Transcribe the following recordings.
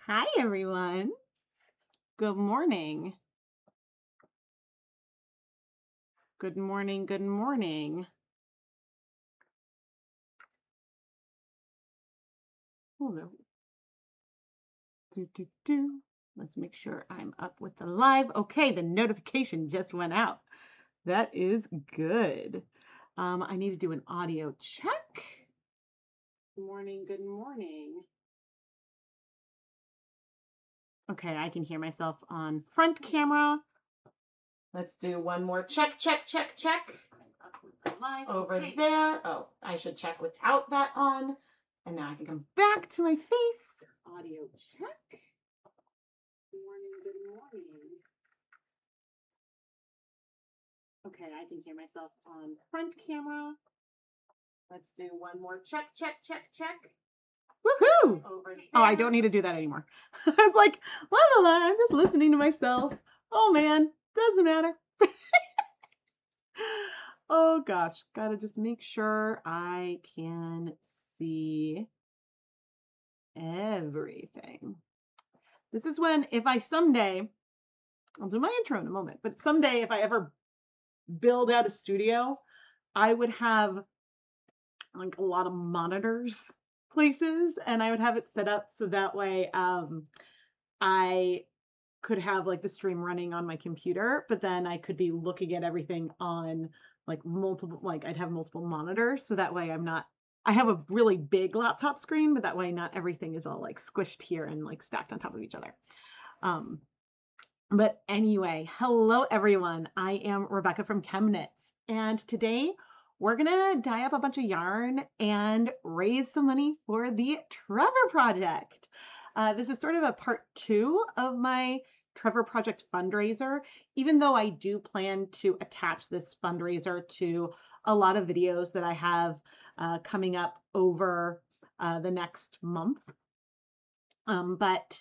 Hi, everyone. Good morning. Good morning. Good morning. Oh, Let's make sure I'm up with the live. Okay, the notification just went out. That is good. I need to do an audio check. Good morning. Good morning. Okay, I can hear myself on front camera. Let's do one more check. Live over there. Oh, I should check without that on. And now I can come back to my face. Audio check. Good morning. Good morning. Okay, I can hear myself on front camera. Let's do one more check. Woohoo! Oh, I don't need to do that anymore. I was like, I'm just listening to myself. Oh man, doesn't matter. Oh gosh, gotta just make sure I can see everything. This is when, if I someday, I'll do my intro in a moment, but someday if I ever build out a studio, I would have like a lot of monitors places, and I would have it set up so that way I could have like the stream running on my computer, but then I could be looking at everything on like multiple, like I'd have multiple monitors. So that way I have a really big laptop screen, but that way not everything is all like squished here and like stacked on top of each other. But anyway, hello everyone. I am Rebecca from ChemKnits, and today we're gonna dye up a bunch of yarn and raise some money for the Trevor Project. This is sort of a part 2 of my Trevor Project fundraiser, even though I do plan to attach this fundraiser to a lot of videos that I have coming up over the next month. But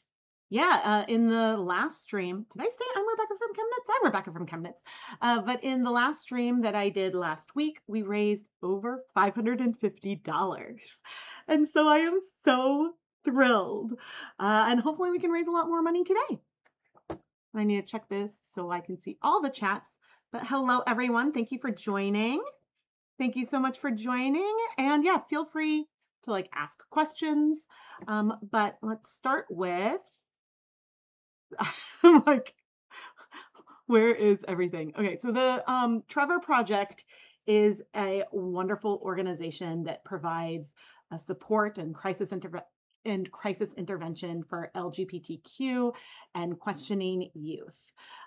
yeah, in the last stream, did I say I'm Rebecca from ChemKnits? I'm Rebecca from ChemKnits. But in the last stream that I did last week, we raised over $550. And so I am so thrilled. And hopefully we can raise a lot more money today. I need to check this so I can see all the chats. But hello, everyone. Thank you for joining. Thank you so much for joining. And yeah, feel free to like ask questions. But let's start with, I'm like, where is everything? Okay, so the Trevor Project is a wonderful organization that provides support and crisis intervention for LGBTQ and questioning youth.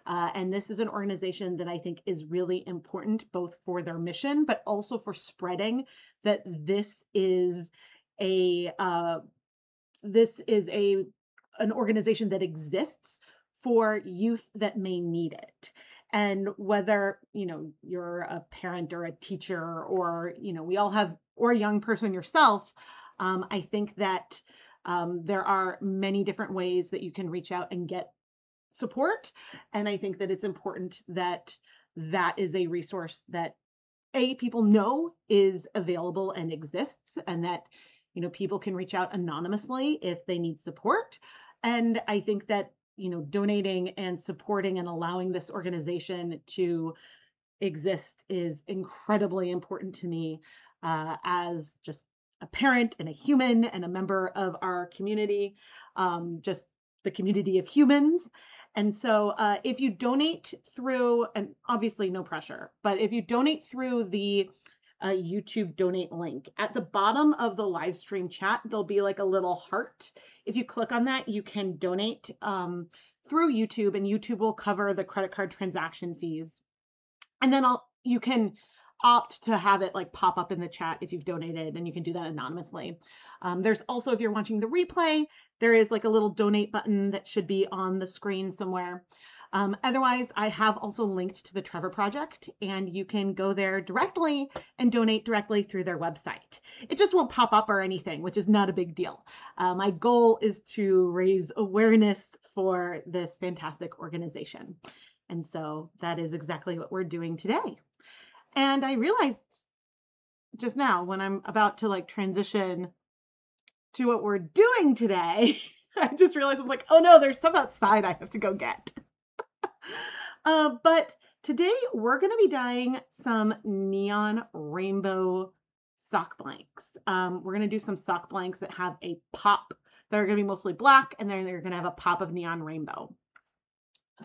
And this is an organization that I think is really important, both for their mission, but also for spreading that this is an organization that exists for youth that may need it. And whether, you're a parent or a teacher, or, we all have, or a young person yourself, I think that there are many different ways that you can reach out and get support. And I think that it's important that that is a resource that people know is available and exists, and that people can reach out anonymously if they need support. And I think that donating and supporting and allowing this organization to exist is incredibly important to me, as just a parent and a human and a member of our community, just the community of humans. And so if you donate through, and obviously no pressure, but if you donate through the YouTube donate link at the bottom of the live stream chat, there'll be like a little heart. If you click on that, you can donate through YouTube, and YouTube will cover the credit card transaction fees. And then you can opt to have it like pop up in the chat if you've donated, and you can do that anonymously. There's also, if you're watching the replay, there is like a little donate button that should be on the screen somewhere. Otherwise, I have also linked to the Trevor Project, and you can go there directly and donate directly through their website. It just won't pop up or anything, which is not a big deal. My goal is to raise awareness for this fantastic organization. And so that is exactly what we're doing today. And I realized just now, when I'm about to like transition to what we're doing today, I just realized I was like, oh no, there's stuff outside I have to go get. But today we're going to be dyeing some neon rainbow sock blanks. We're going to do some sock blanks that have a pop, that are going to be mostly black, and then they're going to have a pop of neon rainbow.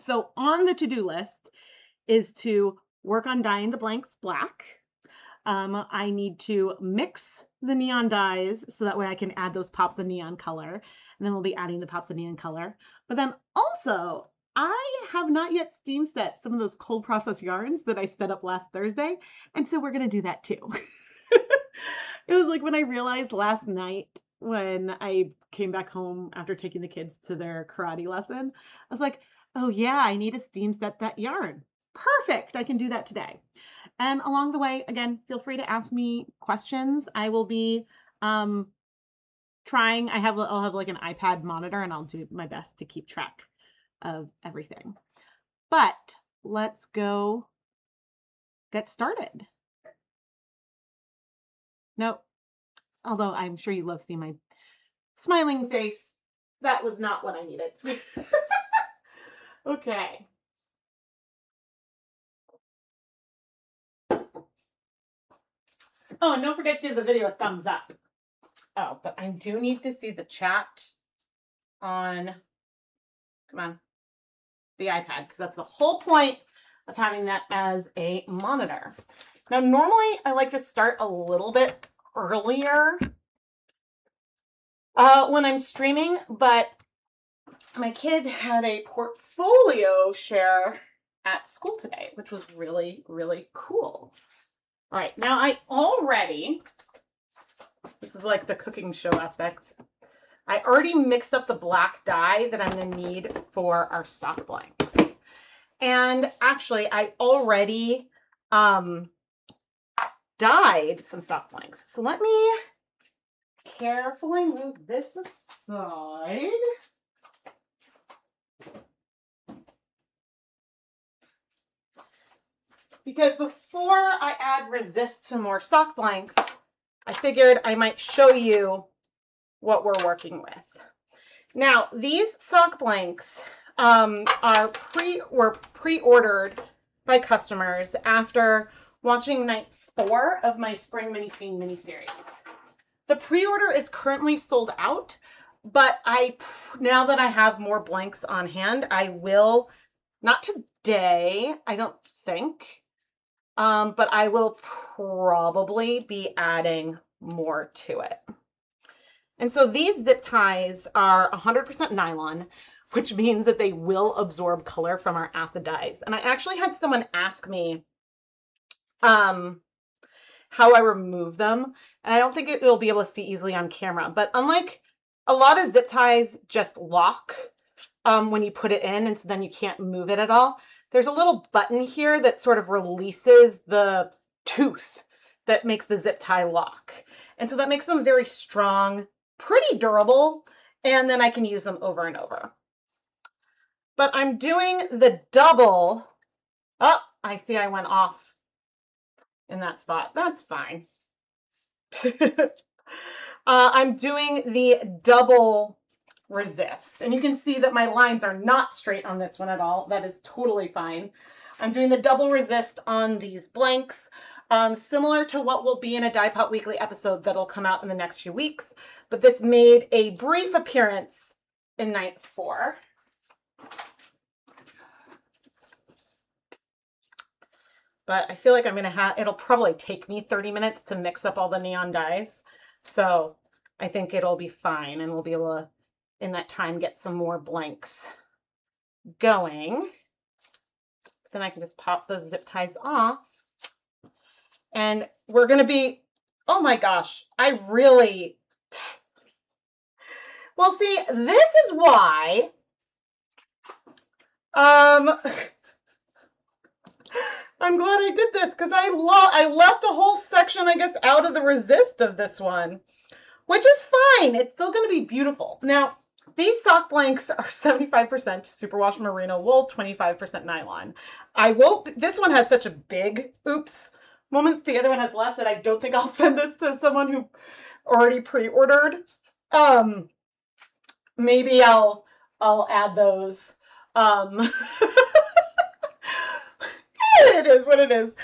So on the to-do list is to work on dyeing the blanks black. I need to mix the neon dyes so that way I can add those pops of neon color, and then we'll be adding the pops of neon color. But then also, I have not yet steam set some of those cold process yarns that I set up last Thursday, and so we're going to do that too. It was like when I realized last night when I came back home after taking the kids to their karate lesson, I was like, oh yeah, I need to steam set that yarn. Perfect, I can do that today. And along the way, again, feel free to ask me questions. I will be trying, I'll have like an iPad monitor, and I'll do my best to keep track of everything. But let's go get started. Nope. Although I'm sure you love seeing my smiling face. That was not what I needed. Okay. Oh, and don't forget to give the video a thumbs up. Oh, but I do need to see the chat on, come on, the iPad, because that's the whole point of having that as a monitor. Now, normally I like to start a little bit earlier when I'm streaming, but my kid had a portfolio share at school today, which was really, really cool. All right, now this is like the cooking show aspect. I already mixed up the black dye that I'm gonna need for our sock blanks. And actually, I already dyed some sock blanks. So let me carefully move this aside. Because before I add resist to more sock blanks, I figured I might show you what we're working with. Now, these sock blanks were pre-ordered by customers after watching night 4 of my Spring Mini Scene mini-series. The pre-order is currently sold out, but now that I have more blanks on hand, I will, not today, I don't think, but I will probably be adding more to it. And so these zip ties are 100% nylon, which means that they will absorb color from our acid dyes. And I actually had someone ask me how I remove them, and I don't think it'll be able to see easily on camera. But unlike a lot of zip ties just lock when you put it in, and so then you can't move it at all, there's a little button here that sort of releases the tooth that makes the zip tie lock. And so that makes them very strong, pretty durable, and then I can use them over and over. But I'm doing the double. Oh, I see I went off in that spot. That's fine. I'm doing the double resist, and you can see that my lines are not straight on this one at all. That is totally fine. I'm doing the double resist on these blanks, similar to what will be in a Dye Pot Weekly episode that'll come out in the next few weeks, but this made a brief appearance in night 4. But I feel like I'm gonna it'll probably take me 30 minutes to mix up all the neon dyes. So I think it'll be fine, and we'll be able to, in that time, get some more blanks going. Then I can just pop those zip ties off. And we're gonna be, oh my gosh, I really, well, see, this is why, I'm glad I did this, because I left a whole section, I guess, out of the resist of this one, which is fine. It's still going to be beautiful. Now, these sock blanks are 75% superwash merino wool, 25% nylon. This one has such a big oops moment. The other one has less, that I don't think I'll send this to someone who already pre-ordered. maybe I'll add those. Um, it is what it is.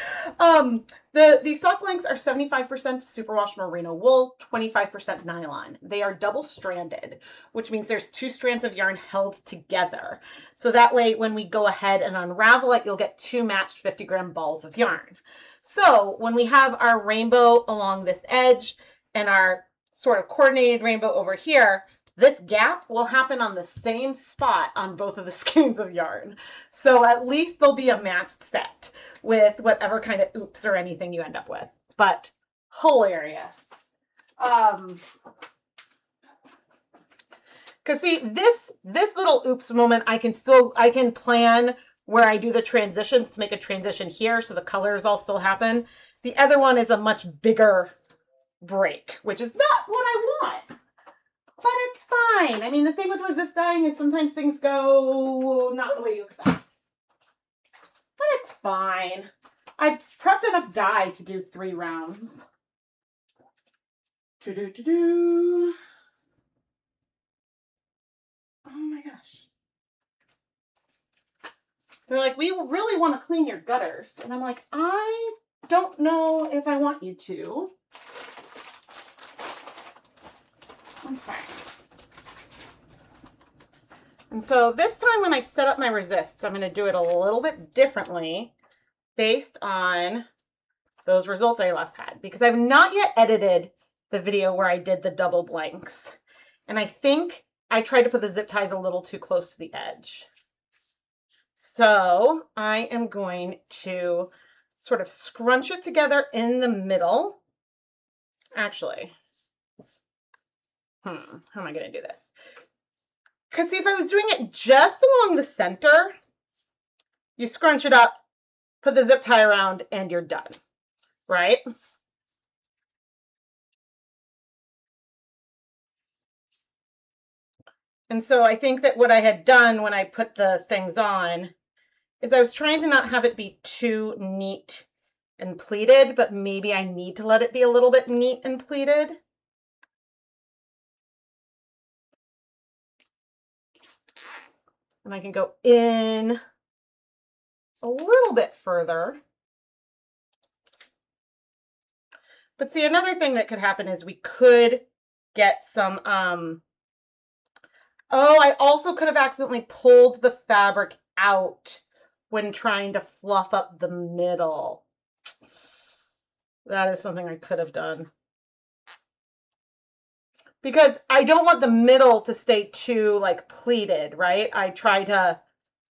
These sock blanks are 75% superwash merino wool, 25% nylon. They are double-stranded, which means there's 2 strands of yarn held together. So that way, when we go ahead and unravel it, you'll get 2 matched 50-gram balls of yarn. So when we have our rainbow along this edge and our sort of coordinated rainbow over here, this gap will happen on the same spot on both of the skeins of yarn. So at least there'll be a matched set with whatever kind of oops or anything you end up with. But hilarious. Because see, this little oops moment, I can plan where I do the transitions to make a transition here so the colors all still happen. The other one is a much bigger break, which is not what I want. But it's fine. I mean, the thing with resist dyeing is sometimes things go not the way you expect. But it's fine. I prepped enough dye to do 3 rounds. Oh my gosh. They're like, we really want to clean your gutters. And I'm like, I don't know if I want you to. Okay. And so this time when I set up my resists, I'm going to do it a little bit differently based on those results I last had, because I've not yet edited the video where I did the double blanks. And I think I tried to put the zip ties a little too close to the edge. So I am going to sort of scrunch it together in the middle. Actually, how am I going to do this? Because see, if I was doing it just along the center, you scrunch it up, put the zip tie around, and you're done, right? And so I think that what I had done when I put the things on is I was trying to not have it be too neat and pleated, but maybe I need to let it be a little bit neat and pleated. And I can go in a little bit further. But see, another thing that could happen is we could get some, oh, I also could have accidentally pulled the fabric out when trying to fluff up the middle. That is something I could have done. Because I don't want the middle to stay too like pleated, right? I try to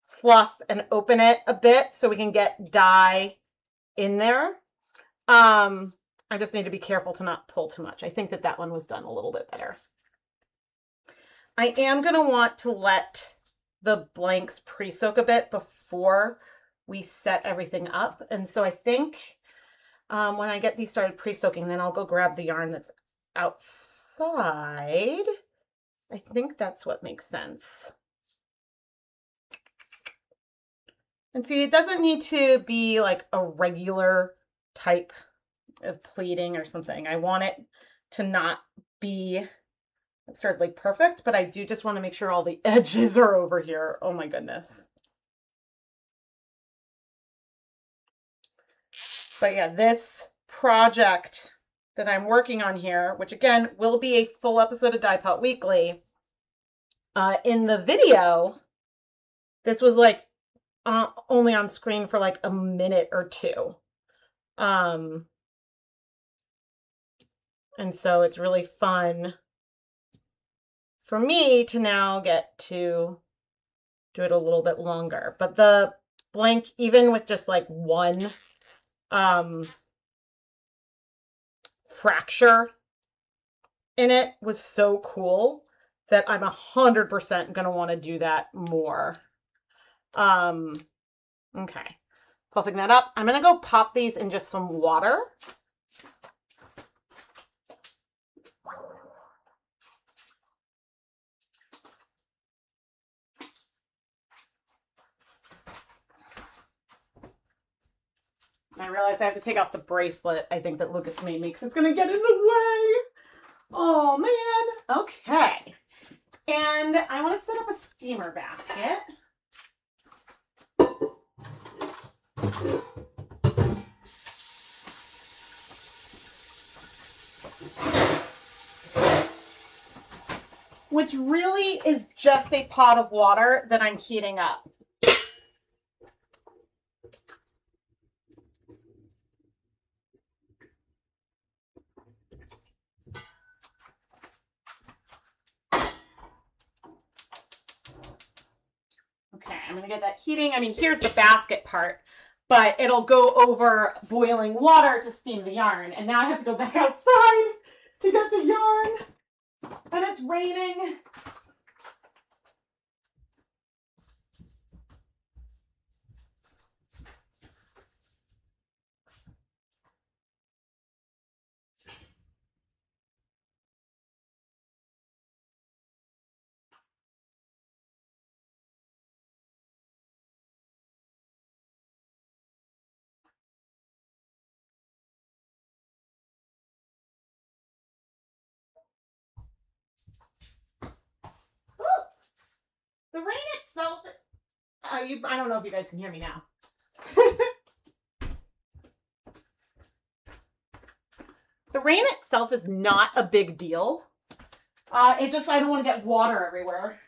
fluff and open it a bit so we can get dye in there. I just need to be careful to not pull too much. I think that that one was done a little bit better. I am going to want to let the blanks pre-soak a bit before we set everything up. And so I think when I get these started pre-soaking, then I'll go grab the yarn that's outside. I think that's what makes sense. And see, it doesn't need to be like a regular type of pleating or something. I want it to not be absurdly perfect, but I do just want to make sure all the edges are over here. Oh my goodness. But yeah, this project that I'm working on here, which again will be a full episode of Dye Pot Weekly, in the video, this was like only on screen for like a minute or 2. And so it's really fun for me to now get to do it a little bit longer. But the blank, even with just like one fracture in it, was so cool that I'm 100% going to want to do that more. Okay, puffing that up. I'm going to go pop these in just some water. I realized I have to take out the bracelet, I think, that Lucas made me because it's going to get in the way. Oh, man. Okay. And I want to set up a steamer basket. Which really is just a pot of water that I'm heating up. Okay, I'm gonna get that heating. I mean, here's the basket part, but it'll go over boiling water to steam the yarn. And now I have to go back outside to get the yarn. And it's raining. The rain itself, I don't know if you guys can hear me now. The rain itself is not a big deal. It just, I don't want to get water everywhere.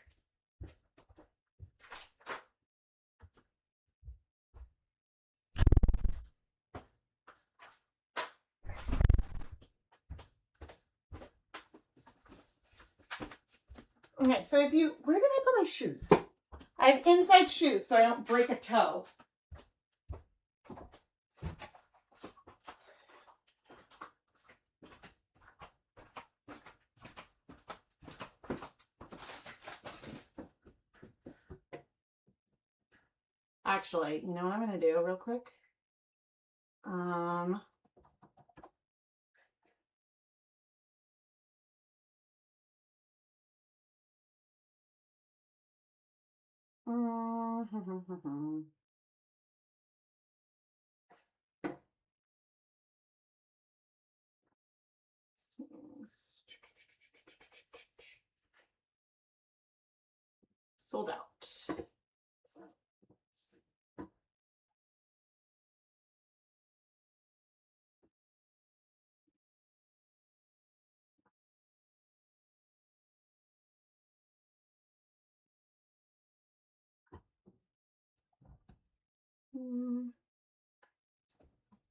Okay, so if you, where did I put my shoes? I have inside shoes so I don't break a toe. Actually, you know what I'm going to do real quick? Sold out.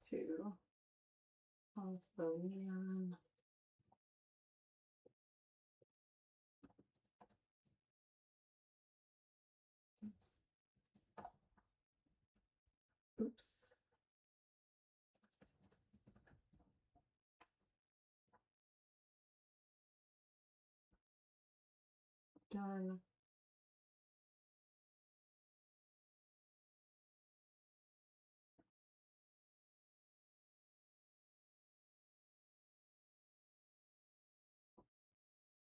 Two. Pause the neon. Oops. Done.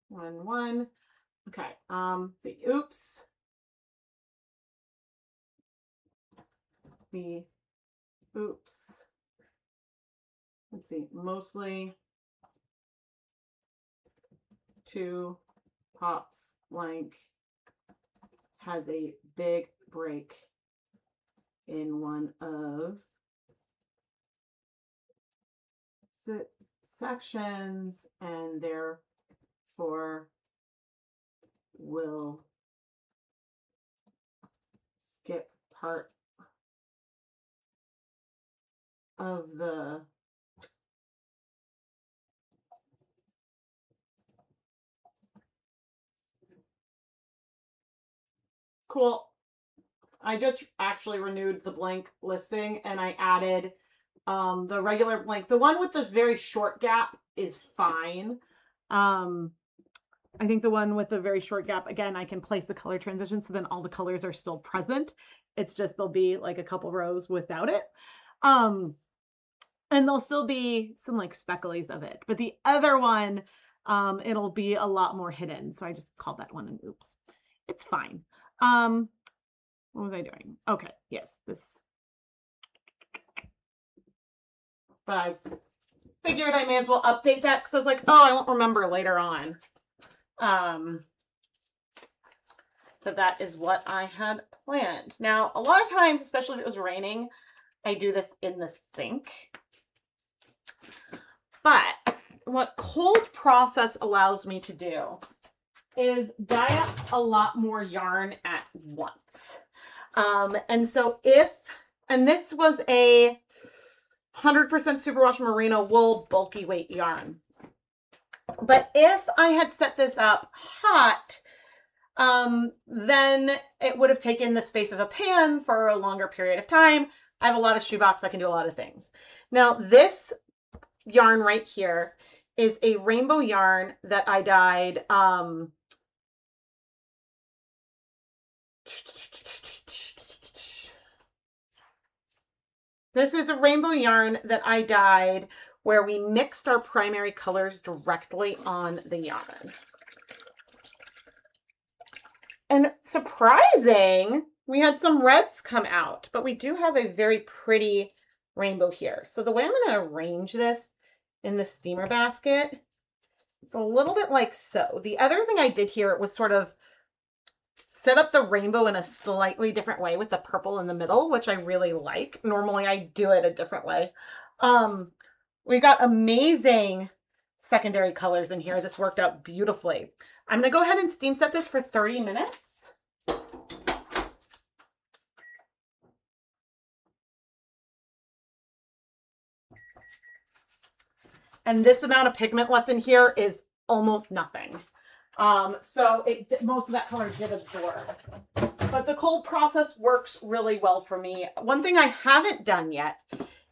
One. Okay. The oops. The oops. Let's see. Mostly 2 pops blank has a big break in one of sections and therefore will skip part of the cool. I just actually renewed the blank listing and I added the regular blank. The one with the very short gap is fine. I think the one with the very short gap, again, I can place the color transition so then all the colors are still present. It's just there'll be like a couple rows without it. And there'll still be some like specklies of it. But the other one, it'll be a lot more hidden. So I just called that one an oops. It's fine. What was I doing? Okay, yes, this. But I figured I may as well update that because I was like, oh, I won't remember later on. that is what I had planned. Now, a lot of times, especially if it was raining, I do this in the sink. But what cold process allows me to do is dye up a lot more yarn at once. And so and this was a 100% superwash merino wool bulky weight yarn. But if I had set this up hot, then it would have taken the space of a pan for a longer period of time. I have a lot of shoebox. I can do a lot of things. Now, this yarn right here is a rainbow yarn that I dyed. This is a rainbow yarn that I dyed where we mixed our primary colors directly on the yarn. And surprising, we had some reds come out, but we do have a very pretty rainbow here. So the way I'm going to arrange this in the steamer basket, it's a little bit like so. The other thing I did here was sort of set up the rainbow in a slightly different way with the purple in the middle, which I really like. Normally I do it a different way. We got amazing secondary colors in here. This worked out beautifully. I'm going to go ahead and steam set this for 30 minutes. And this amount of pigment left in here is almost nothing. So most of that color did absorb. But the cold process works really well for me. One thing I haven't done yet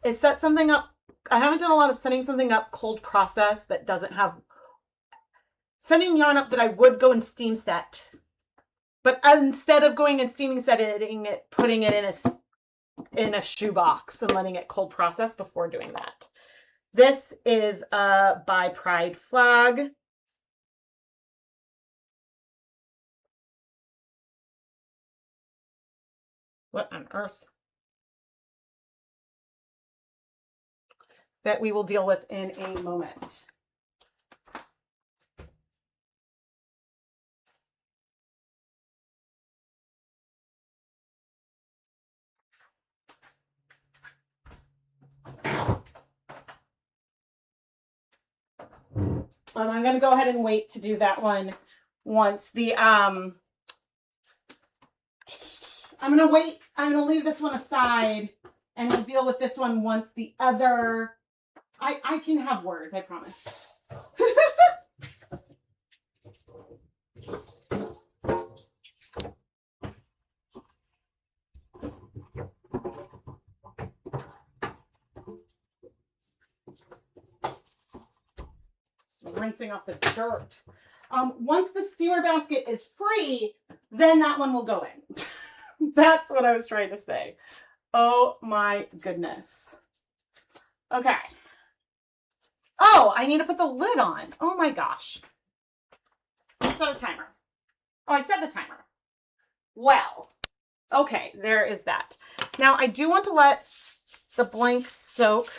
is set something up. I haven't done a lot of setting something up cold process that doesn't have setting yarn up that I would go and steam set. But instead of going and steaming setting it, putting it in a shoebox and letting it cold process before doing that. This is by Pride Flag. What on earth? That we will deal with in a moment. I'm going to go ahead and wait to do that one once the I'm going to wait. I'm going to leave this one aside and we'll deal with this one once the other. I can have words, I promise. Rinsing off the dirt. Once the steamer basket is free, then that one will go in. That's what I was trying to say. Oh my goodness. Okay. Oh, I need to put the lid on. Oh my gosh. Set a timer. Oh, I set the timer. Well, okay, there is that. Now I do want to let the blank soak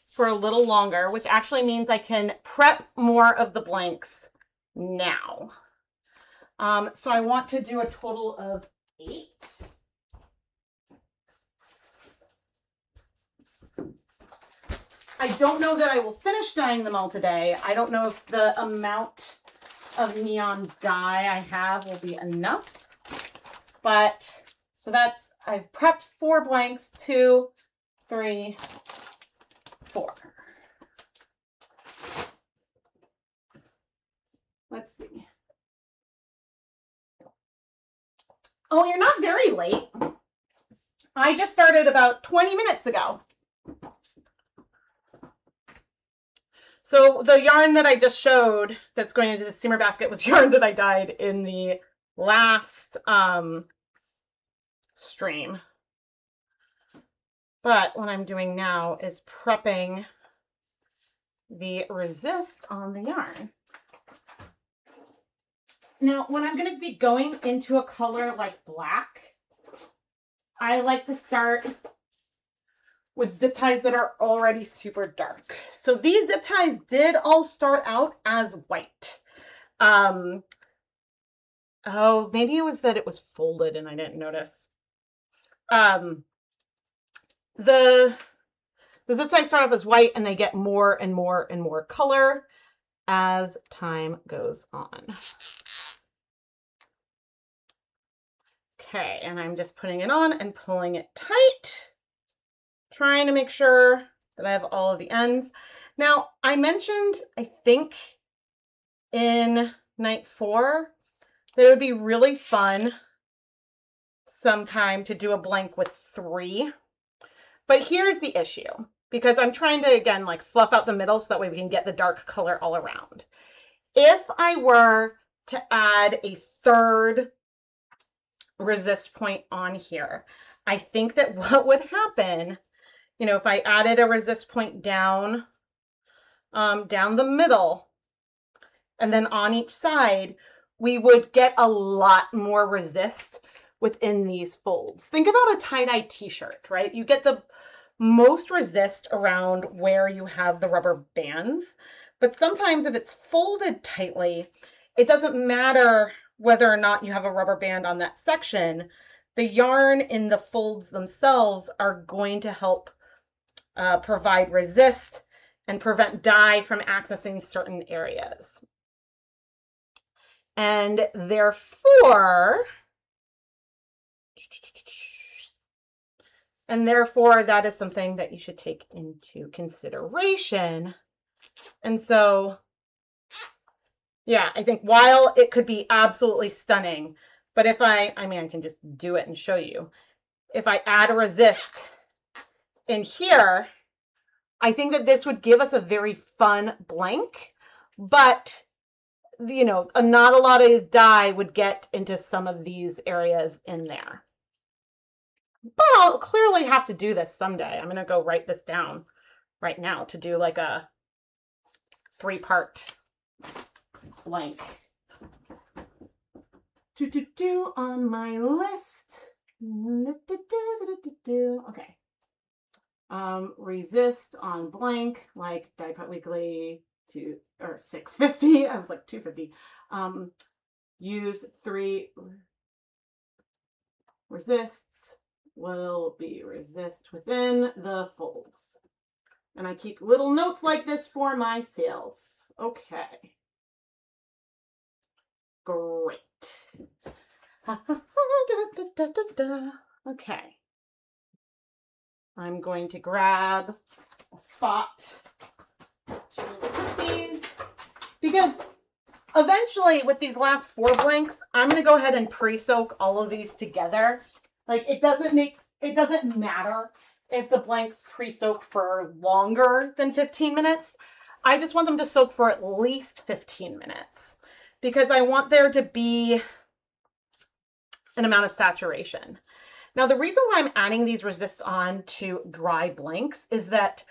for a little longer, which actually means I can prep more of the blanks now. So I want to do a total of 8. I don't know that I will finish dyeing them all today. I don't know if the amount of neon dye I have will be enough, but so I've prepped 4 blanks, 2, 3, 4. Let's see. Oh, you're not very late. I just started about 20 minutes ago. So the yarn that I just showed that's going into the steamer basket was yarn that I dyed in the last stream. But what I'm doing now is prepping the resist on the yarn. Now, when I'm going to be going into a color like black, I like to start with zip ties that are already super dark. So these zip ties did all start out as white. Oh, maybe it was that it was folded and I didn't notice. Um, the zip ties start off as white and they get more and more and more color as time goes on. Okay, and I'm just putting it on and pulling it tight, trying to make sure that I have all of the ends. Now, I mentioned, I think in night 4, that it would be really fun sometime to do a blank with 3. But here's the issue, because I'm trying to, again, like fluff out the middle so that way we can get the dark color all around. If I were to add a 3rd resist point on here, I think that what would happen, you know, if I added a resist point down, down the middle, and then on each side, we would get a lot more resist within these folds. Think about a tie-dye t-shirt, right? You get the most resist around where you have the rubber bands, but sometimes if it's folded tightly, it doesn't matter whether or not you have a rubber band on that section. The yarn in the folds themselves are going to help provide resist and prevent dye from accessing certain areas. And therefore, that is something that you should take into consideration. And so, yeah, I think while it could be absolutely stunning, but if I mean, I can just do it and show you. If I add a resist in here, I think that this would give us a very fun blank, but you know, not a lot of dye would get into some of these areas in there. But I'll clearly have to do this someday. I'm going to go write this down right now to do like a 3-part blank. On my list. Okay. Resist on blank, like Die Cut Weekly, or 650. I was like 250. Use 3 resists, will be resist within the folds. And I keep little notes like this for myself. Okay. Great. Okay. I'm going to grab a spot to put these, because eventually with these last 4 blanks, I'm going to go ahead and pre-soak all of these together. Like it doesn't matter if the blanks pre-soak for longer than 15 minutes. I just want them to soak for at least 15 minutes because I want there to be an amount of saturation. Now, the reason why I'm adding these resists on to dry blanks is that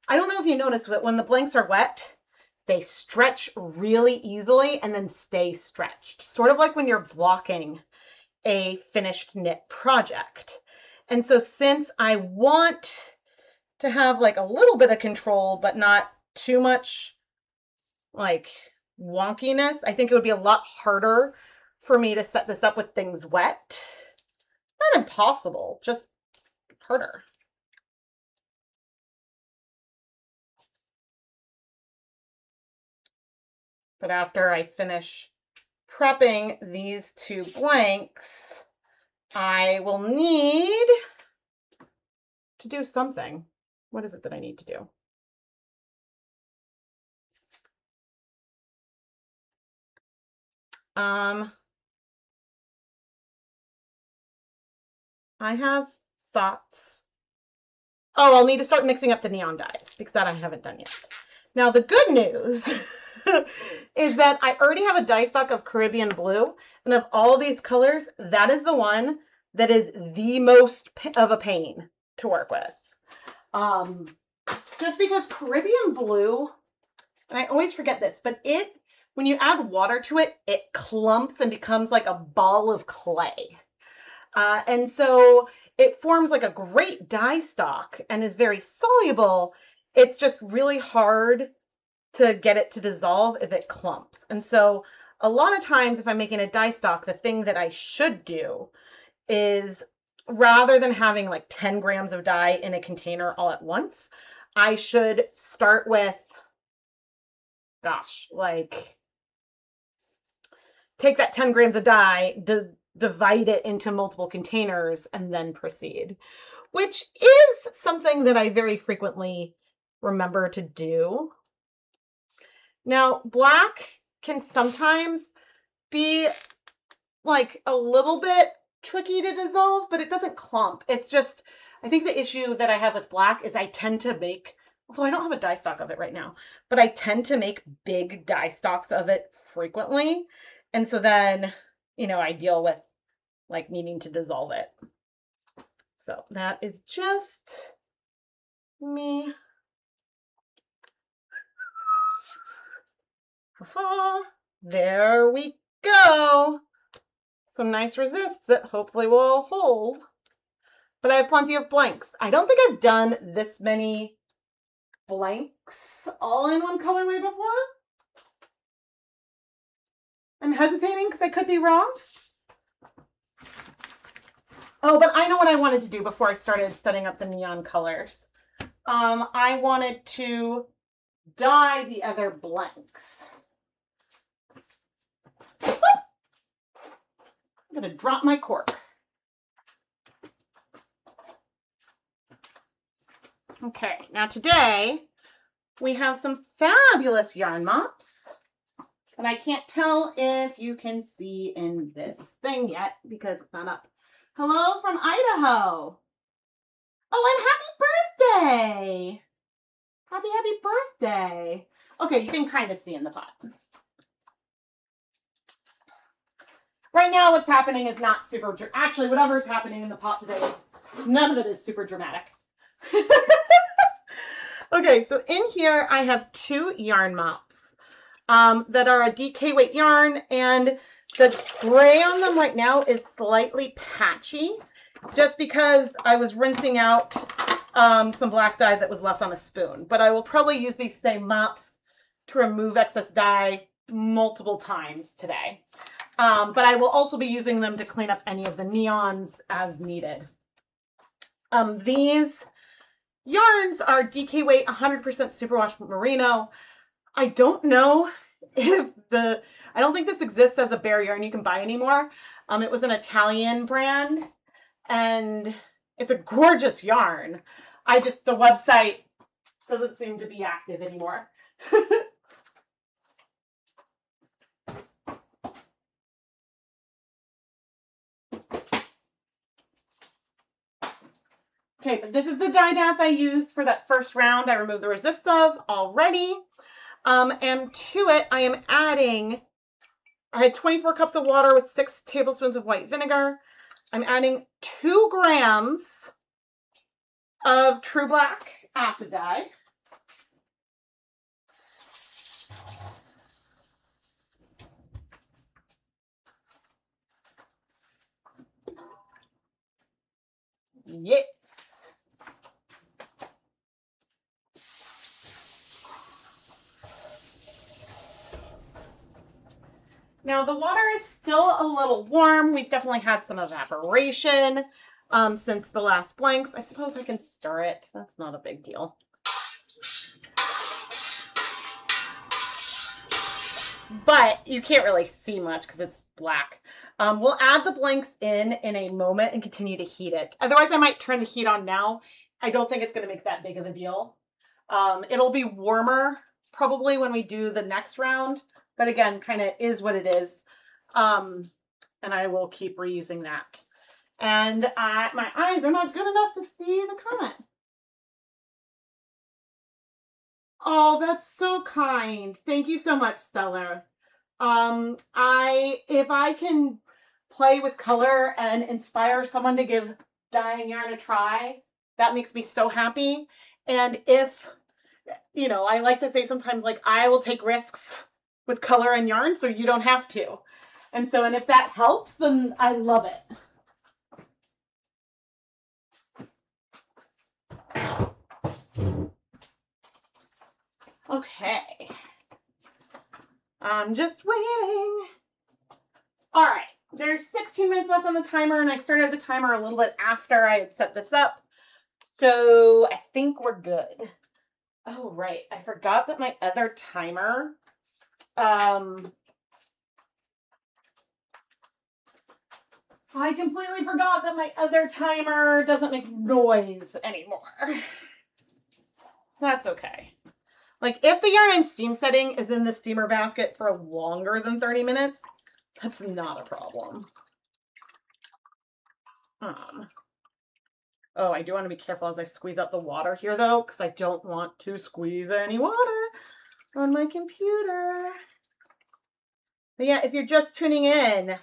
I don't know if you noticed, but when the blanks are wet, they stretch really easily and then stay stretched, sort of like when you're blocking a finished knit project. And so since I want to have like a little bit of control, but not too much like wonkiness, I think it would be a lot harder for me to set this up with things wet. Not impossible, just harder. But after I finish prepping these 2 blanks, I will need to do something. What is it that I need to do? I have thoughts. Oh, I'll need to start mixing up the neon dyes because that I haven't done yet. Now, the good news is that I already have a dye stock of Caribbean blue, and of all these colors, that is the one that is the most of a pain to work with. Just because Caribbean blue, and I always forget this, but when you add water to it, it clumps and becomes like a ball of clay. And so it forms like a great dye stock and is very soluble. It's just really hard to get it to dissolve if it clumps. And so a lot of times if I'm making a dye stock, the thing that I should do is rather than having like 10 grams of dye in a container all at once, I should start with, gosh, like take that 10 grams of dye, divide it into multiple containers, and then proceed, which is something that I very frequently remember to do. Now, black can sometimes be like a little bit tricky to dissolve, but it doesn't clump. It's just, I think the issue that I have with black is I tend to make, although I don't have a dye stock of it right now, but I tend to make big dye stocks of it frequently. And so then, you know, I deal with like needing to dissolve it. So that is just me. There we go. Some nice resists that hopefully will hold. But I have plenty of blanks. I don't think I've done this many blanks all in one colorway before. I'm hesitating because I could be wrong. Oh, but I know what I wanted to do before I started setting up the neon colors. I wanted to dye the other blanks. I'm going to drop my cork. Okay, now today we have some fabulous yarn mops. And I can't tell if you can see in this thing yet because it's not up. Hello from Idaho. Oh, and happy birthday. Happy birthday. Okay, you can kind of see in the pot. Right now what's happening is not super, actually whatever's happening in the pot today is, none of it is super dramatic. Okay, so in here I have 2 yarn mops that are a DK weight yarn, and the gray on them right now is slightly patchy just because I was rinsing out some black dye that was left on a spoon. But I will probably use these same mops to remove excess dye multiple times today. But I will also be using them to clean up any of the neons as needed. These yarns are DK weight 100% superwash merino. I don't know if I don't think this exists as a bare yarn you can buy anymore. It was an Italian brand and it's a gorgeous yarn. The website doesn't seem to be active anymore. Okay, but this is the dye bath I used for that first round I removed the resists of already. And to it, I am adding, I had 24 cups of water with 6 tablespoons of white vinegar. I'm adding 2 grams of True Black acid dye. Yes. Now the water is still a little warm. We've definitely had some evaporation since the last blanks. I suppose I can stir it. That's not a big deal. But you can't really see much because it's black. We'll add the blanks in a moment and continue to heat it. Otherwise, I might turn the heat on now. I don't think it's going to make that big of a deal. It'll be warmer probably when we do the next round. But again, kind of is what it is. And I will keep reusing that. And my eyes are not good enough to see the comment. Oh, that's so kind. Thank you so much, Stellar. If I can play with color and inspire someone to give dyeing yarn a try, that makes me so happy. And if, you know, I like to say sometimes, like, I will take risks with color and yarn so you don't have to. And so, and if that helps, then I love it. Okay. I'm just waiting. All right, there's 16 minutes left on the timer, and I started the timer a little bit after I had set this up. So I think we're good. Oh, right. I forgot that my other timer, I completely forgot that my other timer doesn't make noise anymore. That's okay. Like, if the yarn I'm steam setting is in the steamer basket for longer than 30 minutes, that's not a problem. Oh, I do want to be careful as I squeeze out the water here, though, because I don't want to squeeze any water on my computer. But yeah, if you're just tuning in,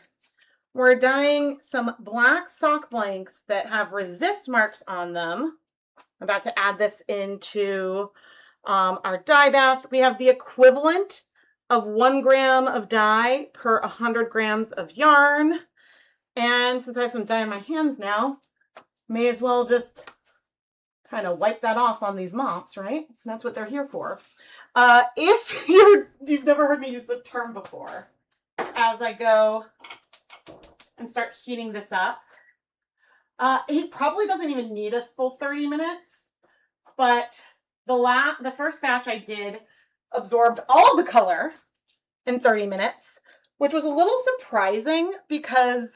we're dyeing some black sock blanks that have resist marks on them. I'm about to add this into our dye bath. We have the equivalent of 1 gram of dye per 100 grams of yarn. And since I have some dye in my hands now, may as well just kind of wipe that off on these mops, right? That's what they're here for. If you've never heard me use the term before, as I go and start heating this up, it probably doesn't even need a full 30 minutes, but the first batch I did absorbed all the color in 30 minutes, which was a little surprising because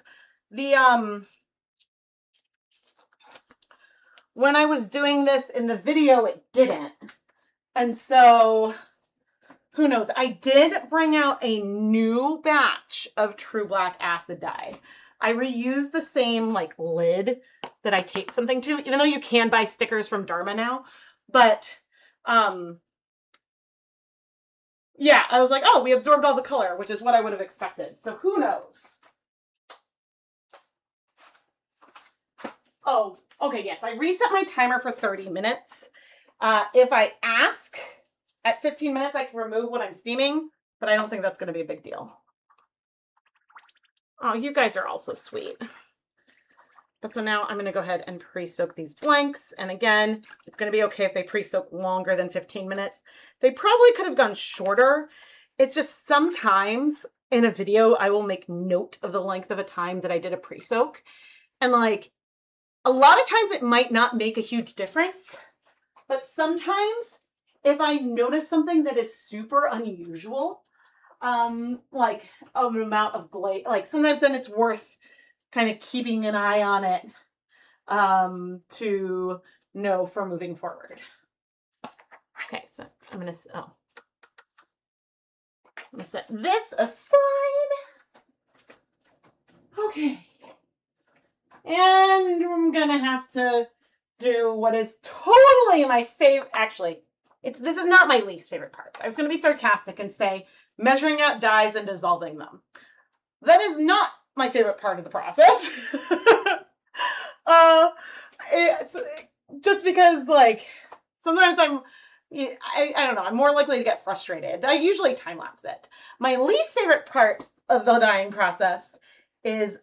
when I was doing this in the video, it didn't. And so, who knows? I did bring out a new batch of True Black Acid dye. I reused the same like lid that I tape something to, even though you can buy stickers from Dharma now. But yeah, I was like, oh, we absorbed all the color, which is what I would have expected. So who knows? Oh, okay, yes, I reset my timer for 30 minutes. If I ask at 15 minutes, I can remove what I'm steaming, but I don't think that's going to be a big deal. Oh, you guys are all so sweet. But so now I'm going to go ahead and pre-soak these blanks. And again, it's going to be okay if they pre-soak longer than 15 minutes. They probably could have gone shorter. It's just sometimes in a video, I will make note of the length of a time that I did a pre-soak. And like, a lot of times it might not make a huge difference, but sometimes if I notice something that is super unusual, like an amount of glaze, like sometimes then it's worth kind of keeping an eye on it to know for moving forward. Okay, so I'm gonna set this aside. Okay. And I'm gonna have to do what is totally my favorite. Actually, this is not my least favorite part. I was gonna be sarcastic and say measuring out dyes and dissolving them. That is not my favorite part of the process. It's just because like sometimes I don't know, I'm more likely to get frustrated. I usually time lapse it. My least favorite part of the dyeing process is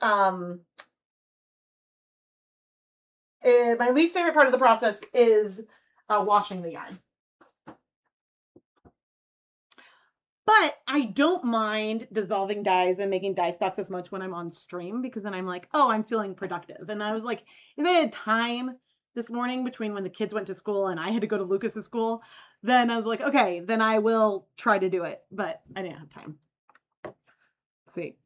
washing the yarn. But I don't mind dissolving dyes and making dye stocks as much when I'm on stream, because then I'm like, oh, I'm feeling productive. And I was like, if I had time this morning between when the kids went to school and I had to go to Lucas's school, then I was like, okay, then I will try to do it. But I didn't have time. Let's see.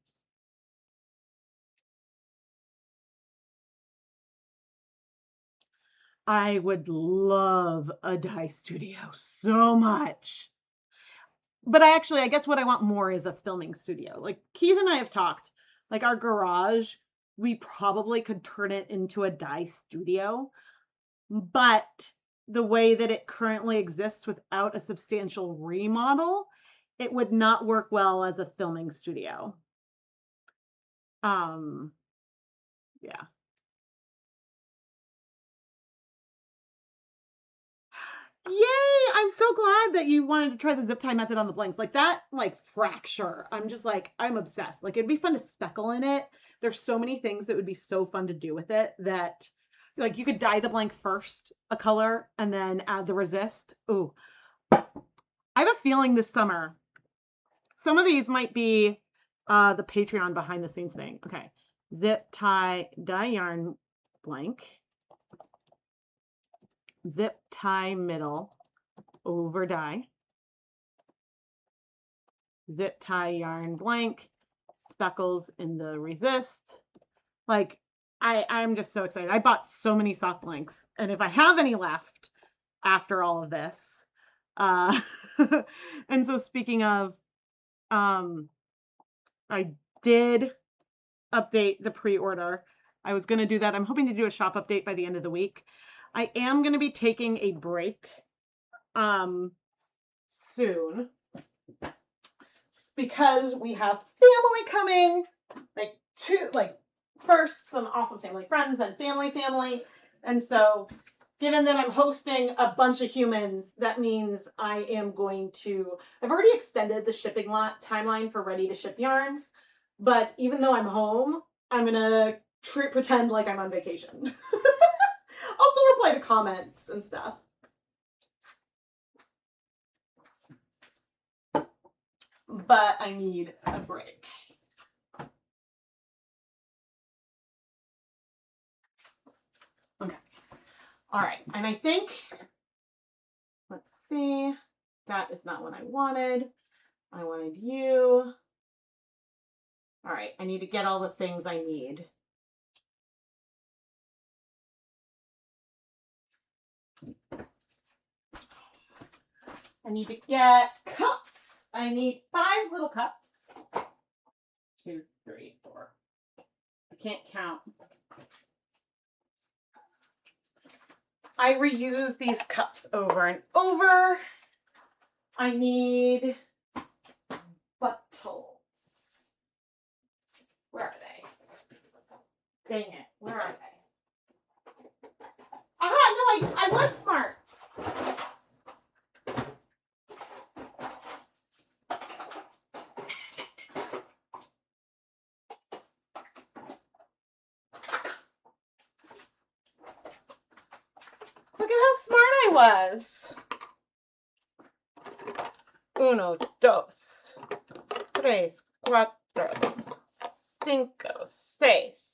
I would love a dye studio so much. But I guess what I want more is a filming studio. Like Keith and I have talked, like our garage, we probably could turn it into a dye studio, but the way that it currently exists without a substantial remodel, it would not work well as a filming studio. Yeah. Yay! I'm so glad that you wanted to try the zip tie method on the blanks. Like that, like fracture. I'm just like, I'm obsessed. Like it'd be fun to speckle in it. There's so many things that would be so fun to do with it that like you could dye the blank first, a color, and then add the resist. Ooh. I have a feeling this summer some of these might be the Patreon behind the scenes thing. Okay. Zip tie dye yarn blank. Zip tie middle over dye. Zip tie yarn blank. Speckles in the resist. Like, I'm just so excited. I bought so many soft blanks, and if I have any left after all of this, and so speaking of, I did update the pre-order. I was going to do that. I'm hoping to do a shop update by the end of the week. I am going to be taking a break soon because we have family coming, like first some awesome family friends, then family. And so given that I'm hosting a bunch of humans, that means I am going to, I've already extended the shipping timeline for ready to ship yarns, but even though I'm home, I'm going to pretend like I'm on vacation. Also reply to comments and stuff. But I need a break. Okay. All right. And I think, let's see, that is not what I wanted. I wanted you. All right. I need to get all the things I need. I need to get cups. I need 5 little cups. 2, 3, 4. I can't count. I reuse these cups over and over. I need bottles. Where are they? Dang it. Where are they? Aha, no, I was smart. Look at how smart I was. 1, 2, 3, 4, 5, 6.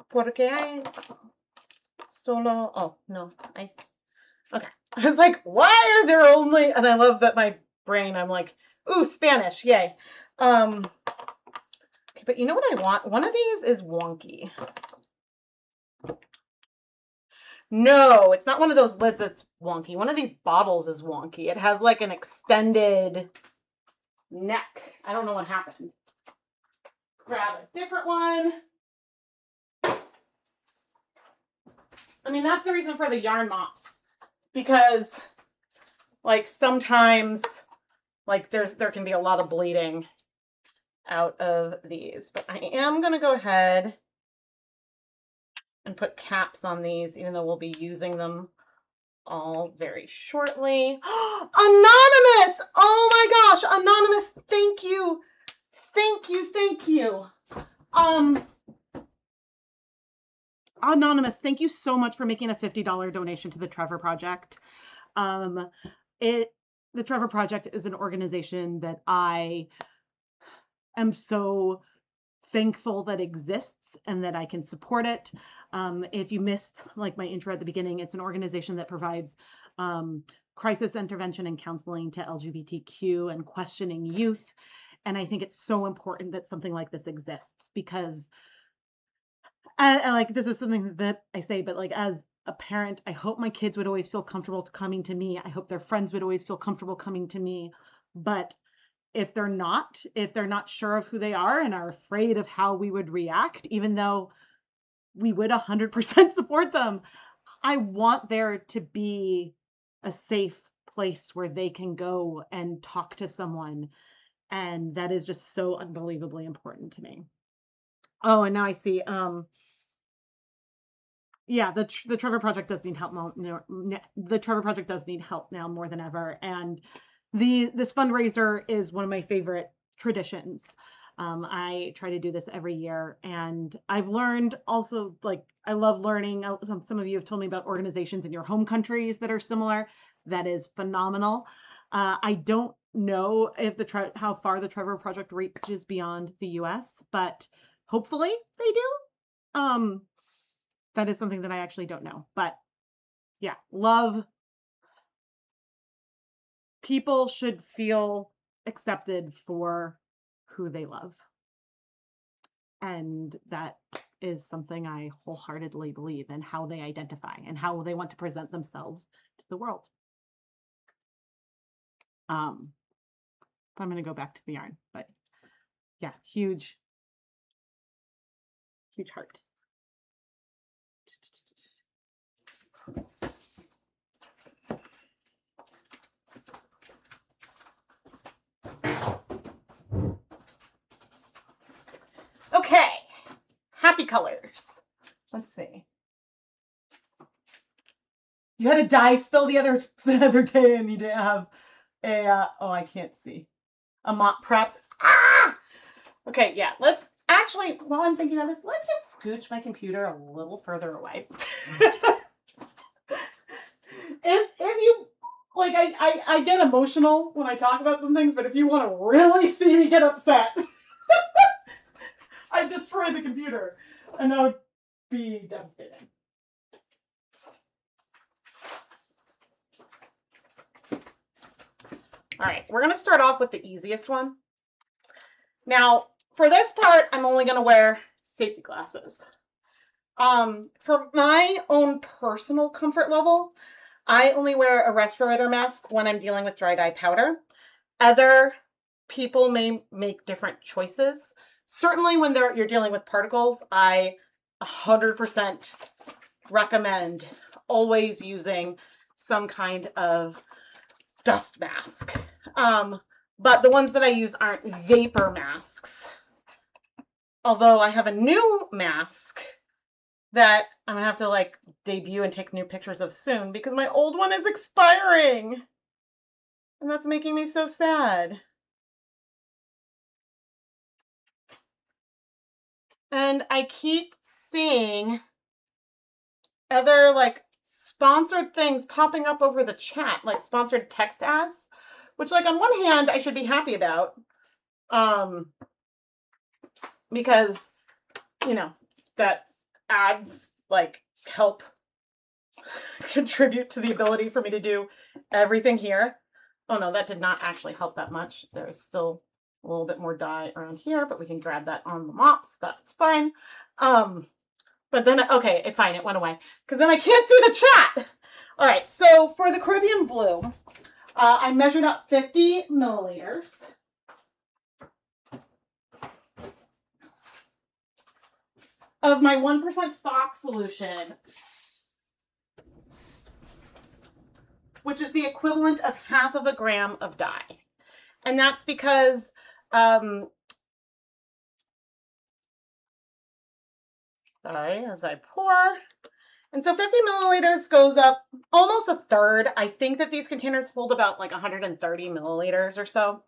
Porque hay solo, oh, no, okay. I was like, why are there only, and I love that my brain, I'm like, ooh, Spanish, yay. Okay, but you know what I want? One of these is wonky. No, it's not one of those lids that's wonky. One of these bottles is wonky. It has like an extended neck. I don't know what happened. Grab a different one. I mean, that's the reason for the yarn mops. Because like sometimes like there can be a lot of bleeding out of these. But I am going to go ahead and put caps on these, even though we'll be using them all very shortly. Anonymous! Oh my gosh, Anonymous, thank you. Thank you. Anonymous, thank you so much for making a $50 donation to the Trevor Project. The Trevor Project is an organization that I am so thankful that exists and that I can support it. If you missed like my intro at the beginning, it's an organization that provides crisis intervention and counseling to LGBTQ and questioning youth. And I think it's so important that something like this exists because, and like this is something that I say, but like as a parent, I hope my kids would always feel comfortable coming to me. I hope their friends would always feel comfortable coming to me. But if they're not sure of who they are and are afraid of how we would react, even though we would 100% support them, I want there to be a safe place where they can go and talk to someone. And that is just so unbelievably important to me. Oh, and now I see, yeah, the Trevor Project does need help now. The Trevor Project does need help now more than ever. And this fundraiser is one of my favorite traditions. I try to do this every year, and I've learned also, like, I love learning. Some of you have told me about organizations in your home countries that are similar. That is phenomenal. I don't know if how far the Trevor project reaches beyond the US, but hopefully they do. That is something that I actually don't know, but yeah, love. People should feel accepted for who they love. And that is something I wholeheartedly believe in, how they identify and how they want to present themselves to the world. I'm going to go back to the yarn, but yeah, huge heart. Okay, happy colors. Let's see. You had a dye spill the other day, and you didn't have a oh, I can't see, a mop prepped. Ah! Okay, yeah. Let's actually, while I'm thinking of this, let's just scooch my computer a little further away. if you like, I get emotional when I talk about some things, but if you want to really see me get upset, I'd destroy the computer, and that would be devastating. All right, we're going to start off with the easiest one. Now, for this part, I'm only going to wear safety glasses. For my own personal comfort level, I only wear a respirator mask when I'm dealing with dry dye powder. Other people may make different choices. Certainly when you're dealing with particles, I 100% recommend always using some kind of dust mask. But the ones that I use aren't vapor masks. Although I have a new mask that I'm gonna have to like debut and take new pictures of soon because my old one is expiring. And that's making me so sad. And I keep seeing other like sponsored things popping up over the chat, like sponsored text ads, which like on one hand I should be happy about, because you know that ads like help contribute to the ability for me to do everything here. Oh no, that did not actually help that much. There's still a little bit more dye around here, but we can grab that on the mops. That's fine. But then, okay, fine, it went away because then I can't see the chat. All right, so for the Caribbean blue, I measured up 50 milliliters. Of my 1% stock solution, which is the equivalent of 1/2 gram of dye. And that's because sorry, as I pour. And so 50 milliliters goes up almost 1/3. I think that these containers hold about like 130 milliliters or so.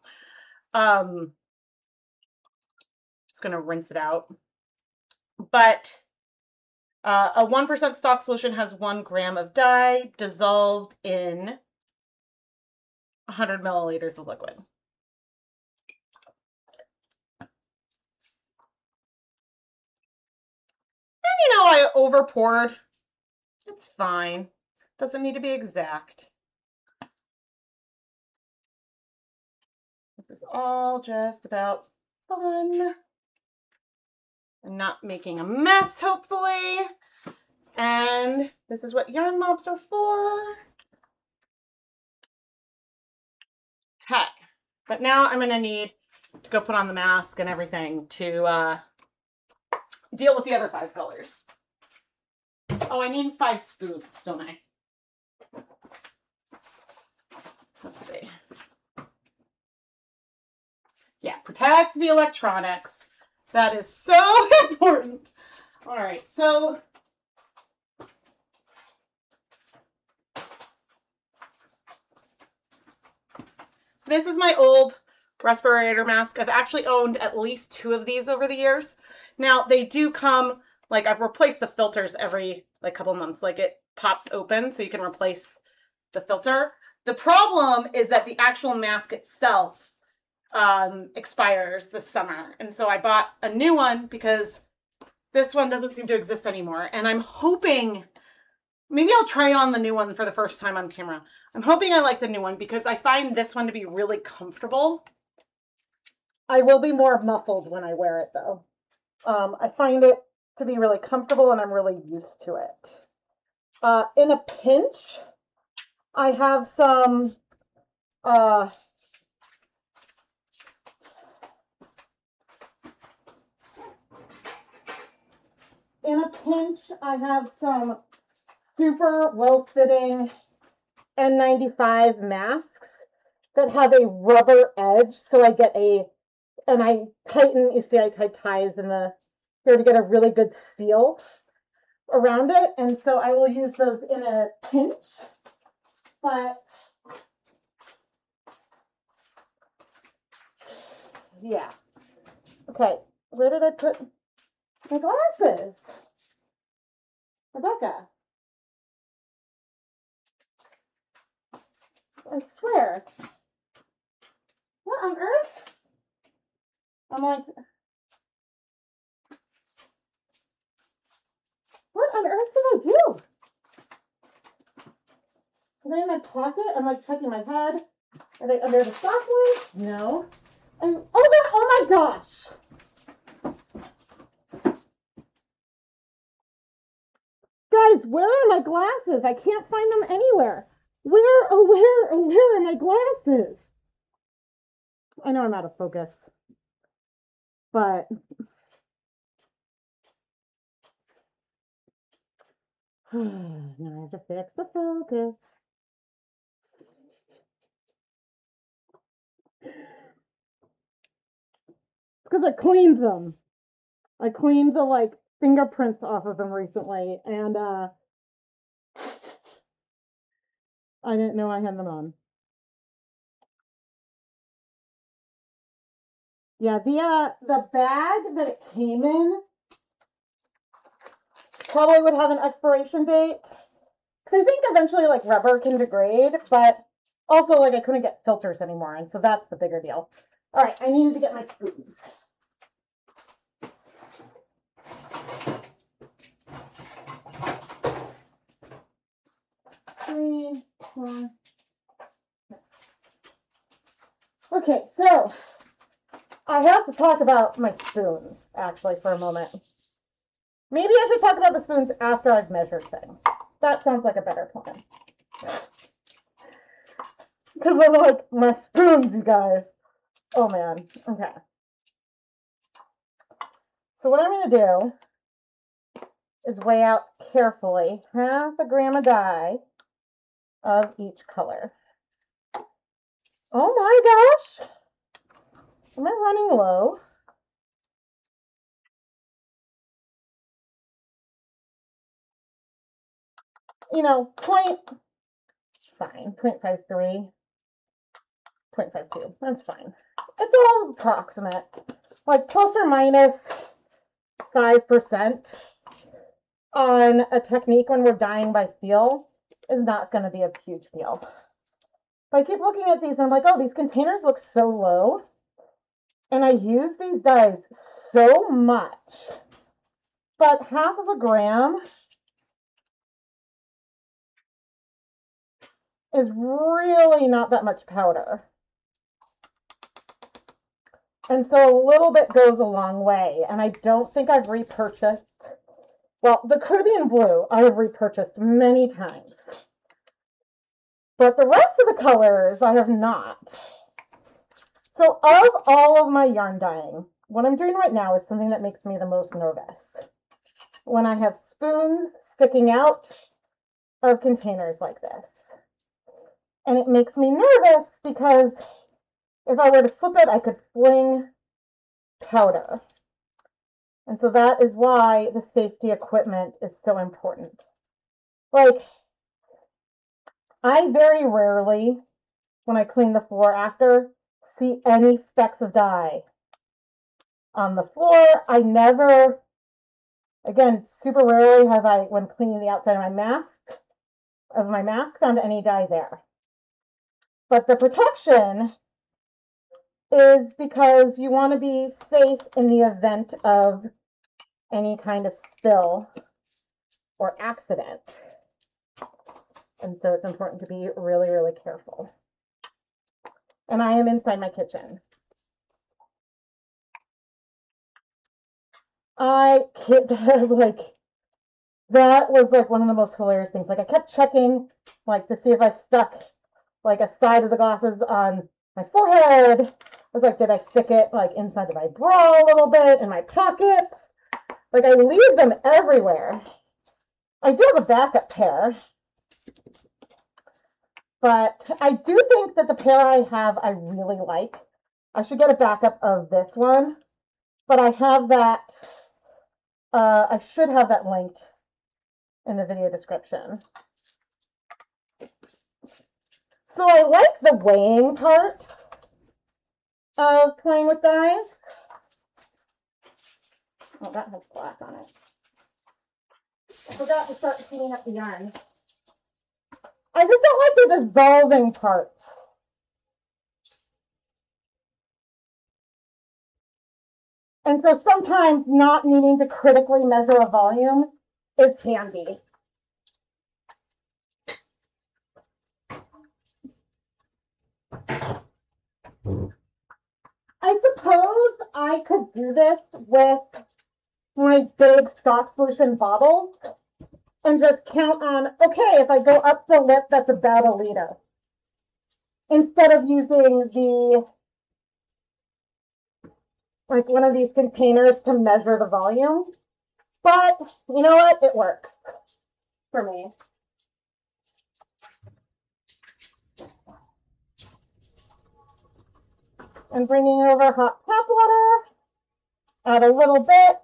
Just going to rinse it out. But a 1% stock solution has 1 gram of dye dissolved in 100 milliliters of liquid. And you know, I over poured. It's fine. Doesn't need to be exact. This is all just about fun and not making a mess, hopefully. And this is what yarn mops are for. Okay, but now I'm going to need to go put on the mask and everything to deal with the other 5 colors. Oh, I need 5 scoops, don't I? Let's see. Yeah, protect the electronics. That is so important. All right, so this is my old respirator mask. I've actually owned at least 2 of these over the years. Now, they do come, like I've replaced the filters every like couple months. Like it pops open so you can replace the filter. The problem is that the actual mask itself expires this summer. And so I bought a new one because this one doesn't seem to exist anymore. And I'm hoping, maybe I'll try on the new one for the first time on camera. I'm hoping I like the new one because I find this one to be really comfortable. I will be more muffled when I wear it though. I find it to be really comfortable and I'm really used to it. In a pinch, I have some super well-fitting N95 masks that have a rubber edge, so I get and I tighten, you see I tie ties in the here to get a really good seal around it, and so I will use those in a pinch, but yeah. Okay, where did I put my glasses? Rebecca. I swear. What on earth? I'm like, what on earth did I do? Are they in my pocket? I'm like checking my head. Are they under the sock leg? No. And oh my gosh. Guys, where are my glasses? I can't find them anywhere. Where are my glasses? I know I'm out of focus, but now I have to fix the focus. Because I cleaned them. I cleaned the fingerprints off of them recently, and I didn't know I had them on. Yeah, the bag that it came in probably would have an expiration date. Because I think eventually rubber can degrade, but also I couldn't get filters anymore, and so that's the bigger deal. All right, I needed to get my spoons. 3, 4. Okay, so I have to talk about my spoons actually for a moment. Maybe I should talk about the spoons after I've measured things. That sounds like a better plan. Because I'm like, my spoons, you guys. Oh man, okay. So what I'm going to do is weigh out carefully 1/2 gram of dye of each color. Oh my gosh! Am I running low? You know, fine, 0.53, 0.52, that's fine. It's all approximate, like plus or minus 5% on a technique when we're dyeing by feel is not going to be a huge deal. But I keep looking at these and I'm like, oh, these containers look so low. And I use these dyes so much. But 1/2 gram is really not that much powder. And so a little bit goes a long way. And I don't think I've repurchased, well, the Caribbean Blue I have repurchased many times. But the rest of the colors I have not. So of all of my yarn dyeing, what I'm doing right now is something that makes me the most nervous. When I have spoons sticking out of containers like this. And it makes me nervous because if I were to flip it, I could fling powder. And so that is why the safety equipment is so important. Like, I very rarely, when I clean the floor after, see any specks of dye on the floor. I never, again, super rarely have I, when cleaning the outside of my mask, found any dye there. But the protection is because you want to be safe in the event of any kind of spill or accident. And so it's important to be really, really careful. And I am inside my kitchen. I can't, like, that was like one of the most hilarious things. Like I kept checking, like to see if I stuck like a side of the glasses on my forehead. I was like, did I stick it like inside of my bra a little bit, in my pockets? Like I leave them everywhere. I do have a backup pair, but I do think that the pair I have I really like. I should get a backup of this one, but I have that. I should have that linked in the video description. So I like the weighing part of playing with dyes. Oh, that has glass on it. I forgot to start cleaning up the yarn. I just don't like the dissolving part. And so sometimes not needing to critically measure a volume is handy. I suppose I could do this with my big stock solution bottles and just count on, okay, if I go up the lip, that's about a liter. Instead of using the, like one of these containers to measure the volume. But you know what? It works for me. I'm bringing over hot tap water. Add a little bit.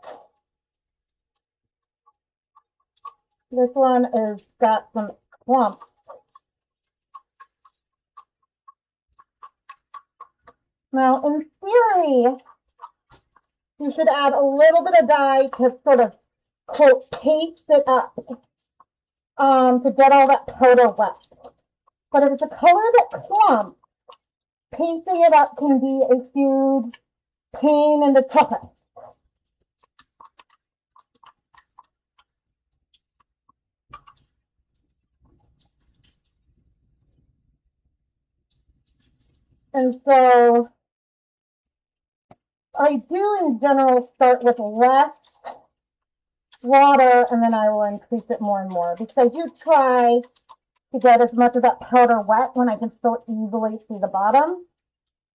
This one is got some clumps. Now, in theory, you should add a little bit of dye to sort of, quote, paste it up to get all that powder wet. But if it's a color that clumps, pasting it up can be a huge pain in the tuchus. And so I do in general start with less water and then I will increase it more and more because I do try to get as much of that powder wet when I can still easily see the bottom.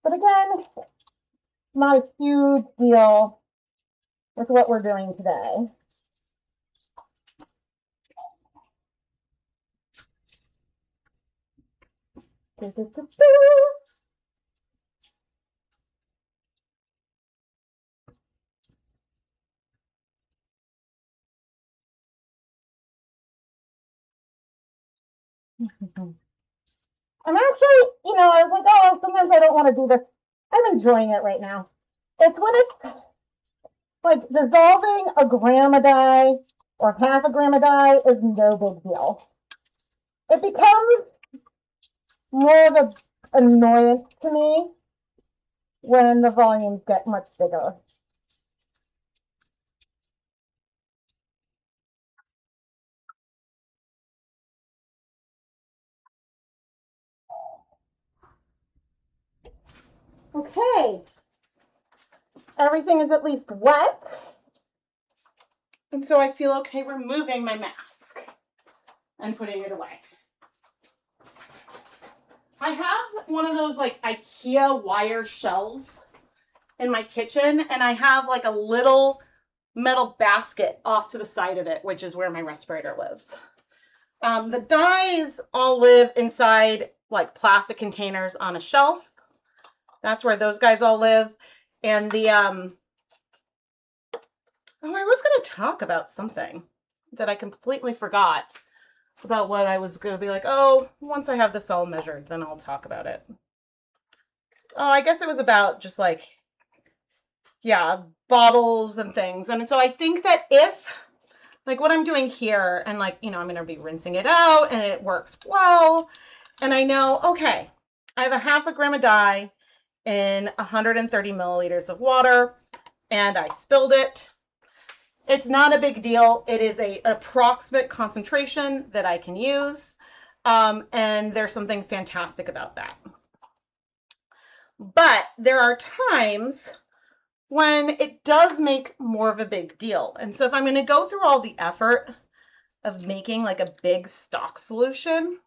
But again, not a huge deal with what we're doing today. I'm actually, I was like, oh, sometimes I don't want to do this. I'm enjoying it right now. It's when it's like dissolving a gram of dye or half a gram of dye is no big deal. It becomes more of an annoyance to me when the volumes get much bigger. Okay, everything is at least wet. And so I feel okay removing my mask and putting it away. I have one of those like IKEA wire shelves in my kitchen, and I have like a little metal basket off to the side of it, which is where my respirator lives. The dyes all live inside like plastic containers on a shelf. That's where those guys all live. And the, oh, I was going to talk about something that I completely forgot about what I was going to be like, oh, once I have this all measured, then I'll talk about it. Oh, I guess it was about just like, yeah, bottles and things. And so I think that if, like what I'm doing here, and like, I'm going to be rinsing it out and it works well. And I know, okay, I have a half a gram of dye in 130 milliliters of water, and I spilled it. It's not a big deal. It is an approximate concentration that I can use, and there's something fantastic about that. But there are times when it does make more of a big deal. And so if I'm going to go through all the effort of making like a big stock solution,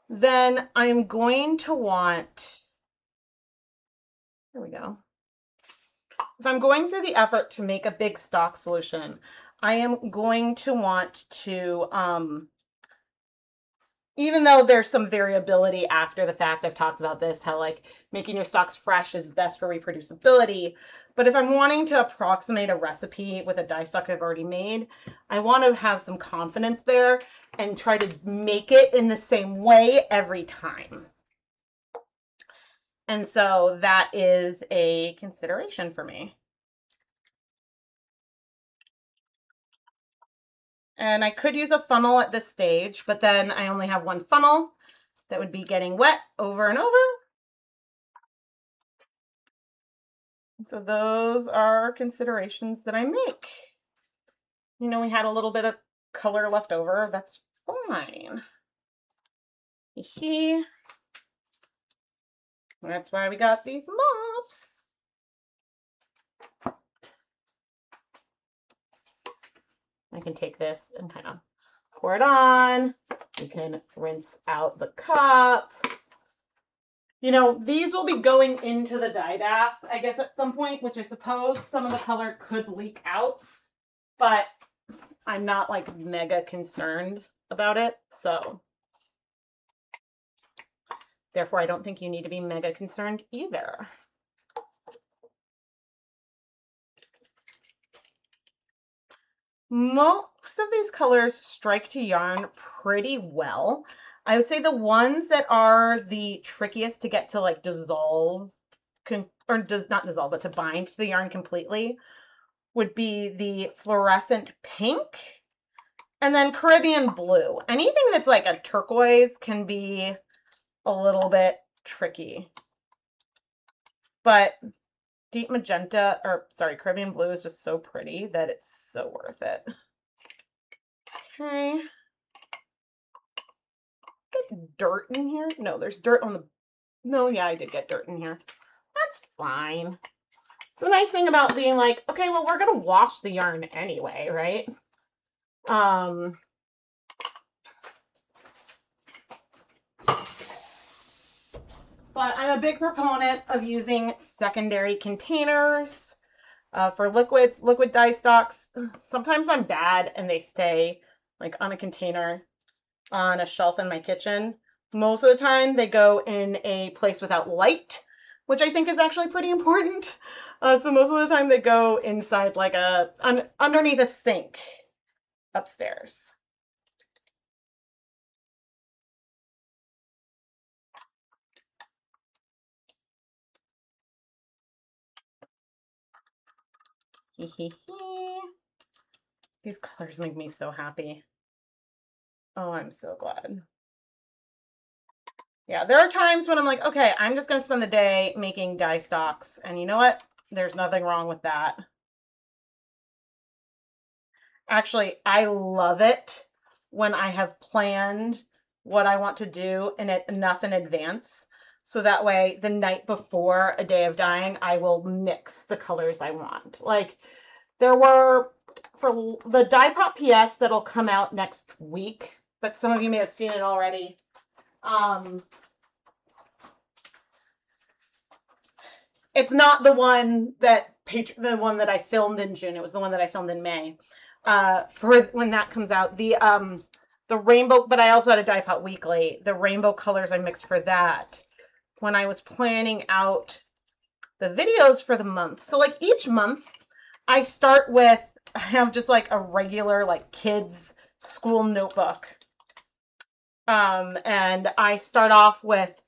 then I'm going to want, here we go. If I'm going through the effort to make a big stock solution, I am going to want to, even though there's some variability after the fact, I've talked about this, how like making your stocks fresh is best for reproducibility. But if I'm wanting to approximate a recipe with a dye stock I've already made, I want to have some confidence there and try to make it in the same way every time. And so that is a consideration for me. And I could use a funnel at this stage, but then I only have one funnel that would be getting wet over and over. So those are considerations that I make. You know, we had a little bit of color left over. That's fine. That's why we got these mops. I can take this and kind of pour it on. You can rinse out the cup. You know, these will be going into the dye bath, I guess, at some point, which I suppose some of the color could leak out, but I'm not like mega concerned about it. So therefore, I don't think you need to be mega concerned either. Most of these colors strike to yarn pretty well. I would say the ones that are the trickiest to get to like dissolve, or does not dissolve, but to bind to the yarn completely would be the fluorescent pink and then Caribbean blue. Anything that's like a turquoise can be a little bit tricky. But deep magenta, or sorry, Caribbean blue is just so pretty that it's so worth it. Okay. Get dirt in here? No, there's dirt on the, no, yeah, I did get dirt in here. That's fine. It's the nice thing about being like, okay, well, we're gonna wash the yarn anyway, right? But I'm a big proponent of using secondary containers for liquids, liquid dye stocks. Sometimes I'm bad and they stay like on a container on a shelf in my kitchen. Most of the time they go in a place without light, which I think is actually pretty important. So most of the time they go inside like underneath a sink upstairs. These colors make me so happy. Oh, I'm so glad. Yeah, there are times when I'm like, okay, I'm just going to spend the day making dye stocks. And you know what? There's nothing wrong with that. Actually, I love it when I have planned what I want to do enough in advance. So that way, the night before a day of dyeing, I will mix the colors I want. Like, there were, for the Dye Pop PS that'll come out next week, but some of you may have seen it already. It's not the one that I filmed in June. It was the one that I filmed in May. For when that comes out, the rainbow, but I also had a Dye Pot Weekly. The rainbow colors I mixed for that when I was planning out the videos for the month. So like each month, I start with, I have just like a regular like kids school notebook. And I start off with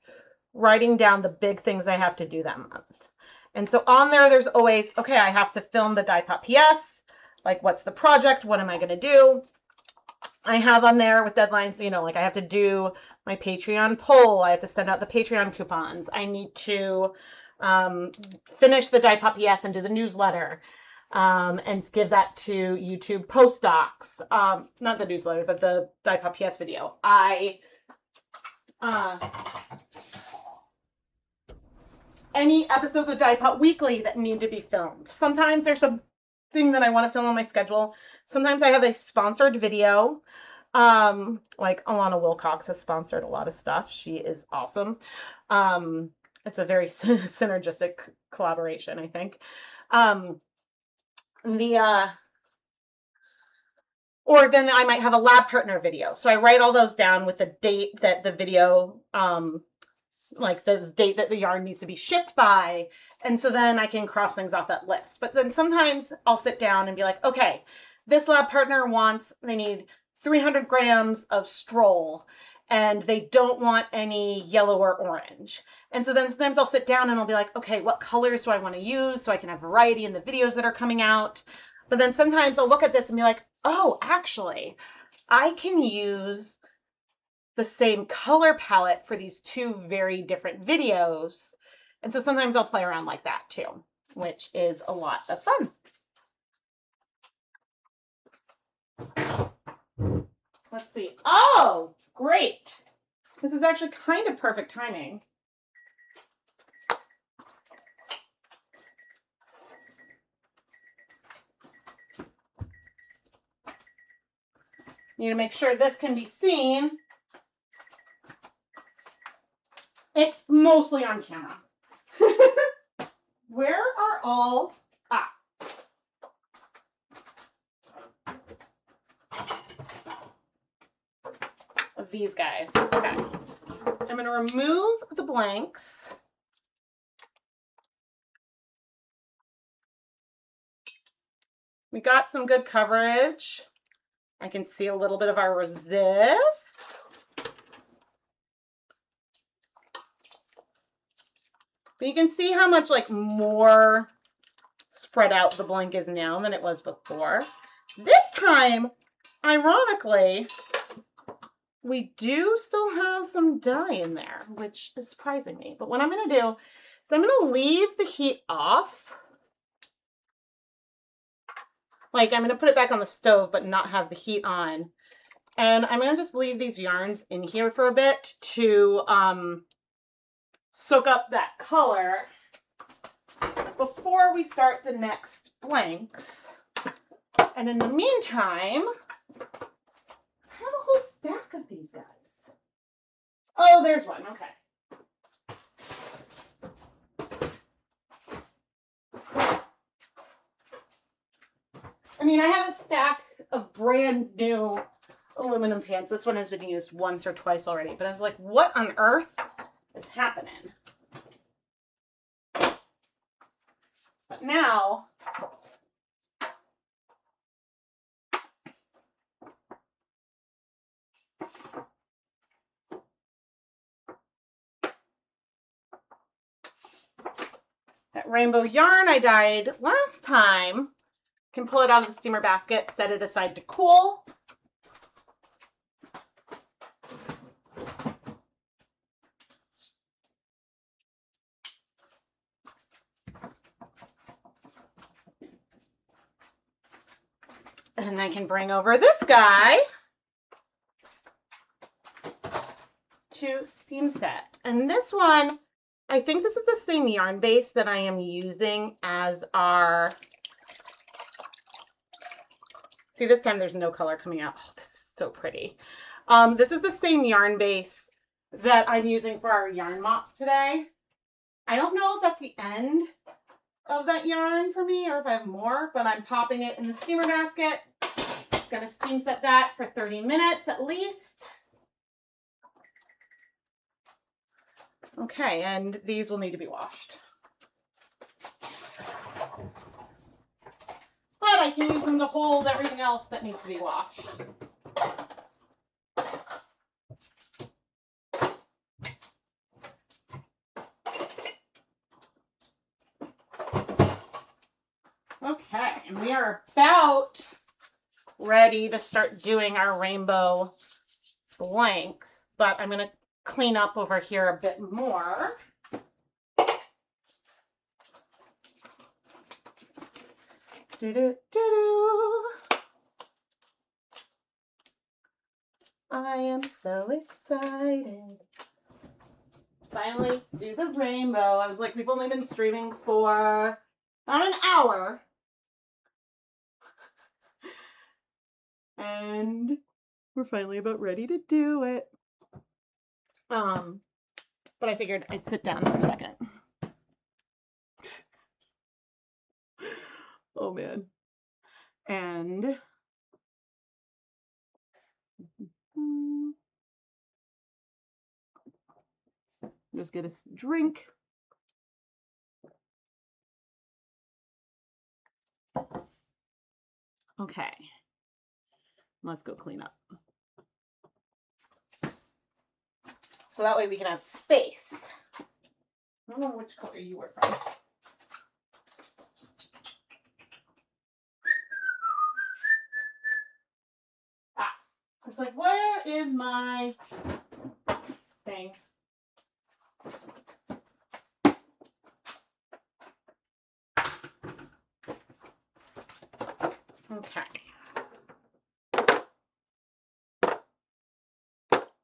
writing down the big things I have to do that month. And so on there's always, okay, I have to film the Dye Pop PS. Like, what's the project? What am I going to do? I have on there with deadlines, you know, like I have to do my Patreon poll. I have to send out the Patreon coupons. I need to finish the Die Pop PS and do the newsletter and give that to YouTube post docs. Not the newsletter, but the Die Pop PS video. Any episodes of Die Pop Weekly that need to be filmed. Sometimes there's something that I want to film on my schedule. Sometimes I have a sponsored video. Like Alana Wilcox has sponsored a lot of stuff. She is awesome. It's a very synergistic collaboration, I think. Or then I might have a lab partner video. So I write all those down with the date that the video, like the date that the yarn needs to be shipped by. And so then I can cross things off that list. But then sometimes I'll sit down and be like, okay, this lab partner they need 300 grams of stroll and they don't want any yellow or orange. And so then sometimes I'll sit down and I'll be like, okay, what colors do I want to use so I can have variety in the videos that are coming out? But then sometimes I'll look at this and be like, oh, actually, I can use the same color palette for these two very different videos. And so sometimes I'll play around like that too, which is a lot of fun. Let's see. Oh, great. This is actually kind of perfect timing. Need to make sure this can be seen. It's mostly on camera. Where are all... of these guys. Okay. I'm going to remove the blanks. We got some good coverage. I can see a little bit of our resist. But you can see how much like more spread out the blank is now than it was before. This time, ironically, we do still have some dye in there, which is surprising me. But what I'm going to do is I'm going to leave the heat off. Like I'm going to put it back on the stove, but not have the heat on. And I'm going to just leave these yarns in here for a bit to soak up that color before we start the next blanks. And in the meantime, I have a whole stack of these guys. Oh, there's one. Okay. I mean, I have a stack of brand new aluminum pants. This one has been used once or twice already, but I was like, what on earth is happening? But now, that rainbow yarn I dyed last time, can pull it out of the steamer basket, set it aside to cool. And I can bring over this guy to steam set. And this one, I think this is the same yarn base that I am using as our... See, this time there's no color coming out. Oh, this is so pretty. This is the same yarn base that I'm using for our yarn mops today. I don't know if that's the end of that yarn for me or if I have more, but I'm popping it in the steamer basket. Gonna steam set that for 30 minutes at least. Okay, and these will need to be washed. But I can use them to hold everything else that needs to be washed. Okay, and we are about ready to start doing our rainbow blanks, but I'm going to clean up over here a bit more. I am so excited. Finally do the rainbow. I was like, we've only been streaming for about an hour. And we're finally about ready to do it. But I figured I'd sit down for a second. Oh man. And just get a drink. Okay. Let's go clean up. So that way we can have space. I don't know which color you were from. It's like, where is my thing? Okay.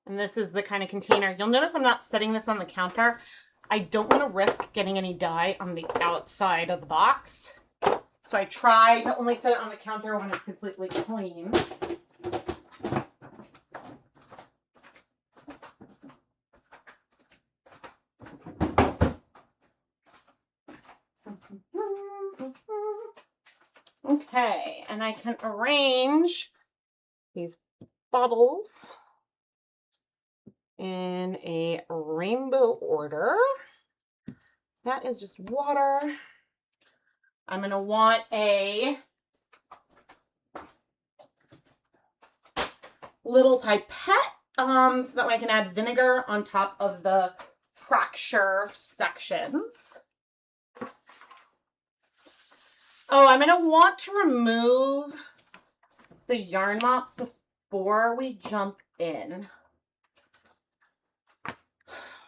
And this is the kind of container. You'll notice I'm not setting this on the counter. I don't want to risk getting any dye on the outside of the box. So I try to only set it on the counter when it's completely clean. Okay, and I can arrange these bottles in a rainbow order. That is just water. I'm going to want a little pipette so that way I can add vinegar on top of the fracture sections. Oh, I'm going to want to remove the yarn mops before we jump in.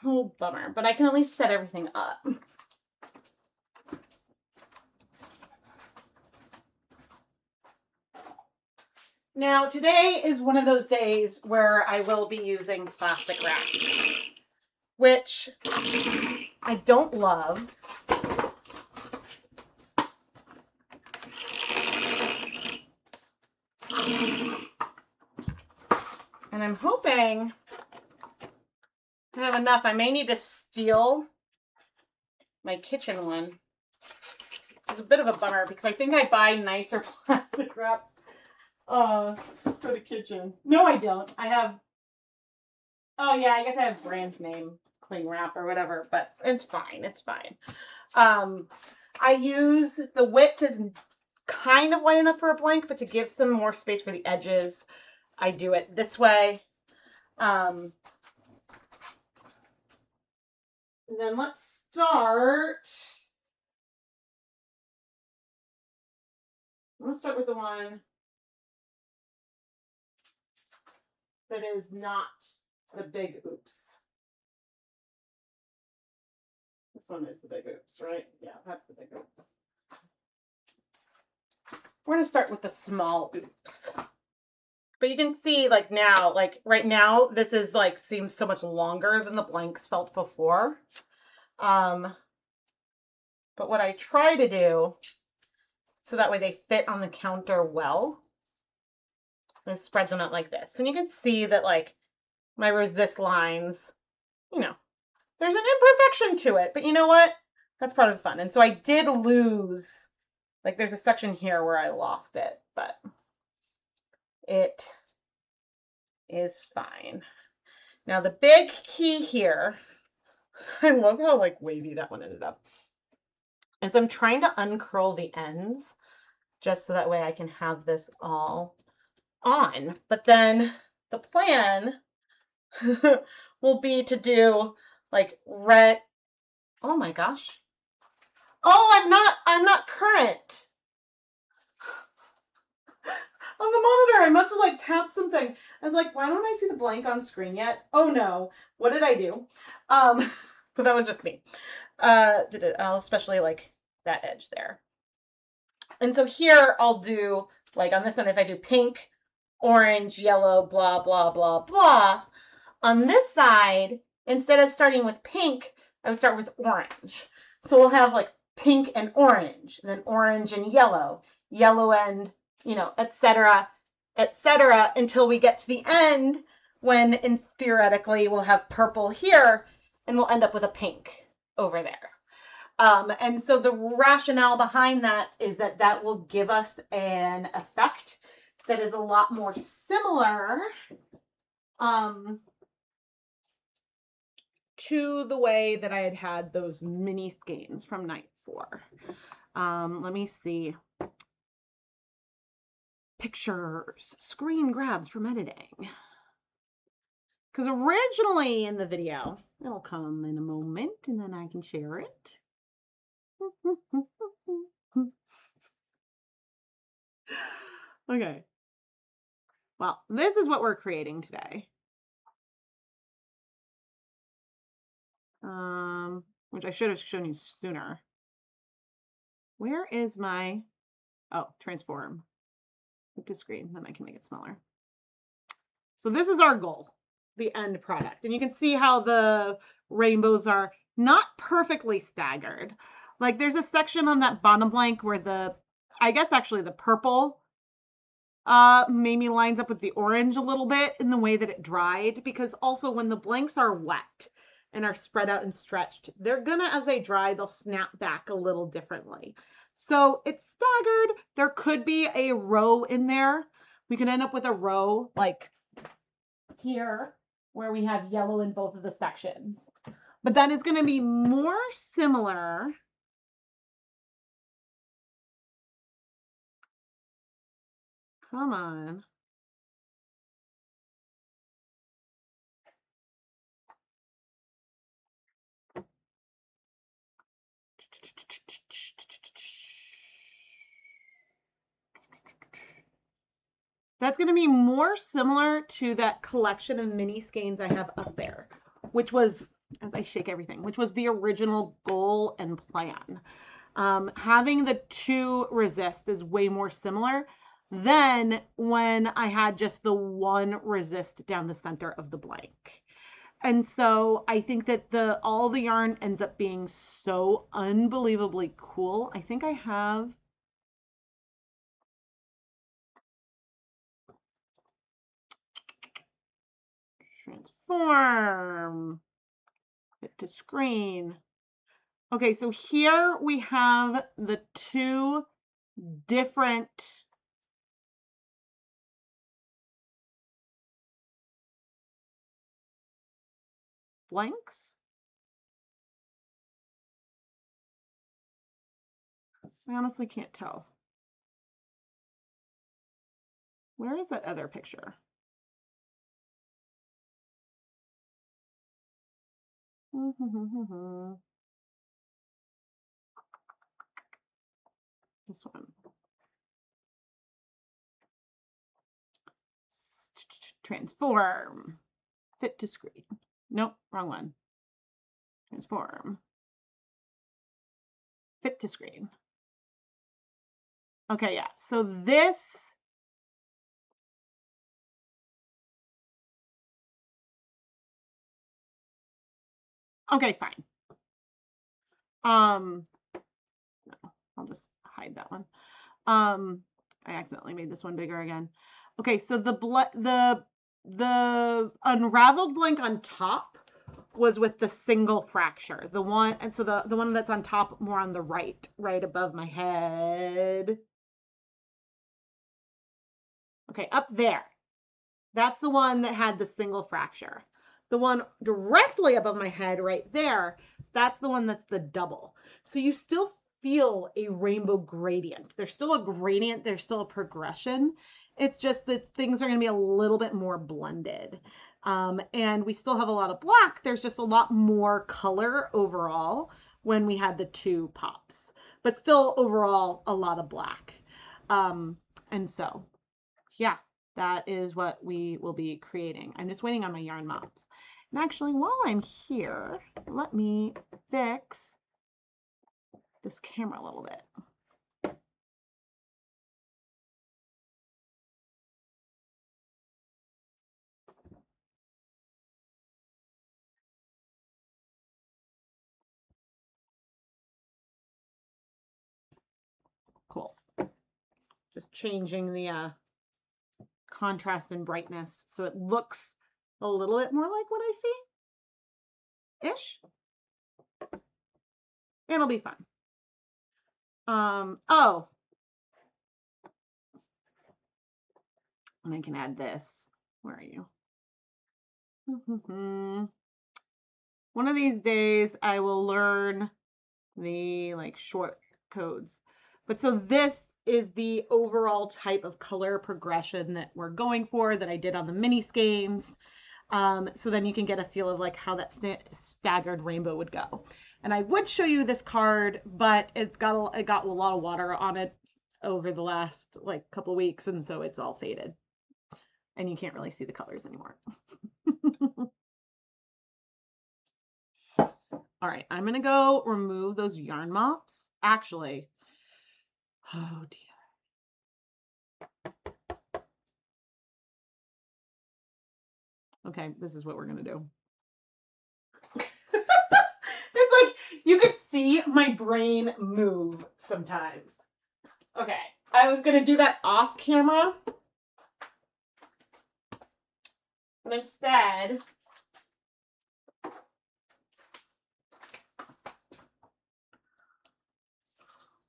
Oh, bummer, but I can at least set everything up. Now, today is one of those days where I will be using plastic wrap, which I don't love. And I'm hoping I have enough. I may need to steal my kitchen one. It's a bit of a bummer because I think I buy nicer plastic wrap for the kitchen. No, I don't. I have, oh yeah, I guess I have brand name cling wrap or whatever, but it's fine. It's fine. I use, the width is kind of wide enough for a blank, but to give some more space for the edges, I do it this way. And then let's start. I'm going to start with the one that is not the big oops. This one is the big oops, right? Yeah, that's the big oops. We're going to start with the small oops. But you can see like now, like right now, this is like seems so much longer than the blanks felt before. But what I try to do so that way they fit on the counter well is spread them out like this. And you can see that like my resist lines, you know, there's an imperfection to it, but you know what? That's part of the fun. And so I did lose, like there's a section here where I lost it, but it is fine. Now the big key here, I love how like wavy that one ended up, is I'm trying to uncurl the ends just so that way I can have this all on. But then the plan will be to do like red. Oh my gosh. Oh, I'm not current on the must have like tapped something. I was like, why don't I see the blank on screen yet? Oh no, what did I do? But that was just me. I'll especially like that edge there. And so here I'll do, like on this one, if I do pink, orange, yellow, blah, blah, blah, blah. On this side, instead of starting with pink, I would start with orange. So we'll have like pink and orange, and then orange and yellow, yellow and, etc., etc., until we get to the end when theoretically we'll have purple here and we'll end up with a pink over there. And so the rationale behind that is that that will give us an effect that is a lot more similar to the way that I had those mini skeins from night 4. Let me see. Pictures, screen grabs from editing. Because originally in the video, it'll come in a moment and then I can share it. Okay. Well, this is what we're creating today. Which I should have shown you sooner. Where is my, transform to screen, then I can make it smaller. So this is our goal, the end product. And you can see how the rainbows are not perfectly staggered. Like there's a section on that bottom blank where I guess actually the purple maybe lines up with the orange a little bit in the way that it dried, because also when the blanks are wet and are spread out and stretched, they're gonna, as they dry, they'll snap back a little differently. So it's staggered. There could be a row in there. We could end up with a row like here where we have yellow in both of the sections. But that is going to be more similar come on. That's going to be more similar to that collection of mini skeins I have up there, which was, as I shake everything, which was the original goal and plan. Having the 2 resist is way more similar than when I had just the 1 resist down the center of the blank. And so I think that all the yarn ends up being so unbelievably cool. I think I have transform, fit to screen. Okay, so here we have the 2 different blanks. I honestly can't tell. Where is that other picture? This one. Transform. Fit to screen. Nope, wrong one. Transform. Fit to screen. Okay, yeah. So this okay, fine. No, I'll just hide that one. I accidentally made this one bigger again. Okay, so the unraveled blank on top was with the single fracture. The one, and so the one that's on top, more on the right above my head. Okay, up there. That's the one that had the single fracture. The one directly above my head right there, that's the one that's the double. So you still feel a rainbow gradient. There's still a gradient, there's still a progression. It's just that things are going to be a little bit more blended. And we still have a lot of black. There's just a lot more color overall when we had the 2 pops, but still overall a lot of black. And so, yeah, that is what we will be creating. I'm just waiting on my yarn mops. And actually, while I'm here, let me fix this camera a little bit. Cool. Just changing the contrast and brightness so it looks a little bit more like what I see ish. It'll be fun. Oh, and I can add this. Where are you? One of these days I will learn the like short codes. But so this is the overall type of color progression that we're going for that I did on the mini skeins. So then you can get a feel of like how that staggered rainbow would go. And I would show you this card, but it got a lot of water on it over the last like couple weeks, and so it's all faded. And you can't really see the colors anymore. All right, I'm gonna go remove those yarn mops. Actually, oh dear. Okay, this is what we're gonna do. It's like you could see my brain move sometimes. Okay, I was gonna do that off camera, but instead,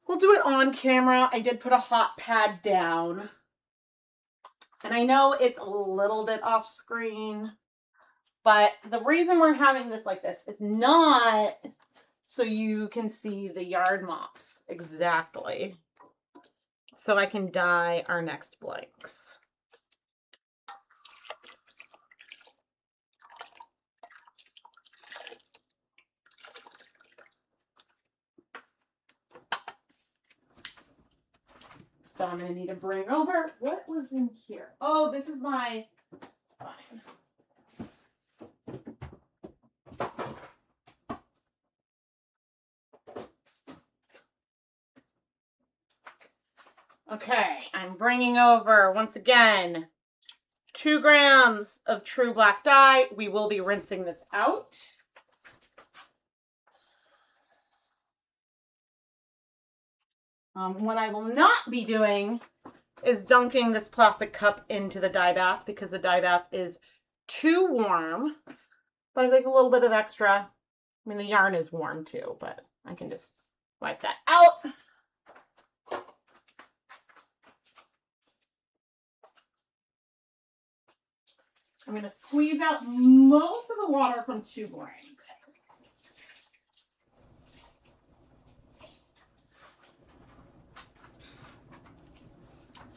we'll do it on camera. I did put a hot pad down, and I know it's a little bit off screen, but the reason we're having this like this is not so you can see the yarn mops exactly. So I can dye our next blanks. So I'm going to need to bring over, what was in here? Oh, this is my, fine. Okay, I'm bringing over, once again, 2 grams of true black dye. We will be rinsing this out. What I will not be doing is dunking this plastic cup into the dye bath because the dye bath is too warm. But if there's a little bit of extra, I mean, the yarn is warm too, but I can just wipe that out. I'm going to squeeze out most of the water from 2 blanks.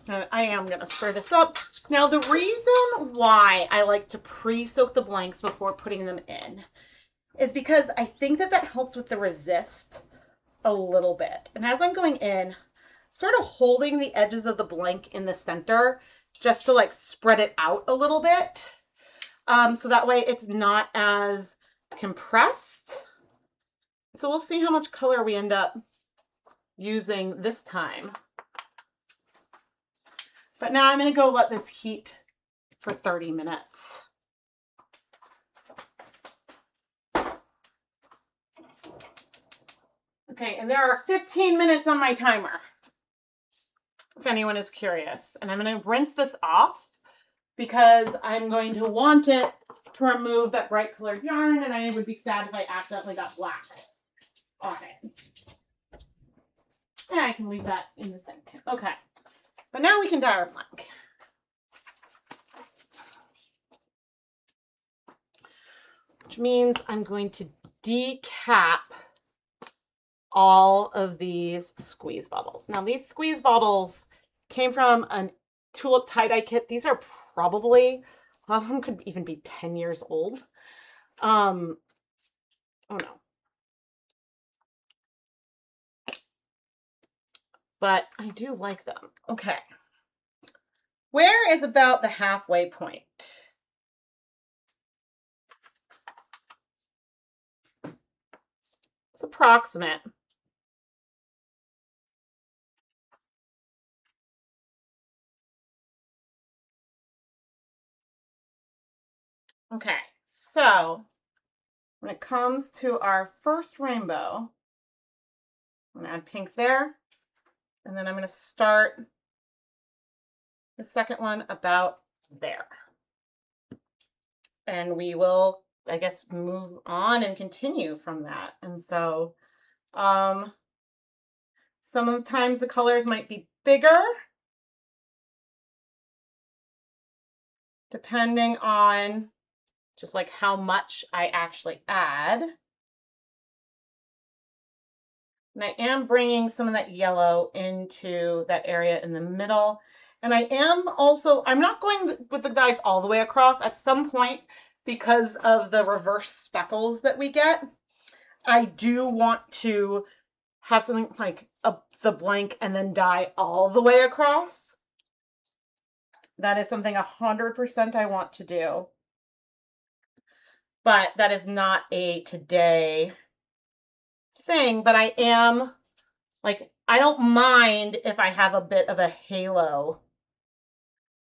And I am going to stir this up. Now, the reason why I like to pre-soak the blanks before putting them in is because I think that that helps with the resist a little bit. And as I'm going in, sort of holding the edges of the blank in the center just to like spread it out a little bit. So that way it's not as compressed. So we'll see how much color we end up using this time. But now I'm going to go let this heat for 30 minutes. Okay, and there are 15 minutes on my timer, if anyone is curious. And I'm going to rinse this off because I'm going to want it to remove that bright colored yarn, and I would be sad if I accidentally got black on it. Yeah, I can leave that in the sink. Okay, but now we can dye our blank. Which means I'm going to decap all of these squeeze bottles. Now these squeeze bottles came from a tulip tie-dye kit. These are probably, a lot of them could even be 10 years old. Oh no. But I do like them. Okay. Where is about the halfway point? It's approximate. Okay, so when it comes to our first rainbow, I'm gonna add pink there, and then I'm gonna start the second one about there. And we will, I guess, move on and continue from that. And so sometimes the colors might be bigger, depending on just like how much I actually add. And I am bringing some of that yellow into that area in the middle. And I am also, I'm not going with the dyes all the way across. At some point, because of the reverse speckles that we get, I do want to have something like the blank and then dye all the way across. That is something 100% I want to do. But that is not a today thing. But I am, like, I don't mind if I have a bit of a halo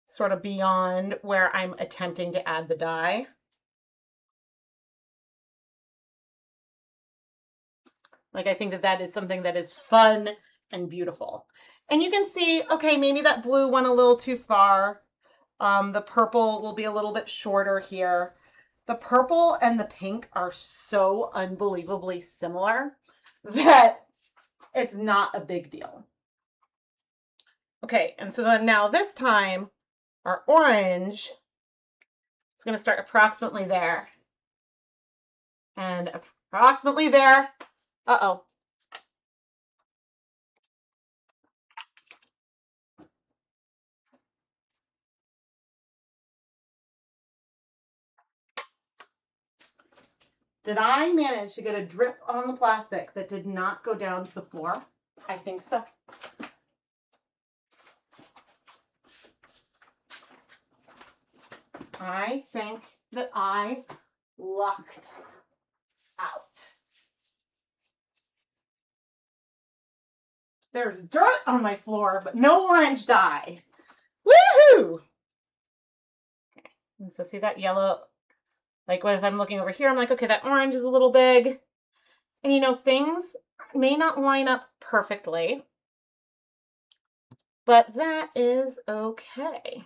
sort of beyond where I'm attempting to add the dye. Like, I think that that is something that is fun and beautiful. And you can see, okay, maybe that blue went a little too far. The purple will be a little bit shorter here. The purple and the pink are so unbelievably similar that it's not a big deal. Okay, and so then now this time, our orange is going to start approximately there. And approximately there. Uh-oh. Did I manage to get a drip on the plastic that did not go down to the floor? I think so. I think that I lucked out. There's dirt on my floor, but no orange dye. Woohoo! Okay. And so see that yellow? Like what if I'm looking over here, I'm like, okay, that orange is a little big. And you know, things may not line up perfectly, but that is okay.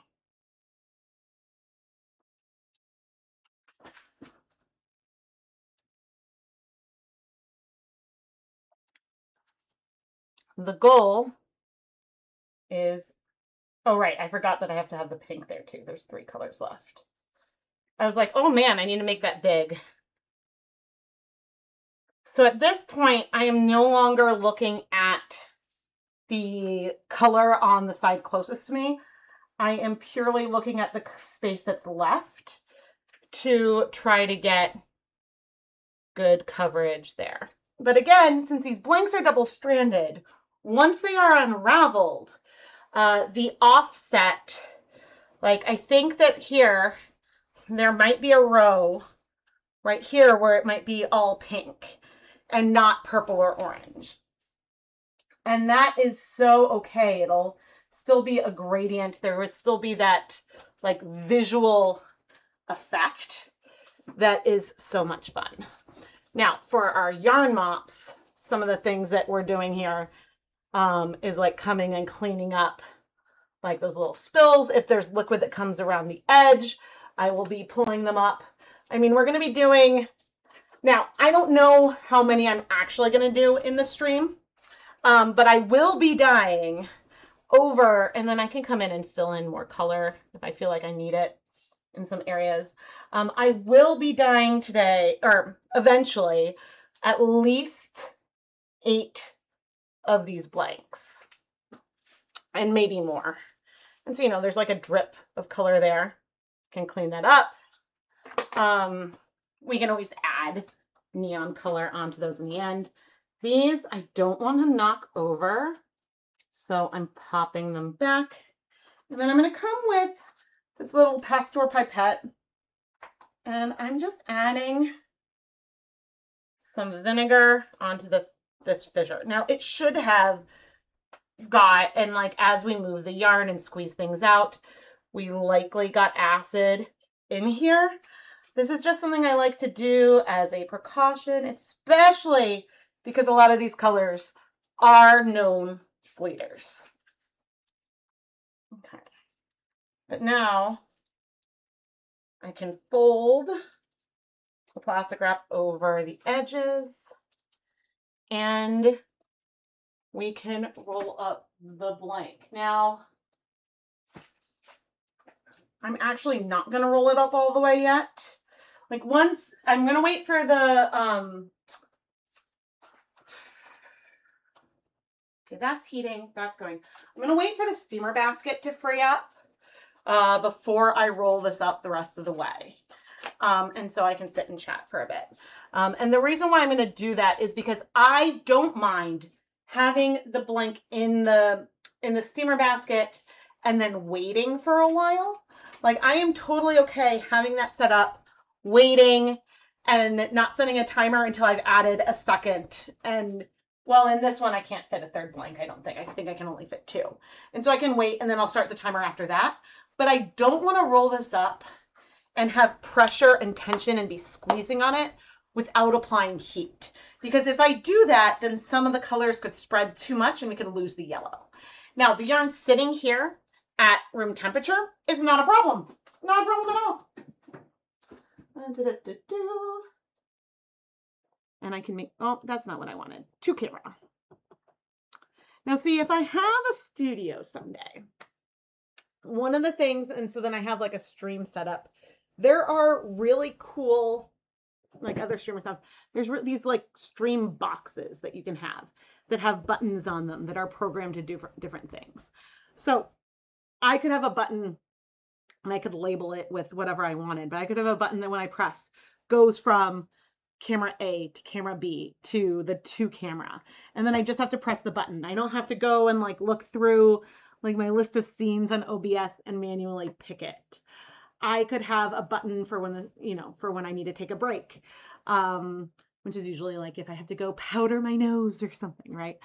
The goal is, oh, right, I forgot that I have to have the pink there too. There's 3 colors left. I was like, oh man, I need to make that big. So at this point, I am no longer looking at the color on the side closest to me. I am purely looking at the space that's left to try to get good coverage there. But again, since these blanks are double-stranded, once they are unraveled, the offset, like I think that here, there might be a row right here where it might be all pink and not purple or orange. And that is so okay. It'll still be a gradient. There would still be that like visual effect that is so much fun. Now for our yarn mops, some of the things that we're doing here is like coming and cleaning up like those little spills. If there's liquid that comes around the edge, I will be pulling them up. I mean, we're going to be doing, now I don't know how many I'm actually going to do in the stream, but I will be dyeing over, and then I can come in and fill in more color if I feel like I need it in some areas. I will be dyeing today, or eventually, at least 8 of these blanks, and maybe more. And so, you know, there's like a drip of color there. Can clean that up. We can always add neon color onto those in the end. These I don't want to knock over, so I'm popping them back And then I'm going to come with this little Pasteur pipette, and I'm just adding some vinegar onto this fissure. Now it should have got, and like as we move the yarn and squeeze things out, we likely got acid in here. This is just something I like to do as a precaution, especially because a lot of these colors are known fleeters. Okay. But now I can fold the plastic wrap over the edges and we can roll up the blank. Now, I'm actually not going to roll it up all the way yet. Like once, I'm going to wait for the, okay, that's heating, that's going. I'm going to wait for the steamer basket to free up before I roll this up the rest of the way. And so I can sit and chat for a bit. And the reason why I'm going to do that is because I don't mind having the blank in the steamer basket and then waiting for a while. Like I am totally okay having that set up, waiting, and not setting a timer until I've added a second. And well, in this one, I can't fit a third blank, I don't think. I think I can only fit 2. And so I can wait and then I'll start the timer after that. But I don't want to roll this up and have pressure and tension and be squeezing on it without applying heat. Because if I do that, then some of the colors could spread too much and we could lose the yellow. Now, the yarn sitting here at room temperature is not a problem. Not a problem at all. And I can make, oh, that's not what I wanted. To camera. Now, see, if I have a studio someday, one of the things, and so then I have like a stream set up, there are really cool, like other streamer stuff, there's these like stream boxes that you can have that have buttons on them that are programmed to do different things. So I could have a button and I could label it with whatever I wanted, but I could have a button that when I press goes from camera A to camera B to the to camera. And then I just have to press the button. I don't have to go and like look through like my list of scenes on OBS and manually pick it. I could have a button for when for when I need to take a break, which is usually like if I have to go powder my nose or something, right?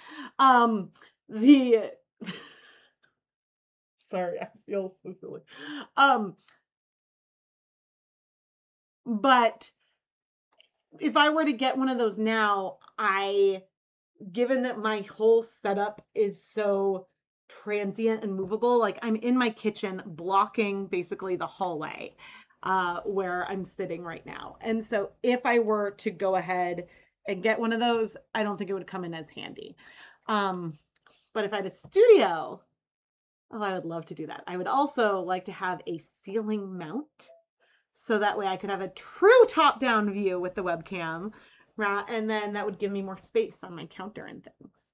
Sorry, I feel so silly. But if I were to get one of those now, given that my whole setup is so transient and movable, like I'm in my kitchen blocking basically the hallway where I'm sitting right now. And so if I were to go ahead and get one of those, I don't think it would come in as handy. But if I had a studio, oh, I would love to do that. I would also like to have a ceiling mount so that way I could have a true top-down view with the webcam, right? And then that would give me more space on my counter and things.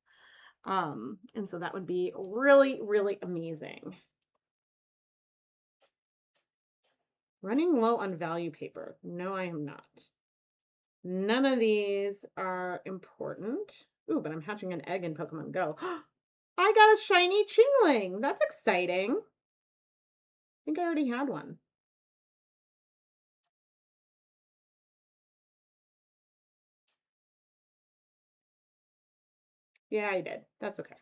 And so that would be really, really amazing. Running low on value paper. No, I am not. None of these are important. Ooh, but I'm hatching an egg in Pokemon Go. I got a shiny Chingling. That's exciting. I think I already had one. Yeah, I did. That's okay.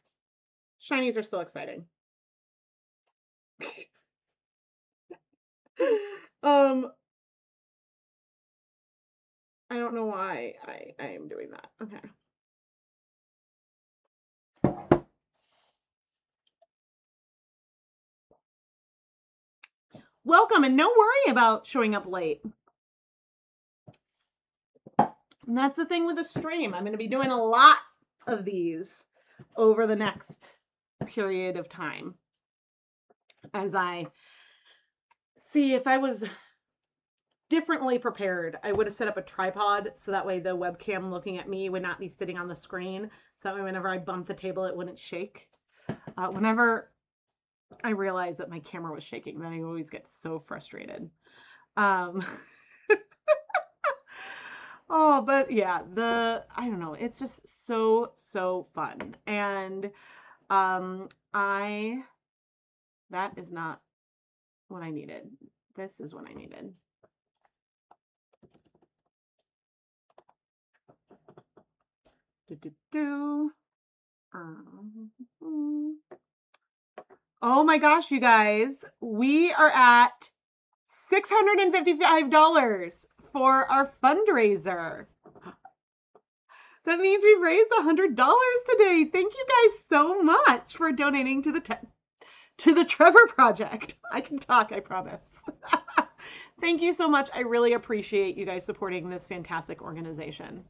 Shinies are still exciting. I don't know why I am doing that. Okay. Welcome, and no worry about showing up late. And that's the thing with the stream. I'm going to be doing a lot of these over the next period of time as I see. If I was differently prepared, I would have set up a tripod so that way the webcam looking at me would not be sitting on the screen. So that way whenever I bumped the table, it wouldn't shake. Whenever I realized that my camera was shaking, then I always get so frustrated. Oh, but yeah, I don't know, it's just so fun. And I that is not what I needed. This is what I needed. Oh my gosh, you guys, we are at $655 for our fundraiser. That means we've raised $100 today. Thank you guys so much for donating to the Trevor Project. I can talk, I promise. Thank you so much. I really appreciate you guys supporting this fantastic organization.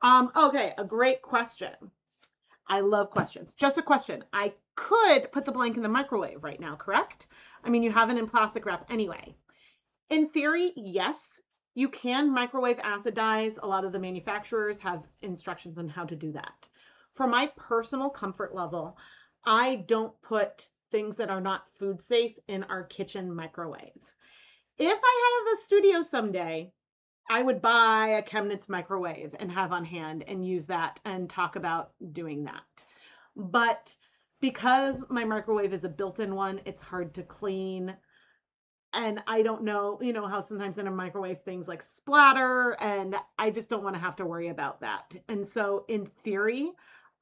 Okay, a great question. I love questions. Just a question. I could put the blank in the microwave right now, correct? I mean, you have it in plastic wrap anyway. In theory, yes, you can microwave acid dyes. A lot of the manufacturers have instructions on how to do that. For my personal comfort level, I don't put things that are not food safe in our kitchen microwave. If I have a studio someday, I would buy a ChemKnits microwave and have on hand and use that and talk about doing that. But because my microwave is a built-in one, it's hard to clean. And I don't know, how sometimes in a microwave things like splatter, and I just don't want to have to worry about that. And so in theory,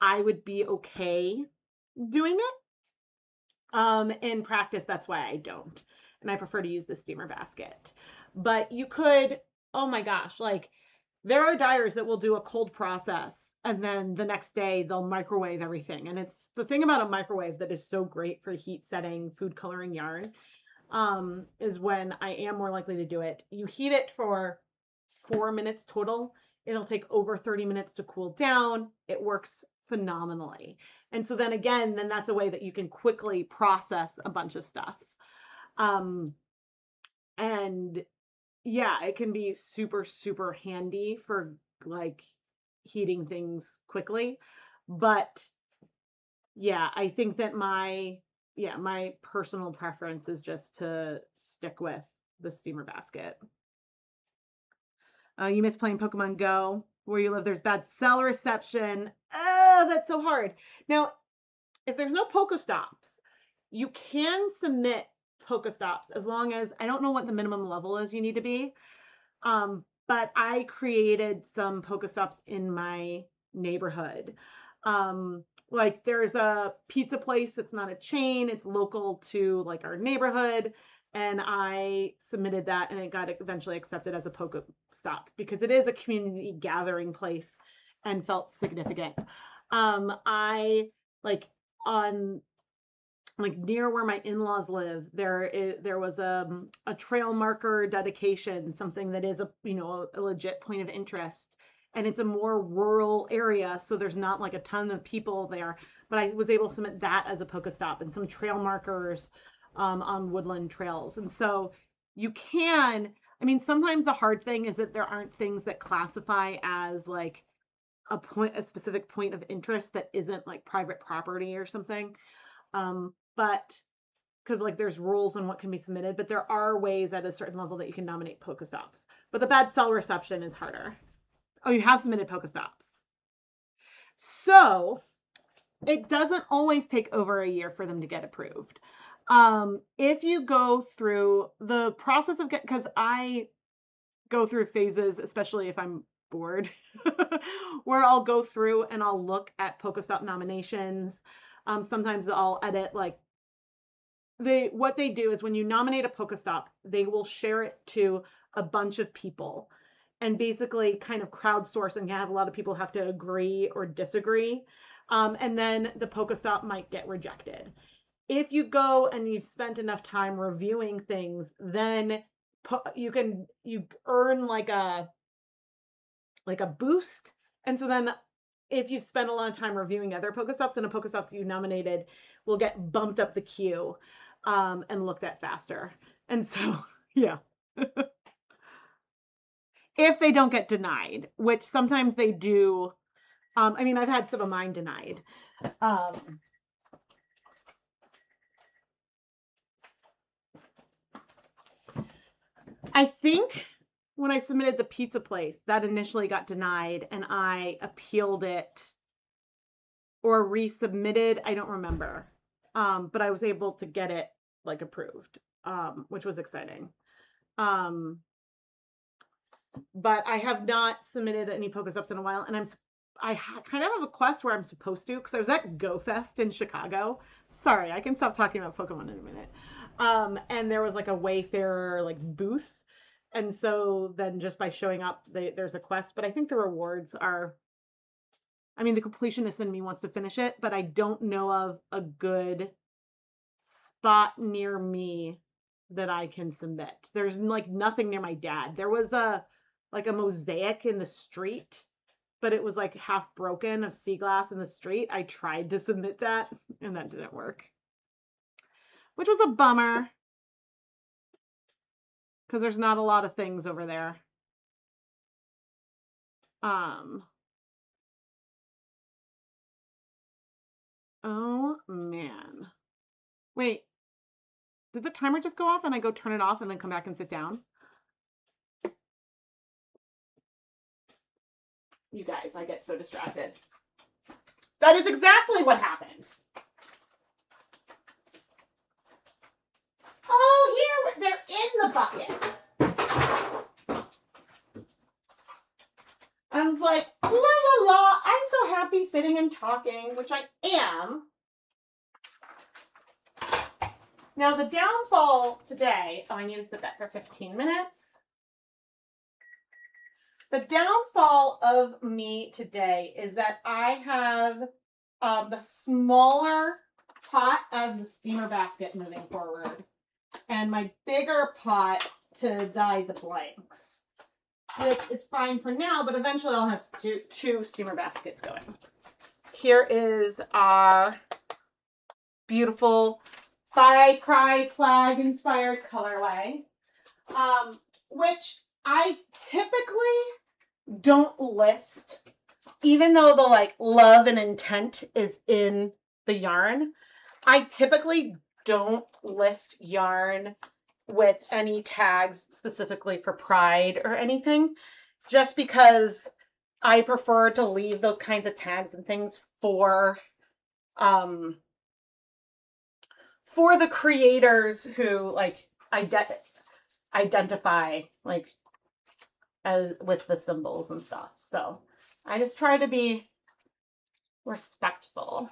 I would be okay doing it. In practice, that's why I don't. And I prefer to use the steamer basket. But you could, oh my gosh, like there are dyers that will do a cold process and then the next day they'll microwave everything. And it's the thing about a microwave that is so great for heat setting food coloring yarn, is when I am more likely to do it. You heat it for 4 minutes total. It'll take over 30 minutes to cool down. It works phenomenally. And so then again, then that's a way that you can quickly process a bunch of stuff. And yeah, it can be super, super handy for like heating things quickly. But yeah, I think that my personal preference is just to stick with the steamer basket. You miss playing Pokemon Go. Where you live, there's bad cell reception. Oh, that's so hard. Now, if there's no Pokestops, you can submit Pokestops as long as, I don't know what the minimum level is you need to be. But I created some Pokestops in my neighborhood. Like there's a pizza place that's not a chain, it's local to like our neighborhood. And I submitted that and it got eventually accepted as a Pokestop because it is a community gathering place and felt significant. I like on like near where my in-laws live, there was a trail marker dedication, something that is a legit point of interest, and it's a more rural area, so there's not like a ton of people there. But I was able to submit that as a Pokestop and some trail markers on woodland trails, and so you can. I mean, sometimes the hard thing is that there aren't things that classify as like a specific point of interest that isn't like private property or something. But because like there's rules on what can be submitted, but there are ways at a certain level that you can nominate Pokestops. But the bad cell reception is harder. Oh, you have submitted Pokestops. So it doesn't always take over a year for them to get approved. If you go through the process of because I go through phases, especially if I'm bored, where I'll go through and I'll look at Pokestop nominations. Sometimes I'll edit like what they do is when you nominate a Pokestop, they will share it to a bunch of people and basically kind of crowdsource and have a lot of people have to agree or disagree. And then the Pokestop might get rejected. If you go and you've spent enough time reviewing things, then you earn like a boost. And so then if you've spent a lot of time reviewing other Pokestops, and a Pokestop you nominated will get bumped up the queue and looked at faster. And so, yeah. If they don't get denied, which sometimes they do. I mean, I've had some of mine denied. I think when I submitted the pizza place, that initially got denied and I appealed it or resubmitted. I don't remember. but I was able to get it like approved, which was exciting. Um, but I have not submitted any Pokestops in a while, and I kind of have a quest where I'm supposed to, because I was at GoFest in Chicago. Sorry, I can stop talking about Pokemon in a minute. And there was like a Wayfarer like booth, and so then just by showing up, there's a quest. But I think the rewards are, I mean, the completionist in me wants to finish it, but I don't know of a good spot near me that I can submit. There's like nothing near my dad. There was a mosaic in the street, but it was like half broken of sea glass in the street. I tried to submit that and that didn't work, which was a bummer because there's not a lot of things over there. Oh man. Wait, did the timer just go off and I go turn it off and then come back and sit down? You guys, I get so distracted. That is exactly what happened. Oh, here, they're in the bucket. I was like, la la la, I'm so happy sitting and talking, which I am. Now the downfall today, oh, I need to sit that for 15 minutes. The downfall of me today is that I have the smaller pot as the steamer basket moving forward, and my bigger pot to dye the blanks, which is fine for now, but eventually I'll have two steamer baskets going. Here is our beautiful By Pride flag inspired colorway, which I typically don't list, even though the like love and intent is in the yarn. I typically don't list yarn with any tags specifically for Pride or anything, just because I prefer to leave those kinds of tags and things for the creators who like identify like as with the symbols and stuff. So I just try to be respectful.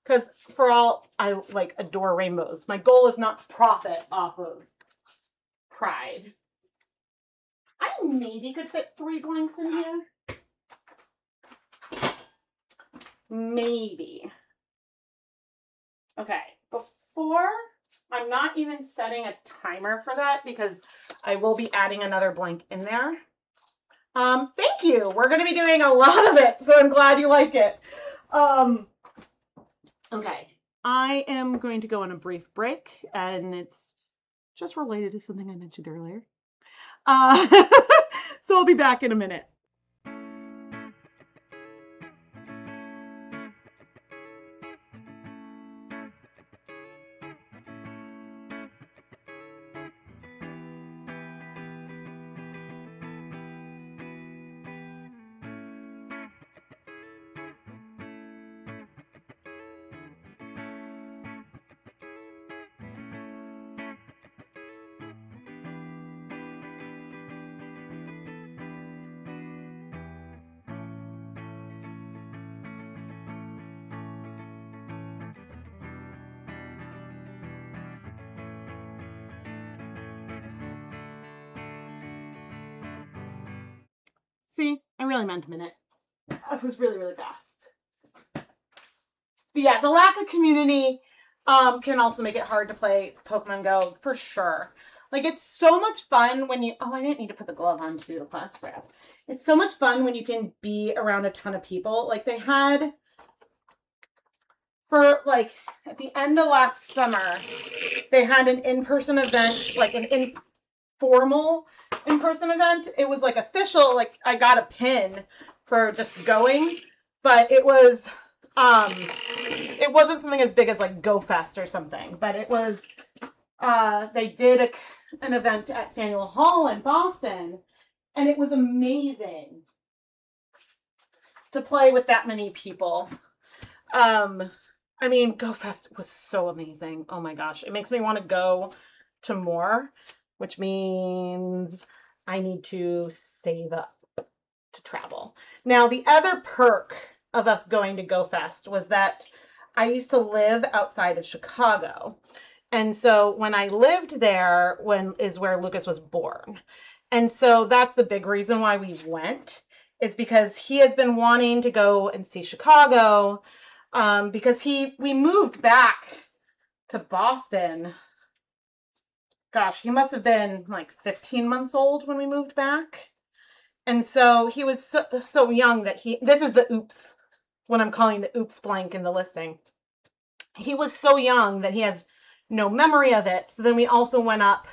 Because for all I like adore rainbows, my goal is not to profit off of Pride. I maybe could fit 3 blanks in here. Maybe. Okay, before, I'm not even setting a timer for that because I will be adding another blank in there. Thank you. We're going to be doing a lot of it, so I'm glad you like it. Okay, I am going to go on a brief break, and it's just related to something I mentioned earlier. So I'll be back in a minute. See, I really meant a minute. That was really, really fast. Yeah, the lack of community can also make it hard to play Pokemon Go, for sure. Like, it's so much fun when you... Oh, I didn't need to put the glove on to do the class wrap. It's so much fun when you can be around a ton of people. Like, they had... For, like, at the end of last summer, they had an in-person event, like an informal in-person event. It was, like, official. Like, I got a pin for just going, but it was... it wasn't something as big as like GoFest or something, but it was, they did an event at Faneuil Hall in Boston, And it was amazing to play with that many people. I mean, GoFest was so amazing. Oh my gosh. It makes me want to go to more, which means I need to save up to travel. Now, the other perk of us going to GoFest was that I used to live outside of Chicago. And so when I lived there, is where Lucas was born. And so that's the big reason why we went, is because he has been wanting to go and see Chicago, because we moved back to Boston. Gosh, he must have been like 15 months old when we moved back. And so he was so young that this is the oops, what I'm calling the oops blank in the listing. He was so young that he has no memory of it. So then we also went up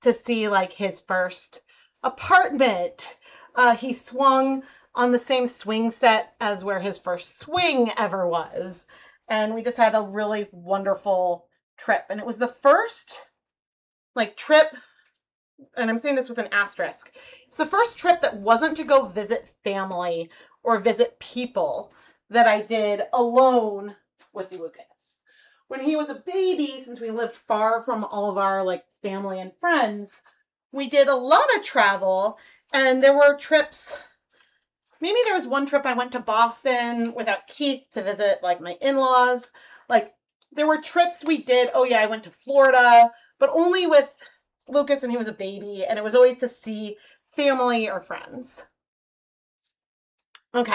to see like his first apartment. He swung on the same swing set as where his first swing ever was. And we just had a really wonderful trip. And it was the first like trip, and I'm saying this with an asterisk. It's the first trip that wasn't to go visit family or visit people that I did alone with Lucas. When he was a baby, since we lived far from all of our like family and friends, we did a lot of travel, and there were trips. Maybe there was one trip I went to Boston without Keith to visit like my in-laws. Like there were trips we did. Oh yeah, I went to Florida, but only with Lucas and he was a baby, and it was always to see family or friends. Okay.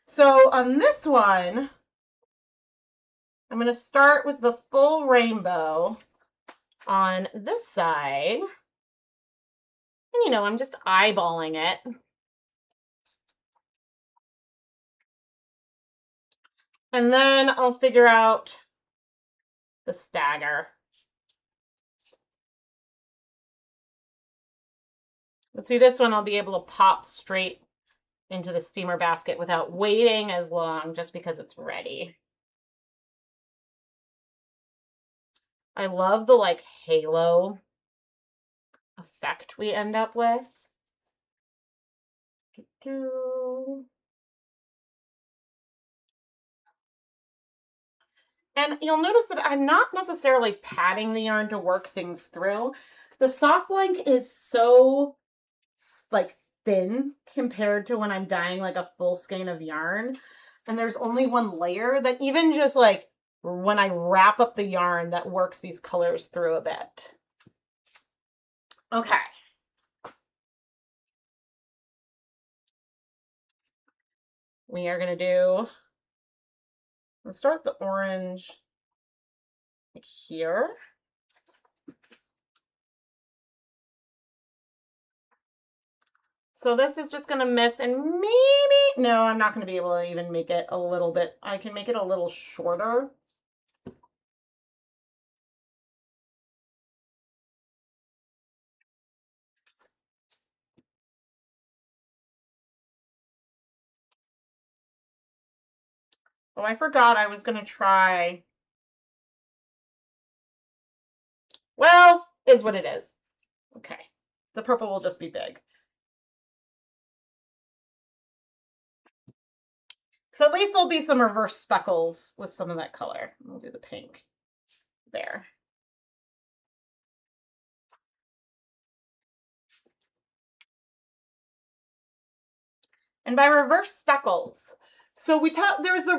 So on this one, I'm going to start with the full rainbow on this side. And I'm just eyeballing it. And then I'll figure out the stagger. Let's see, this one I'll be able to pop straight into the steamer basket without waiting as long, just because it's ready. I love the like halo effect we end up with. And you'll notice that I'm not necessarily patting the yarn to work things through. The sock blank is so like thin compared to when I'm dyeing like a full skein of yarn. And there's only one layer that even just like when I wrap up the yarn, that works these colors through a bit. Okay. We are going to let's start the orange here. So this is just going to miss, and no, I'm not going to be able to even make it a little bit. I can make it a little shorter. Oh, I forgot I was going to try. Well, is what it is. Okay. The purple will just be big. So at least there'll be some reverse speckles with some of that color. We'll do the pink there. And by reverse speckles, so we talked, there was the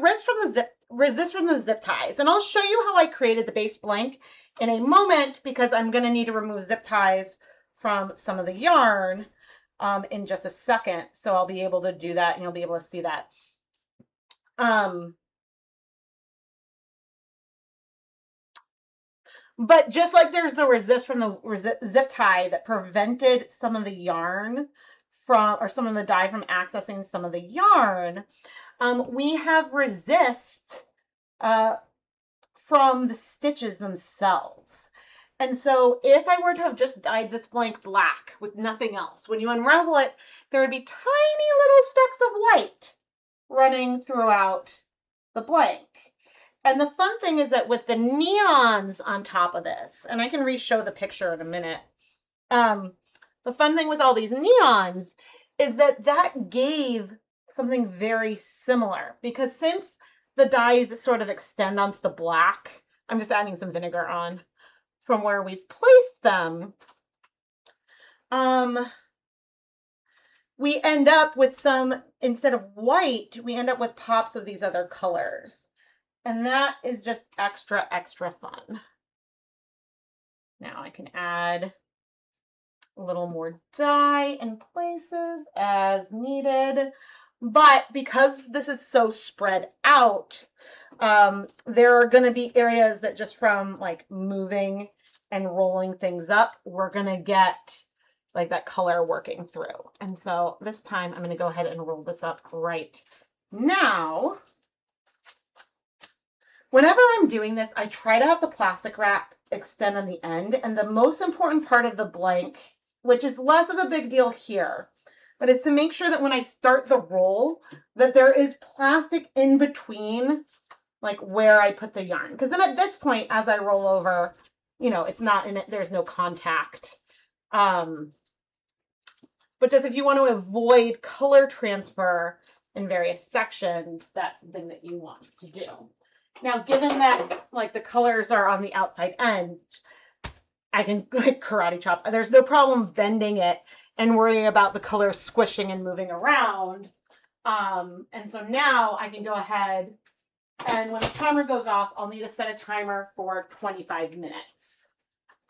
resist from the zip ties. And I'll show you how I created the base blank in a moment, because I'm going to need to remove zip ties from some of the yarn in just a second. So I'll be able to do that, and you'll be able to see that. But just like there's the resist from the zip tie that prevented some of the yarn or some of the dye from accessing some of the yarn, we have resist from the stitches themselves. And so if I were to have just dyed this blank black with nothing else, when you unravel it, there would be tiny little specks of white running throughout the blank. And the fun thing is that with the neons on top of this, and I can re-show the picture in a minute, The fun thing with all these neons is that that gave something very similar, because since the dyes sort of extend onto the black, I'm just adding some vinegar on from where we've placed them. We end up with some, instead of white, we end up with pops of these other colors. And that is just extra, extra fun. Now I can add a little more dye in places as needed. But because this is so spread out, there are going to be areas that just from like moving and rolling things up, we're going to get like that color working through. And so this time I'm going to go ahead and roll this up right now. Whenever I'm doing this, I try to have the plastic wrap extend on the end. And the most important part of the blank, which is less of a big deal here, but it's to make sure that when I start the roll, that there is plastic in between, like where I put the yarn. Because then at this point, as I roll over, you know, it's not in it, there's no contact. But just if you want to avoid color transfer in various sections, that's something that you want to do. Now, given that like the colors are on the outside end, I can like karate chop. There's no problem bending it and worrying about the colors squishing and moving around. And so now I can go ahead, and when the timer goes off, I'll need to set a timer for 25 minutes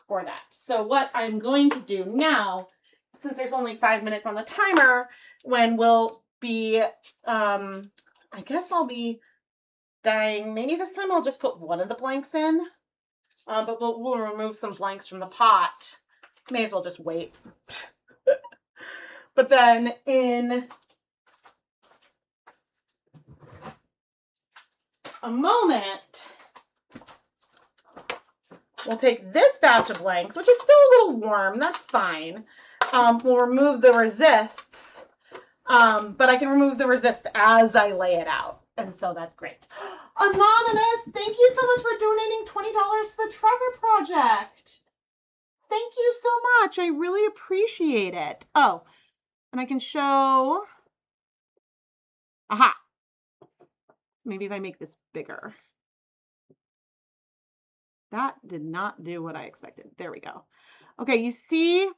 for that. So what I'm going to do now, since there's only 5 minutes on the timer, when we'll be, I guess I'll be dyeing, maybe this time I'll just put one of the blanks in, but we'll remove some blanks from the pot. May as well just wait. But then in a moment, we'll take this batch of blanks, which is still a little warm, that's fine. We'll remove the resists, but I can remove the resist as I lay it out. And so that's great. Anonymous, thank you so much for donating $20 to the Trevor Project. Thank you so much. I really appreciate it. Oh, and I can show. Aha. Maybe if I make this bigger. That did not do what I expected. There we go. Okay, you see,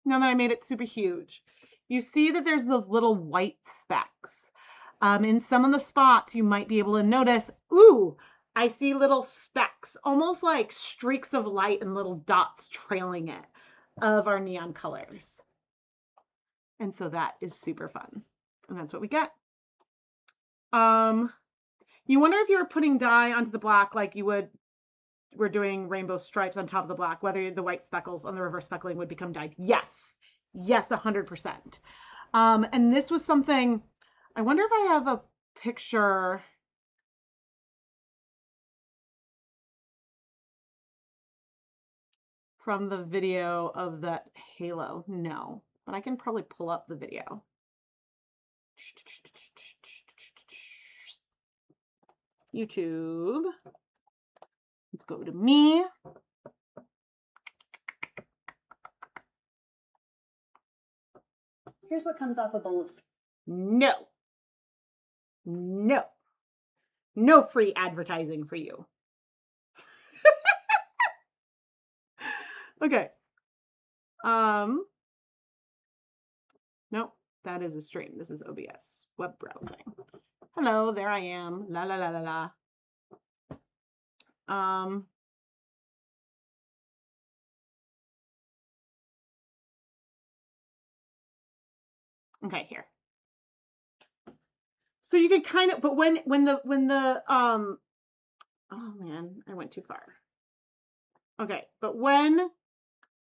now that I made it super huge, you see that there's those little white specks. In some of the spots, you might be able to notice, ooh, I see little specks, almost like streaks of light and little dots trailing it of our neon colors. And so that is super fun. And that's what we get. You wonder if you were putting dye onto the black like you would, we're doing rainbow stripes on top of the black, whether the white speckles on the reverse speckling would become dyed. Yes. Yes, 100%. And this was something, I wonder if I have a picture. From the video of that halo. No, but I can probably pull up the video. YouTube. Let's go to me. Here's what comes off a bowl of. No. No. No free advertising for you. Okay. Nope, that is a stream. This is OBS, web browsing. Hello, there I am. La la la la la. Okay, here. So you can kind of, but when the oh man, I went too far. Okay, but when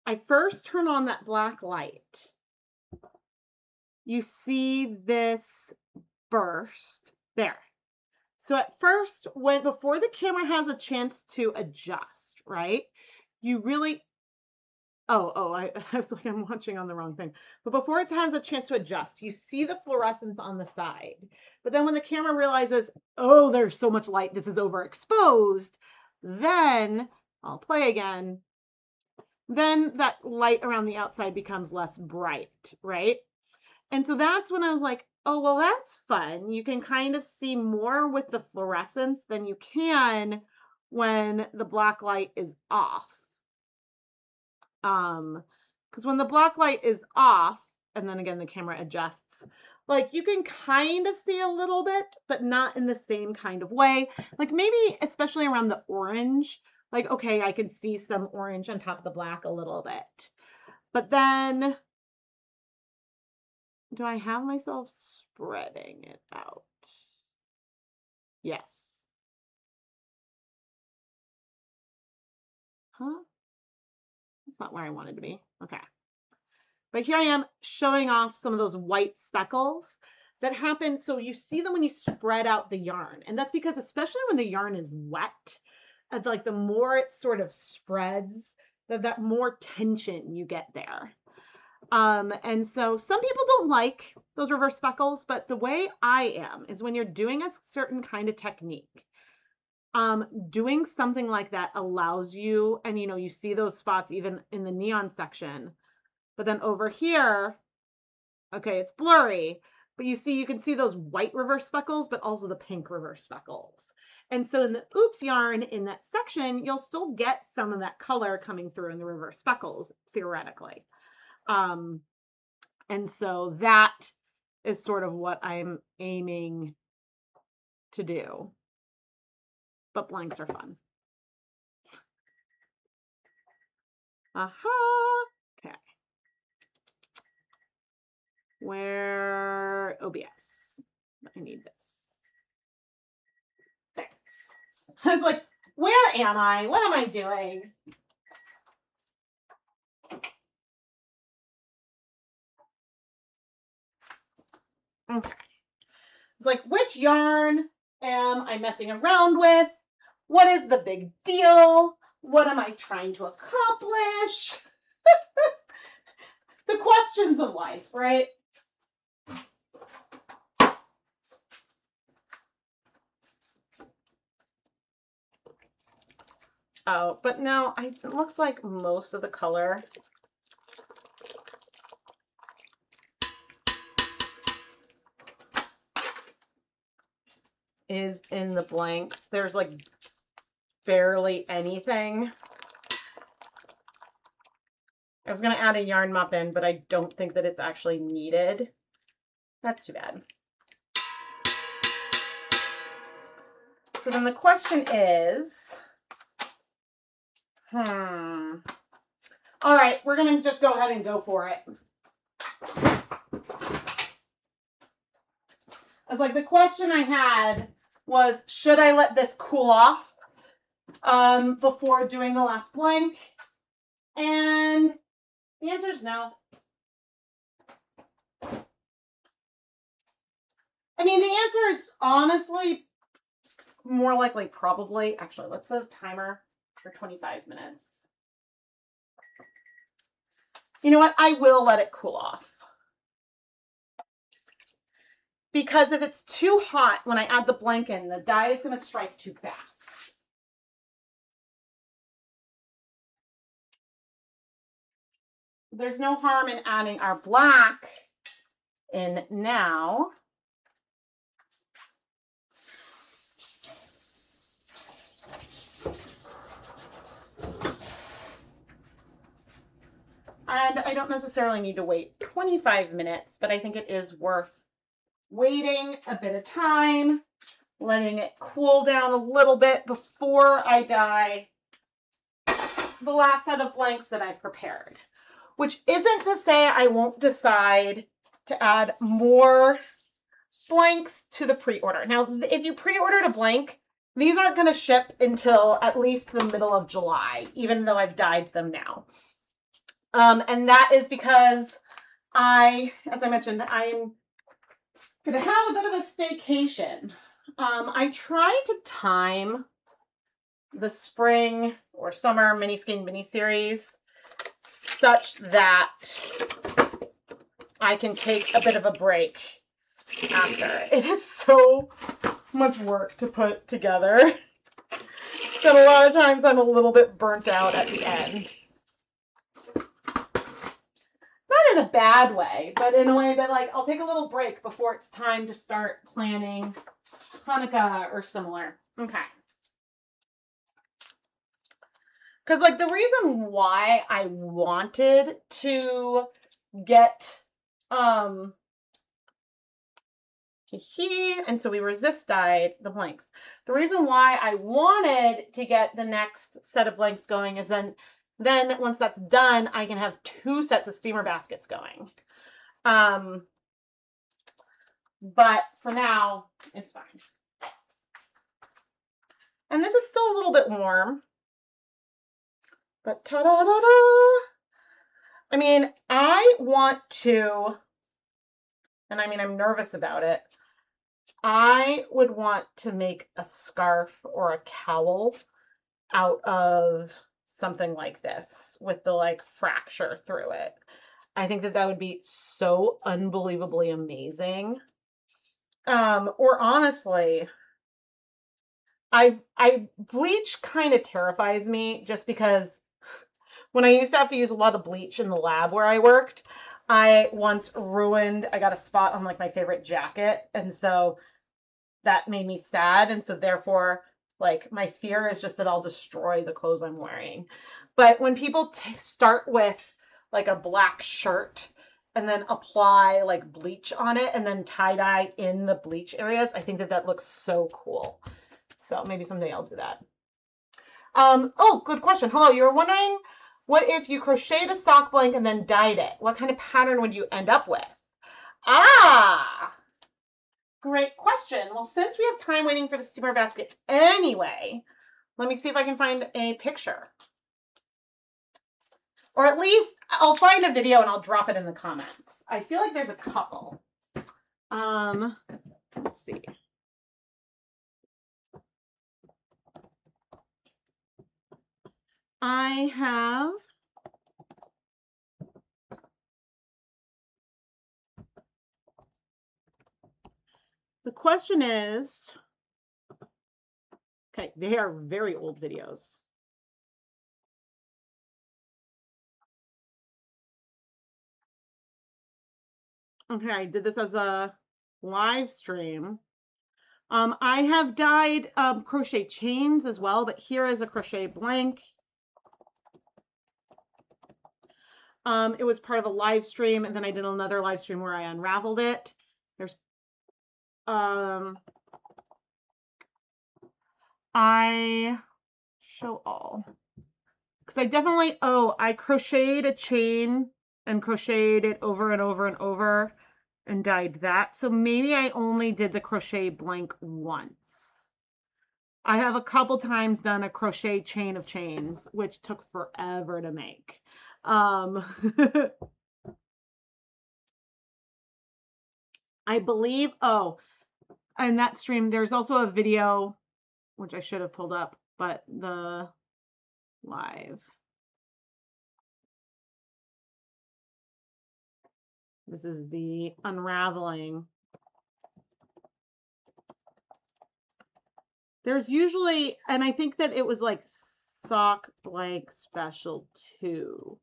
I first turn on that black light, you see this burst there. So at first, before the camera has a chance to adjust, right? You really, I was like, I'm watching on the wrong thing. But before it has a chance to adjust, you see the fluorescence on the side. But then when the camera realizes, oh, there's so much light, this is overexposed, then I'll play again. then that light around the outside becomes less bright, right? And so that's when I was like, oh, well, that's fun. You can kind of see more with the fluorescence than you can when the black light is off. Because when the black light is off, and then again, the camera adjusts, like you can kind of see a little bit, but not in the same kind of way. Like maybe, especially around the orange, like, okay, I can see some orange on top of the black a little bit. But then, do I have myself spreading it out? Yes. Huh? That's not where I wanted to be. Okay. But here I am showing off some of those white speckles that happen. So you see them when you spread out the yarn. And that's because, especially when the yarn is wet, like the more it sort of spreads, that more tension you get there. And so some people don't like those reverse speckles, but the way I am is when you're doing a certain kind of technique, doing something like that allows you, and you see those spots even in the neon section, but then over here, okay, it's blurry, but you can see those white reverse speckles, but also the pink reverse speckles. And so in the oops yarn in that section, you'll still get some of that color coming through in the reverse speckles, theoretically. And so that is sort of what I'm aiming to do. But blanks are fun. Aha. Okay. Where OBS? I need this. There. I was like, where am I? What am I doing? Okay. It's like, which yarn am I messing around with? What is the big deal? What am I trying to accomplish? The questions of life, right? Oh, but no, it looks like most of the color is in the blanks. There's like barely anything. I was going to add a yarn muffin, but I don't think that it's actually needed. That's too bad. So then the question is, all right, we're going to just go ahead and go for it. I was like, the question I had was, should I let this cool off before doing the last blank? And the answer is no. I mean, the answer is honestly more likely probably. Actually, let's set a timer for 25 minutes. You know what? I will let it cool off. Because if it's too hot when I add the blank in, the dye is going to strike too fast. There's no harm in adding our black in now. And I don't necessarily need to wait 25 minutes, but I think it is worth waiting a bit of time, letting it cool down a little bit before I dye the last set of blanks that I've prepared. Which isn't to say I won't decide to add more blanks to the pre-order. Now, if you pre-ordered a blank, these aren't going to ship until at least the middle of July, even though I've dyed them now. And that is because as I mentioned, I'm going to have a bit of a staycation. I try to time the spring or summer mini skein mini series such that I can take a bit of a break after. It is so much work to put together that a lot of times I'm a little bit burnt out at the end. in a bad way, but in a way that like I'll take a little break before it's time to start planning Hanukkah or similar. Okay. Because like the reason why I wanted to get and so we resist dyed the blanks. The reason why I wanted to get the next set of blanks going is then once that's done, I can have 2 sets of steamer baskets going. But for now, it's fine. And this is still a little bit warm. But ta-da-da-da! I mean, I want to, and I mean, I'm nervous about it. I would want to make a scarf or a cowl out of something like this with the like fracture through it. I think that would be so unbelievably amazing. Or honestly, I bleach kind of terrifies me just because when I used to have to use a lot of bleach in the lab where I worked, I once I got a spot on like my favorite jacket, and so that made me sad, and so therefore like my fear is just that I'll destroy the clothes I'm wearing. But when people start with like a black shirt and then apply like bleach on it and then tie-dye in the bleach areas, I think that looks so cool. So maybe someday I'll do that. Oh, good question. Hello, you were wondering what if you crocheted a sock blank and then dyed it? What kind of pattern would you end up with? Ah, great question. Well, since we have time waiting for the steamer basket anyway, let me see if I can find a picture. Or at least I'll find a video and I'll drop it in the comments. I feel like there's a couple. Let's see. I have the question is, okay, they are very old videos. Okay, I did this as a live stream. I have dyed crochet chains as well, but here is a crochet blank. It was part of a live stream, and then I did another live stream where I unraveled it. There's I show all because I definitely I crocheted a chain and crocheted it over and over and over and dyed that. So maybe I only did the crochet blank once. I have a couple times done a crochet chain of chains, which took forever to make. I believe, in that stream, there's also a video, which I should have pulled up, but the live. This is the unraveling. There's usually, and I think that it was like Sock Blank Special 2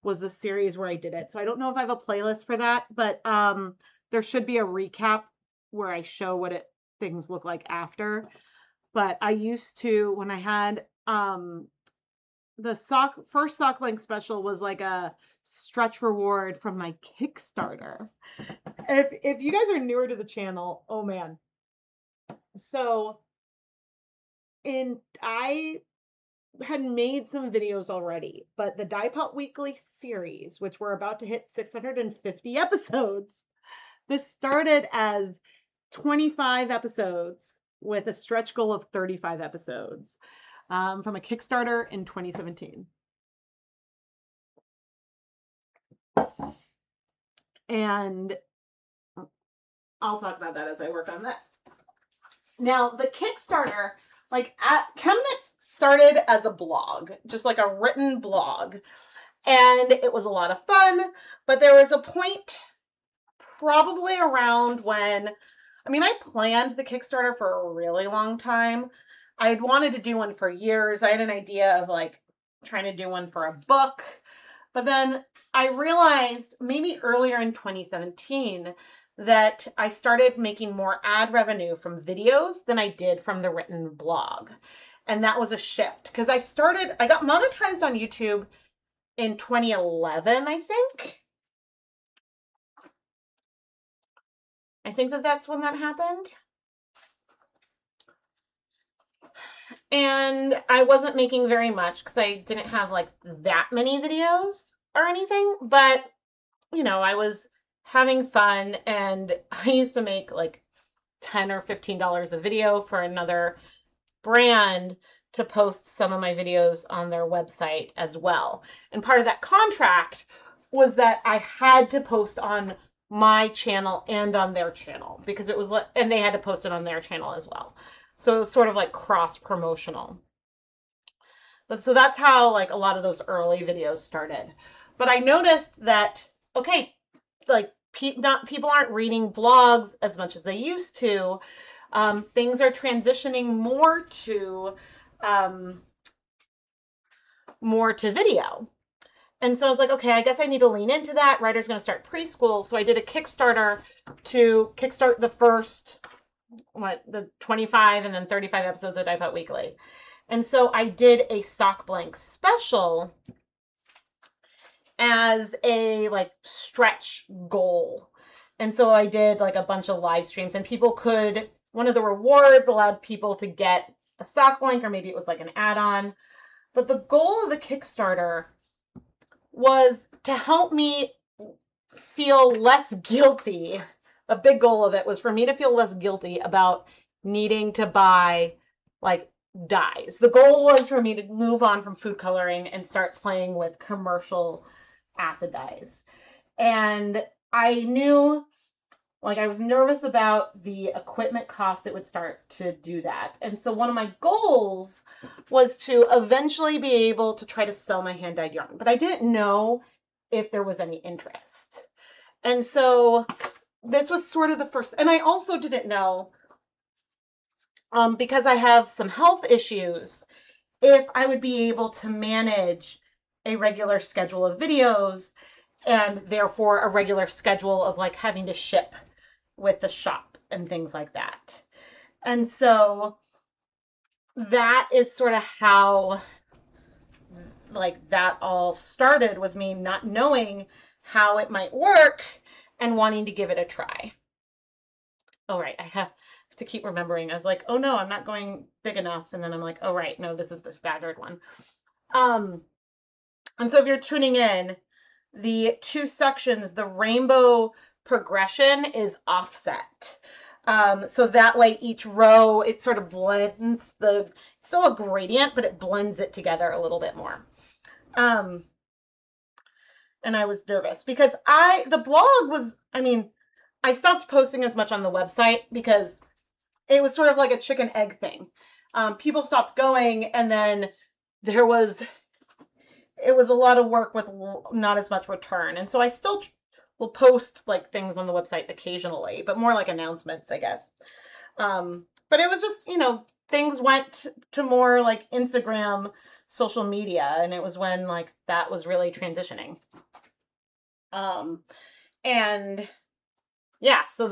was the series where I did it. So I don't know if I have a playlist for that, but there should be a recap where I show what things look like after. But I used to, when I had the first Sock Blank Special was like a stretch reward from my Kickstarter. If you guys are newer to the channel, oh man. So I had made some videos already, but the Die Pot Weekly series, which we're about to hit 650 episodes, this started as 25 episodes with a stretch goal of 35 episodes from a Kickstarter in 2017. And I'll talk about that as I work on this. Now, the Kickstarter, like ChemKnits started as a blog, just like a written blog. And it was a lot of fun, but there was a point probably around when, I mean, I planned the Kickstarter for a really long time. I'd wanted to do one for years. I had an idea of like trying to do one for a book. But then I realized maybe earlier in 2017 that I started making more ad revenue from videos than I did from the written blog. And that was a shift because I got monetized on YouTube in 2011, I think. I think that that's when that happened. And I wasn't making very much because I didn't have like that many videos or anything, but I was having fun, and I used to make like $10 or $15 a video for another brand to post some of my videos on their website as well. And part of that contract was that I had to post on my channel and on their channel because it was, and they had to post it on their channel as well. So it was sort of like cross promotional. But so that's how like a lot of those early videos started. But I noticed that, okay, like people aren't reading blogs as much as they used to. Things are transitioning um, more to video. And so I was like, okay, I guess I need to lean into that. Ryder's going to start preschool. So I did a Kickstarter to kickstart the first, the 25 and then 35 episodes of Dive Out Weekly. And so I did a sock blank special as a like stretch goal. And so I did like a bunch of live streams, and one of the rewards allowed people to get a sock blank, or maybe it was like an add-on. But the goal of the Kickstarter was to help me feel less guilty. A big goal of it was for me to feel less guilty about needing to buy like dyes. The goal was for me to move on from food coloring and start playing with commercial acid dyes. And I knew, like, I was nervous about the equipment cost it would start to do that. And so one of my goals was to eventually be able to try to sell my hand-dyed yarn, but I didn't know if there was any interest. And so this was sort of the first, and I also didn't know, because I have some health issues, if I would be able to manage a regular schedule of videos and therefore a regular schedule of like having to ship with the shop and things like that. And so that is sort of how like that all started, was me not knowing how it might work and wanting to give it a try. All right, I have to keep remembering. I was like, oh no, I'm not going big enough. And then I'm like, oh right, no, this is the staggered one. And so if you're tuning in, the two sections, the rainbow progression is offset. So that way each row, it sort of blends it's still a gradient, but it blends it together a little bit more. And I was nervous because the blog was, I stopped posting as much on the website because it was sort of like a chicken egg thing. People stopped going, and then it was a lot of work with not as much return. And so I still will post like things on the website occasionally, but more like announcements, I guess. But it was just, things went to more like Instagram, social media, and it was when like that was really transitioning. And yeah, so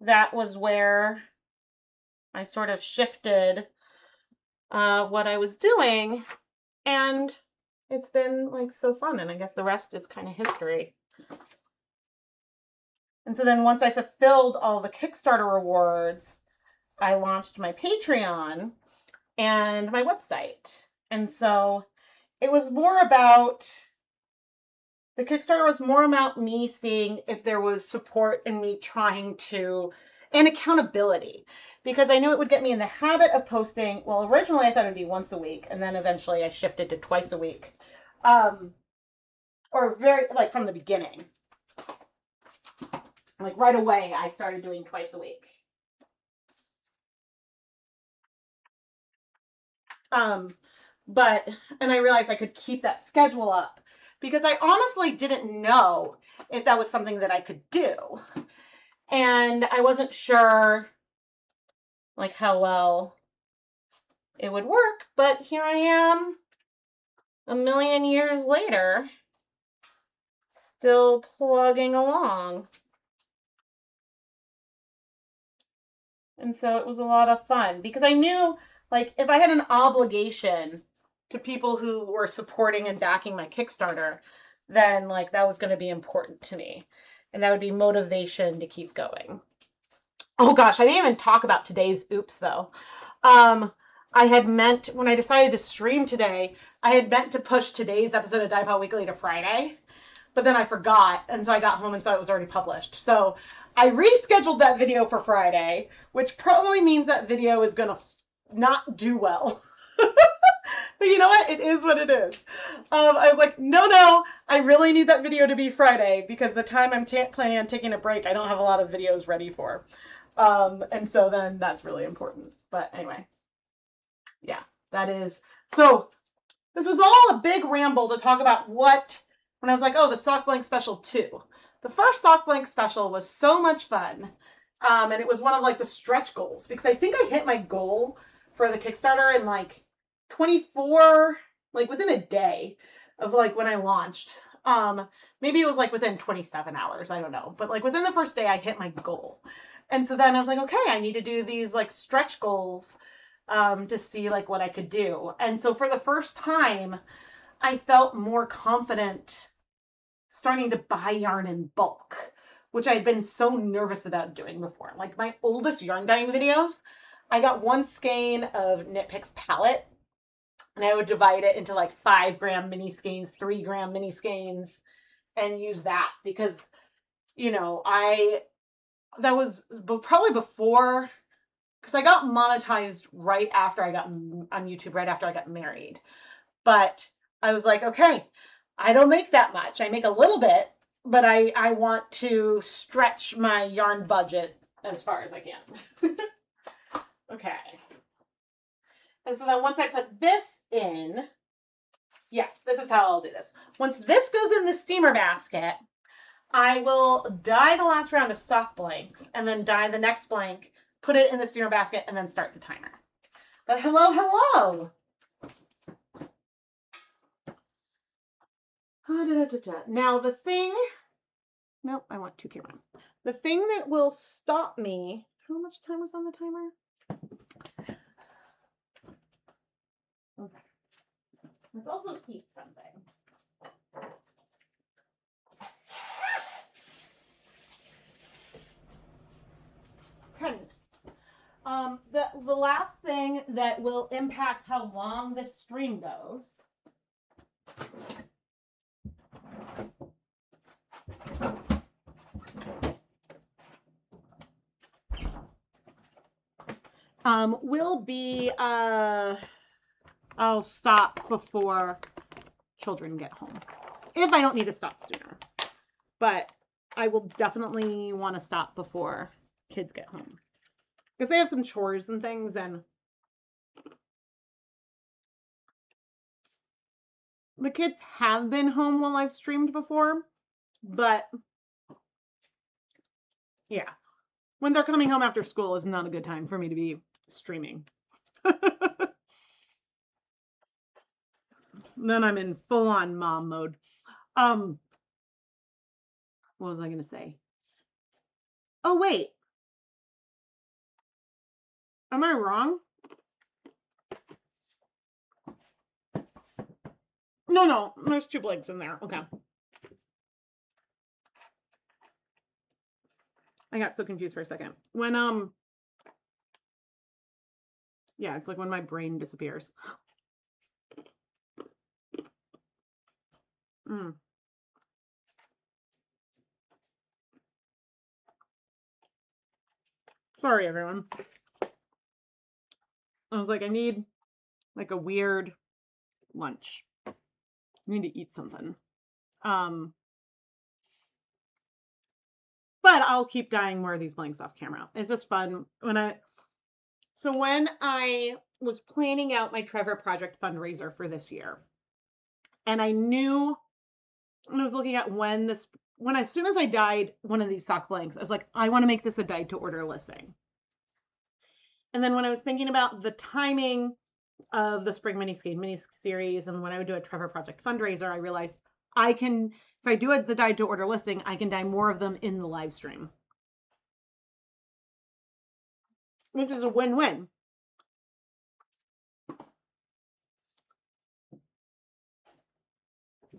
that was where I sort of shifted what I was doing, and it's been like so fun, and I guess the rest is kind of history. And so then once I fulfilled all the Kickstarter rewards, I launched my Patreon and my website. And so it was more about, the Kickstarter was more about me seeing if there was support in me trying to, and accountability, because I knew it would get me in the habit of posting. Well, originally I thought it'd be once a week, and then eventually I shifted to twice a week. Or very, like from the beginning. Like right away, I started doing twice a week. And I realized I could keep that schedule up because I honestly didn't know if that was something that I could do. And I wasn't sure like how well it would work, but here I am a million years later, still plugging along. And so it was a lot of fun because I knew, like, if I had an obligation to people who were supporting and backing my Kickstarter, then, like, that was going to be important to me. And that would be motivation to keep going. Oh gosh, I didn't even talk about today's oops though. I had meant, when I decided to stream today, I had meant to push today's episode of Dipod Weekly to Friday, but then I forgot, and so I got home and saw it was already published. So I rescheduled that video for Friday, which probably means that video is gonna not do well. But you know what? It is what it is. I was like, no, I really need that video to be Friday because the time I'm planning on taking a break, I don't have a lot of videos ready for. And so then that's really important. But anyway, yeah, that is. So this was all a big ramble to talk about what, when I was like, oh, the Sock Blank Special 2. The first Sock Blank Special was so much fun. And it was one of like the stretch goals because I think I hit my goal for the Kickstarter in like 24, like within a day of like when I launched. Maybe it was like within 27 hours, I don't know. But like within the first day I hit my goal. And so then I was like, okay, I need to do these like stretch goals to see like what I could do. And so for the first time, I felt more confident starting to buy yarn in bulk, which I'd been so nervous about doing before. Like my oldest yarn dyeing videos, I got one skein of Knit Picks palette, and I would divide it into like 5-gram mini skeins, 3-gram mini skeins, and use that because, you know, that was probably before, because I got monetized right after I got on YouTube, right after I got married. But I was like, okay, I don't make that much. I make a little bit, but I want to stretch my yarn budget as far as I can. Okay. And so then once I put this in, yes, this is how I'll do this. Once this goes in the steamer basket, I will dye the last round of sock blanks and then dye the next blank, put it in the steamer basket, and then start the timer. But hello. Now the thing, nope, I want 2 camera. The thing that will stop me, how much time was on the timer? Okay. Let's also eat something. The last thing that will impact how long this stream goes will be I'll stop before children get home. If I don't need to stop sooner. But I will definitely want to stop before kids get home. Because they have some chores and things, and the kids have been home while I've streamed before, but yeah, when they're coming home after school is not a good time for me to be streaming. Then I'm in full-on mom mode. What was I going to say? Oh, wait. Am I wrong? No, there's 2 blanks in there. Okay. I got so confused for a second. When, yeah, it's like when my brain disappears. Sorry, everyone. I was like, I need like a weird lunch. I need to eat something. But I'll keep dyeing more of these blanks off camera. It's just fun. When I was planning out my Trevor project fundraiser for this year, and I knew, and I was looking at as soon as I dyed one of these sock blanks, I was like, I want to make this a dyed to order listing. And then when I was thinking about the timing of the Spring mini series, and when I would do a Trevor Project fundraiser, I realized I can, if I do the dye to order listing, I can dye more of them in the live stream, which is a win-win.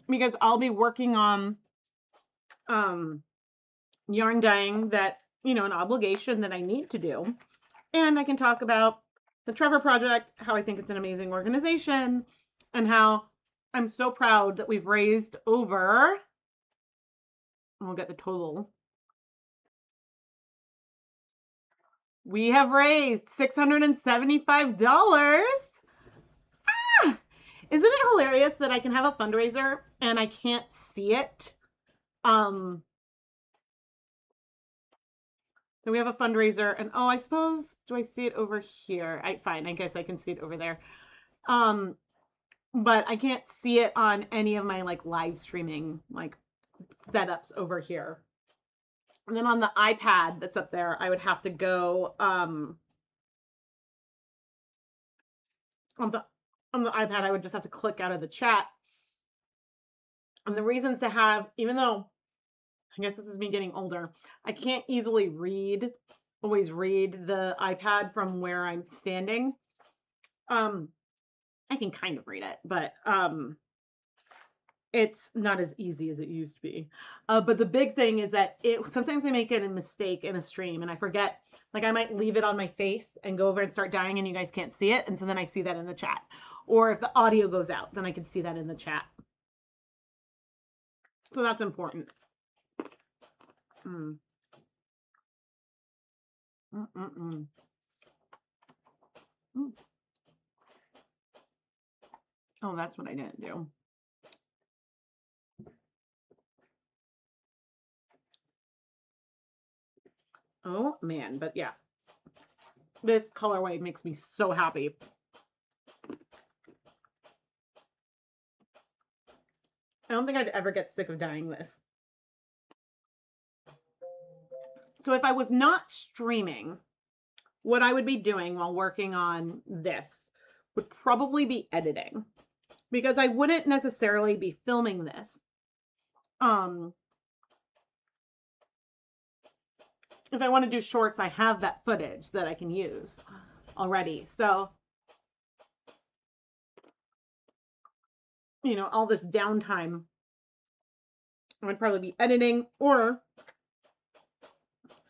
Because I'll be working on yarn dyeing that, an obligation that I need to do. And I can talk about the Trevor Project, how I think it's an amazing organization, and how I'm so proud that we've raised over, we'll get the total. We have raised $675. Ah! Isn't it hilarious that I can have a fundraiser and I can't see it? So we have a fundraiser, and I suppose, do I see it over here? Fine, I guess I can see it over there. But I can't see it on any of my like live streaming like setups over here. And then on the iPad that's up there, I would have to go on the iPad, I would just have to click out of the chat. And the reasons to have, even though I guess this is me getting older, I can't easily always read the iPad from where I'm standing. I can kind of read it, but it's not as easy as it used to be. But the big thing is that sometimes I make a mistake in a stream and I forget, like I might leave it on my face and go over and start dying and you guys can't see it. And so then I see that in the chat. Or if the audio goes out, then I can see that in the chat. So that's important. Mm. Mm-mm-mm. Mm. Oh, that's what I didn't do. Oh man, but yeah, this colorway makes me so happy. I don't think I'd ever get sick of dyeing this. So if I was not streaming, what I would be doing while working on this would probably be editing, because I wouldn't necessarily be filming this. If I want to do shorts, I have that footage that I can use already. So, all this downtime, I would probably be editing, or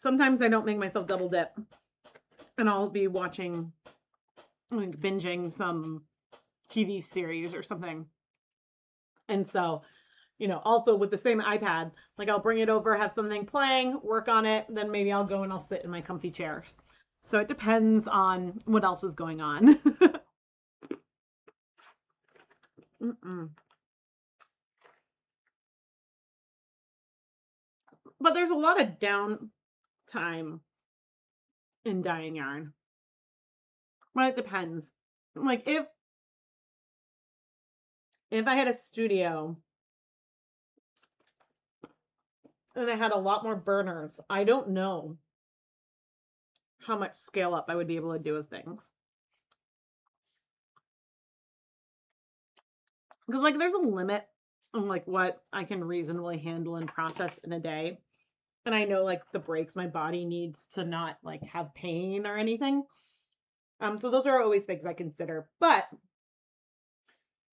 sometimes I don't make myself double dip and I'll be watching, like binging some TV series or something. And so, also with the same iPad, like I'll bring it over, have something playing, work on it, then maybe I'll go and I'll sit in my comfy chairs. So it depends on what else is going on. But there's a lot of downtime in dyeing yarn. But it depends. Like if I had a studio and I had a lot more burners, I don't know how much scale up I would be able to do with things. Because like there's a limit on like what I can reasonably handle and process in a day. And I know like the breaks my body needs to not like have pain or anything. So those are always things I consider. But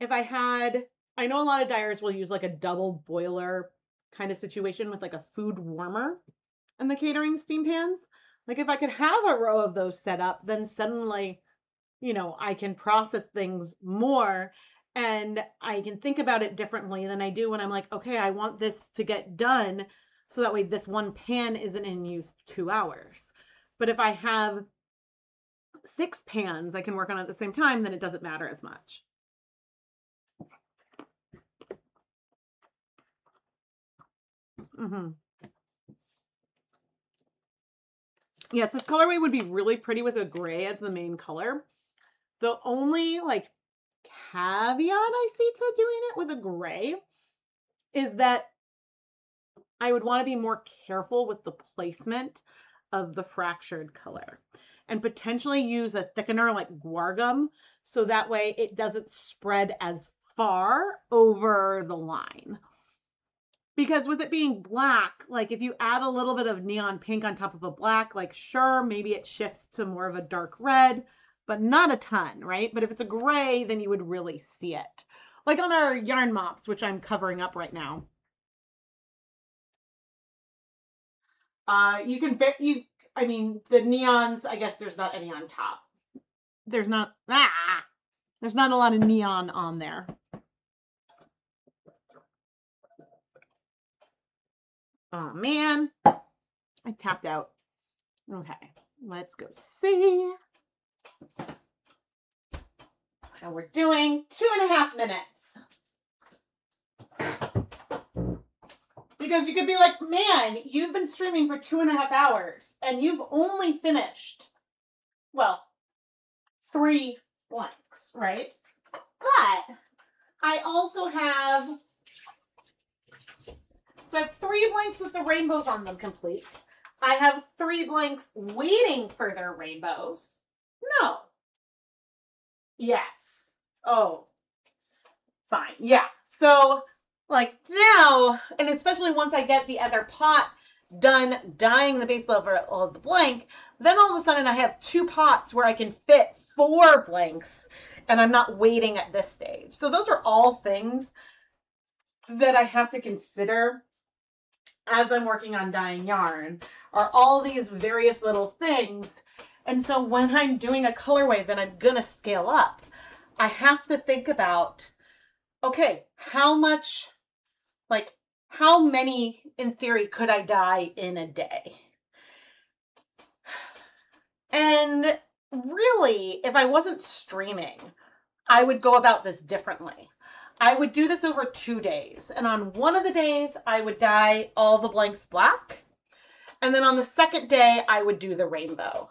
if I know a lot of dyers will use like a double boiler kind of situation with like a food warmer and the catering steam pans. Like if I could have a row of those set up, then suddenly, I can process things more and I can think about it differently than I do when I'm like, okay, I want this to get done so that way this one pan isn't in use 2 hours. But if I have 6 pans I can work on at the same time, then it doesn't matter as much. Yes, this colorway would be really pretty with a gray as the main color. The only like caveat I see to doing it with a gray is that I would want to be more careful with the placement of the fractured color. and potentially use a thickener like guar gum so that way it doesn't spread as far over the line. Because with it being black, like if you add a little bit of neon pink on top of a black, like sure, maybe it shifts to more of a dark red, but not a ton, right? But if it's a gray, then you would really see it. Like on our yarn mops, which I'm covering up right now. You can bet you, I mean, the neons, I guess there's not any on top. There's not a lot of neon on there. Oh man, I tapped out. Okay, let's go see. And we're doing 2.5 minutes. Because you could be like, man, you've been streaming for 2.5 hours and you've only finished, well, 3 blanks, right? But I also have, so I have 3 blanks with the rainbows on them complete. I have 3 blanks waiting for their rainbows. No. Yes. Oh, fine. Yeah. So like now, and especially once I get the other pot done dyeing the base level of the blank, then all of a sudden I have 2 pots where I can fit 4 blanks and I'm not waiting at this stage. So those are all things that I have to consider as I'm working on dyeing yarn, are all these various little things. And so when I'm doing a colorway that I'm gonna scale up, I have to think about, okay, how much, like how many in theory could I dye in a day? And really, if I wasn't streaming, I would go about this differently. I would do this over 2 days. And on one of the days, I would dye all the blanks black. And then on the second day, I would do the rainbow.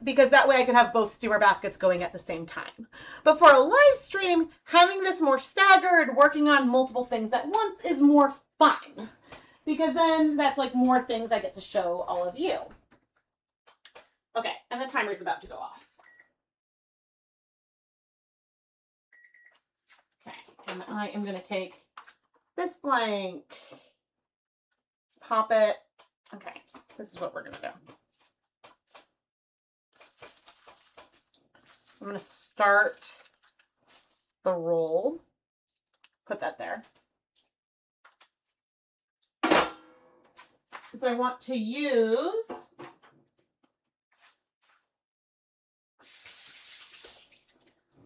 Because that way I could have both steamer baskets going at the same time. But for a live stream, having this more staggered, working on multiple things at once is more fun. Because then that's like more things I get to show all of you. Okay, and the timer's about to go off. Okay, and I am going to take this blank, pop it. Okay, this is what we're going to do. I'm going to start the roll. Put that there. So I want to use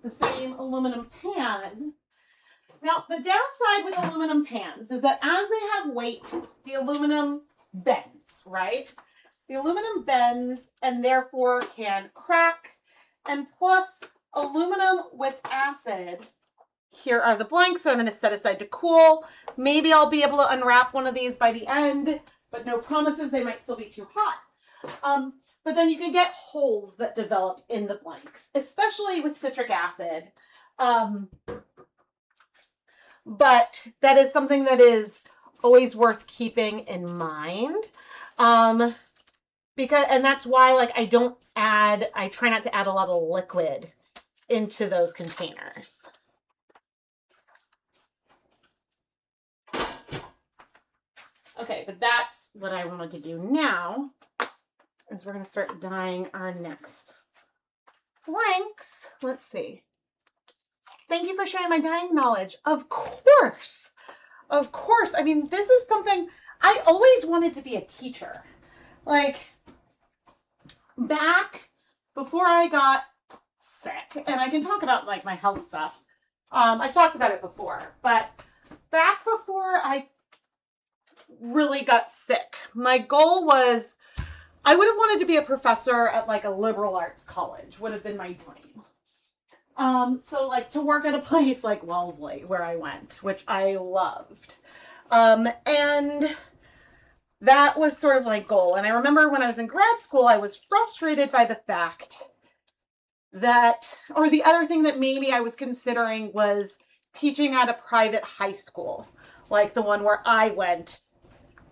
the same aluminum pan. Now, the downside with aluminum pans is that as they have weight, the aluminum bends, right? The aluminum bends and therefore can crack. And plus, aluminum with acid, here are the blanks that I'm going to set aside to cool. Maybe I'll be able to unwrap one of these by the end, but no promises, they might still be too hot. But then you can get holes that develop in the blanks, especially with citric acid. But that is something that is always worth keeping in mind. And that's why, like, I try not to add a lot of liquid into those containers. Okay, but that's what I wanted to do now, is we're going to start dyeing our next blanks. Let's see. Thank you for sharing my dyeing knowledge. Of course. Of course. I mean, this is something I always wanted to be a teacher. Like, back before I got sick, and I can talk about like my health stuff. I've talked about it before, but back before I really got sick, my goal was I would have wanted to be a professor at like a liberal arts college, would have been my dream. So like to work at a place like Wellesley where I went, which I loved. And that was sort of my goal. And I remember when I was in grad school, I was frustrated by the fact that, or the other thing that maybe I was considering was teaching at a private high school, like the one where I went,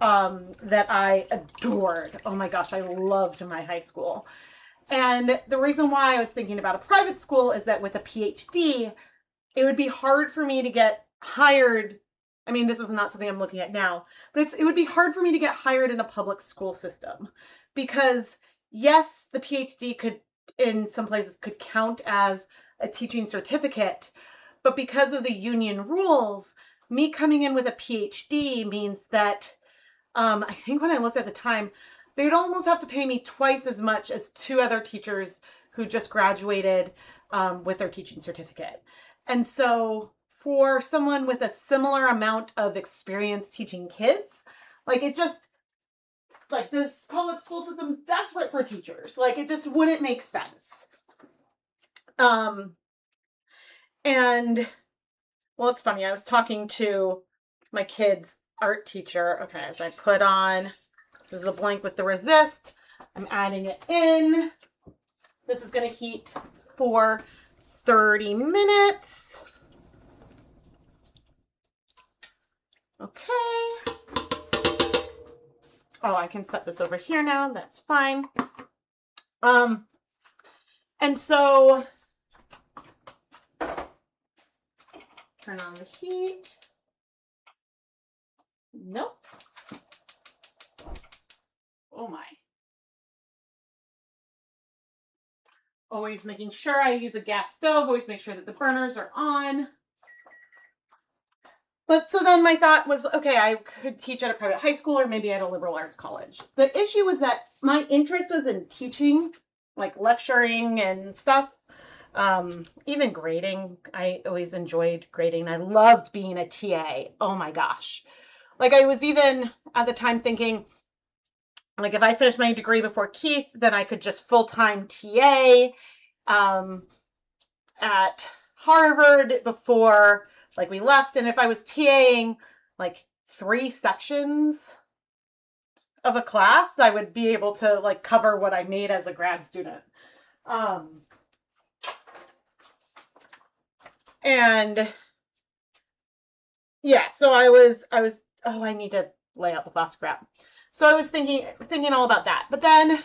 that I adored. Oh my gosh, I loved my high school. And the reason why I was thinking about a private school is that with a PhD, it would be hard for me to get hired. I mean, this is not something I'm looking at now, but it would be hard for me to get hired in a public school system because, yes, the PhD could, in some places, could count as a teaching certificate, but because of the union rules, me coming in with a PhD means that I think when I looked at the time, they'd almost have to pay me twice as much as two other teachers who just graduated with their teaching certificate. And so for someone with a similar amount of experience teaching kids, like it just, like this public school system's desperate for teachers. Like it just wouldn't make sense. And well, it's funny. I was talking to my kid's art teacher. Okay, as I put on, this is the blank with the resist. I'm adding it in. This is going to heat for 30 minutes. Okay. Oh, I can set this over here now. That's fine. And so turn on the heat. Nope. Oh my. Always making sure I use a gas stove. Always make sure that the burners are on. But so then my thought was, okay, I could teach at a private high school or maybe at a liberal arts college. The issue was that my interest was in teaching, like lecturing and stuff. Even grading. I always enjoyed grading. I loved being a TA. Oh my gosh. Like I was even at the time thinking, like if I finished my degree before Keith, then I could just full-time TA at Harvard before like we left. And if I was TAing like 3 sections of a class, I would be able to like cover what I made as a grad student. And yeah, so I was, oh, I need to lay out the plastic wrap. So I was thinking all about that. But then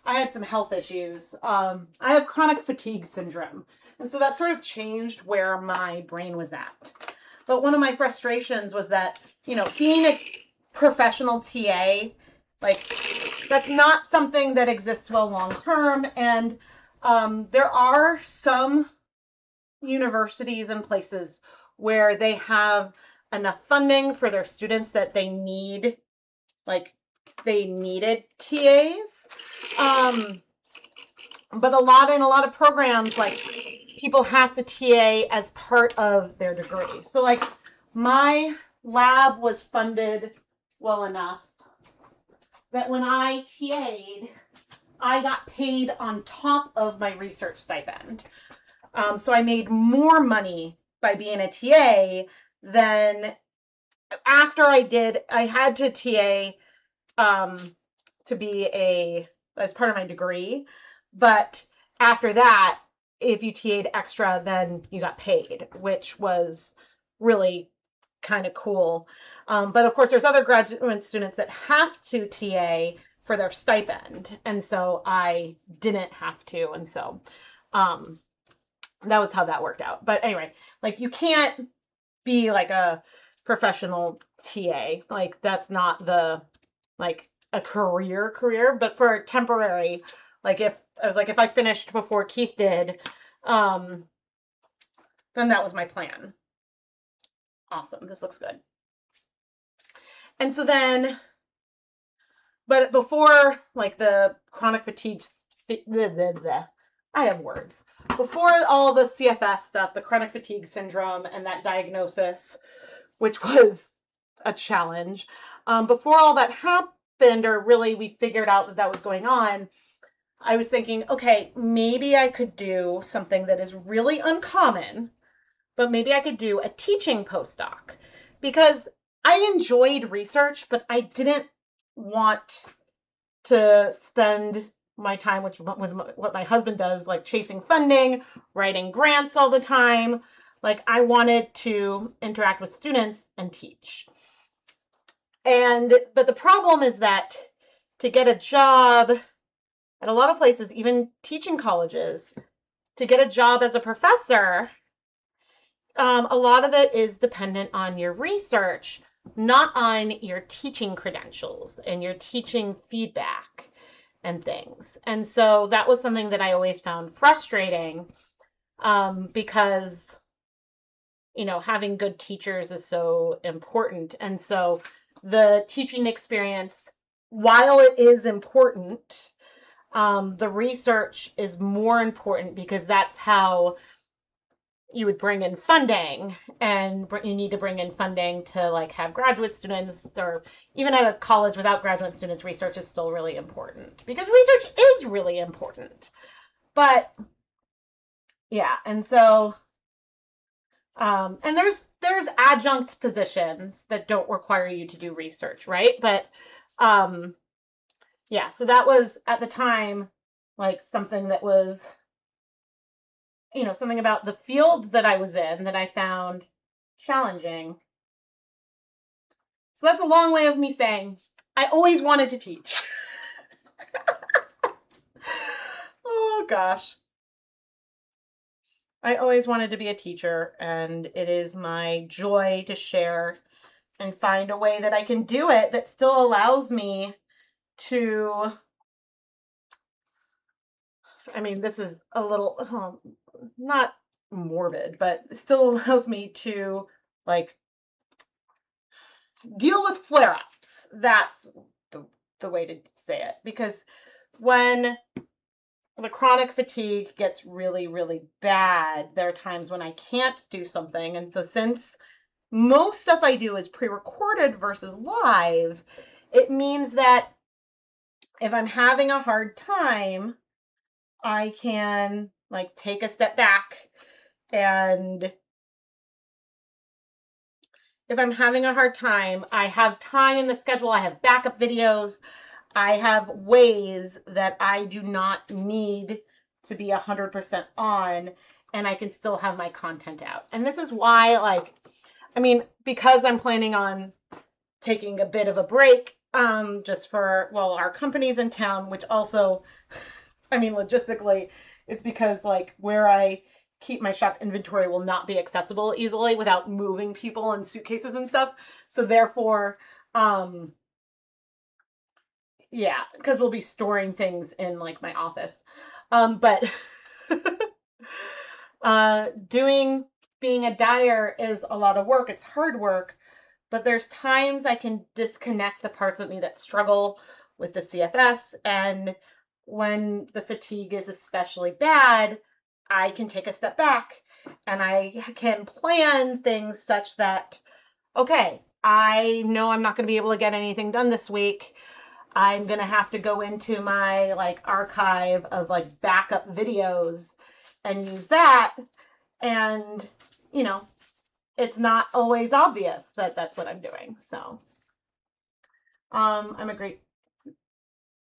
I had some health issues. I have chronic fatigue syndrome. And so that sort of changed where my brain was at. But one of my frustrations was that, you know, being a professional TA, like that's not something that exists well long term. And there are some universities and places where they have enough funding for their students that they need, like they needed TAs. But in a lot of programs, like people have to TA as part of their degree. So like my lab was funded well enough that when I TA'd, I got paid on top of my research stipend. So I made more money by being a TA than after I had to TA to be as part of my degree. But after that, if you TA'd extra, then you got paid, which was really kind of cool. But of course, there's other graduate students that have to TA for their stipend. And so I didn't have to. And so that was how that worked out. But anyway, like you can't be like a professional TA. Like that's not like a career, but for temporary, like if I finished before Keith did, then that was my plan. Awesome. This looks good. And so then, but before like the chronic fatigue, I have words. Before all the CFS stuff, the chronic fatigue syndrome and that diagnosis, which was a challenge, before all that happened, or really we figured out that was going on, I was thinking, okay, maybe I could do something that is really uncommon, but maybe I could do a teaching postdoc because I enjoyed research, but I didn't want to spend my time with what my husband does, like chasing funding, writing grants all the time. Like I wanted to interact with students and teach. But the problem is that to get a job at a lot of places, even teaching colleges, to get a job as a professor, a lot of it is dependent on your research, not on your teaching credentials and your teaching feedback and things. And so that was something that I always found frustrating, because, having good teachers is so important. And so the teaching experience, while it is important, the research is more important because that's how you would bring in funding, and you need to bring in funding to like have graduate students, or even at a college without graduate students, research is still really important because research is really important. But yeah, and so and there's adjunct positions that don't require you to do research, right? But yeah, so that was at the time like something that was, something about the field that I was in that I found challenging. So that's a long way of me saying I always wanted to teach. Oh gosh. I always wanted to be a teacher, and it is my joy to share and find a way that I can do it that still allows me to, this is a little, not morbid, but it still allows me to like deal with flare-ups. That's the way to say it, because when the chronic fatigue gets really, really bad, there are times when I can't do something. And so since most stuff I do is pre-recorded versus live, it means that if I'm having a hard time, I can like take a step back, and if I'm having a hard time, I have time in the schedule, I have backup videos, I have ways that I do not need to be 100% on, and I can still have my content out. And this is why, because I'm planning on taking a bit of a break, just for, our company's in town, which also, logistically, it's because where I keep my shop inventory will not be accessible easily without moving people and suitcases and stuff. So therefore, yeah, because we'll be storing things in my office. But being a dyer is a lot of work. It's hard work, but there's times I can disconnect the parts of me that struggle with the CFS. And when the fatigue is especially bad, I can take a step back and I can plan things such that, okay, I know I'm not going to be able to get anything done this week. I'm going to have to go into my archive of backup videos and use that. And, it's not always obvious that that's what I'm doing. So, I'm a great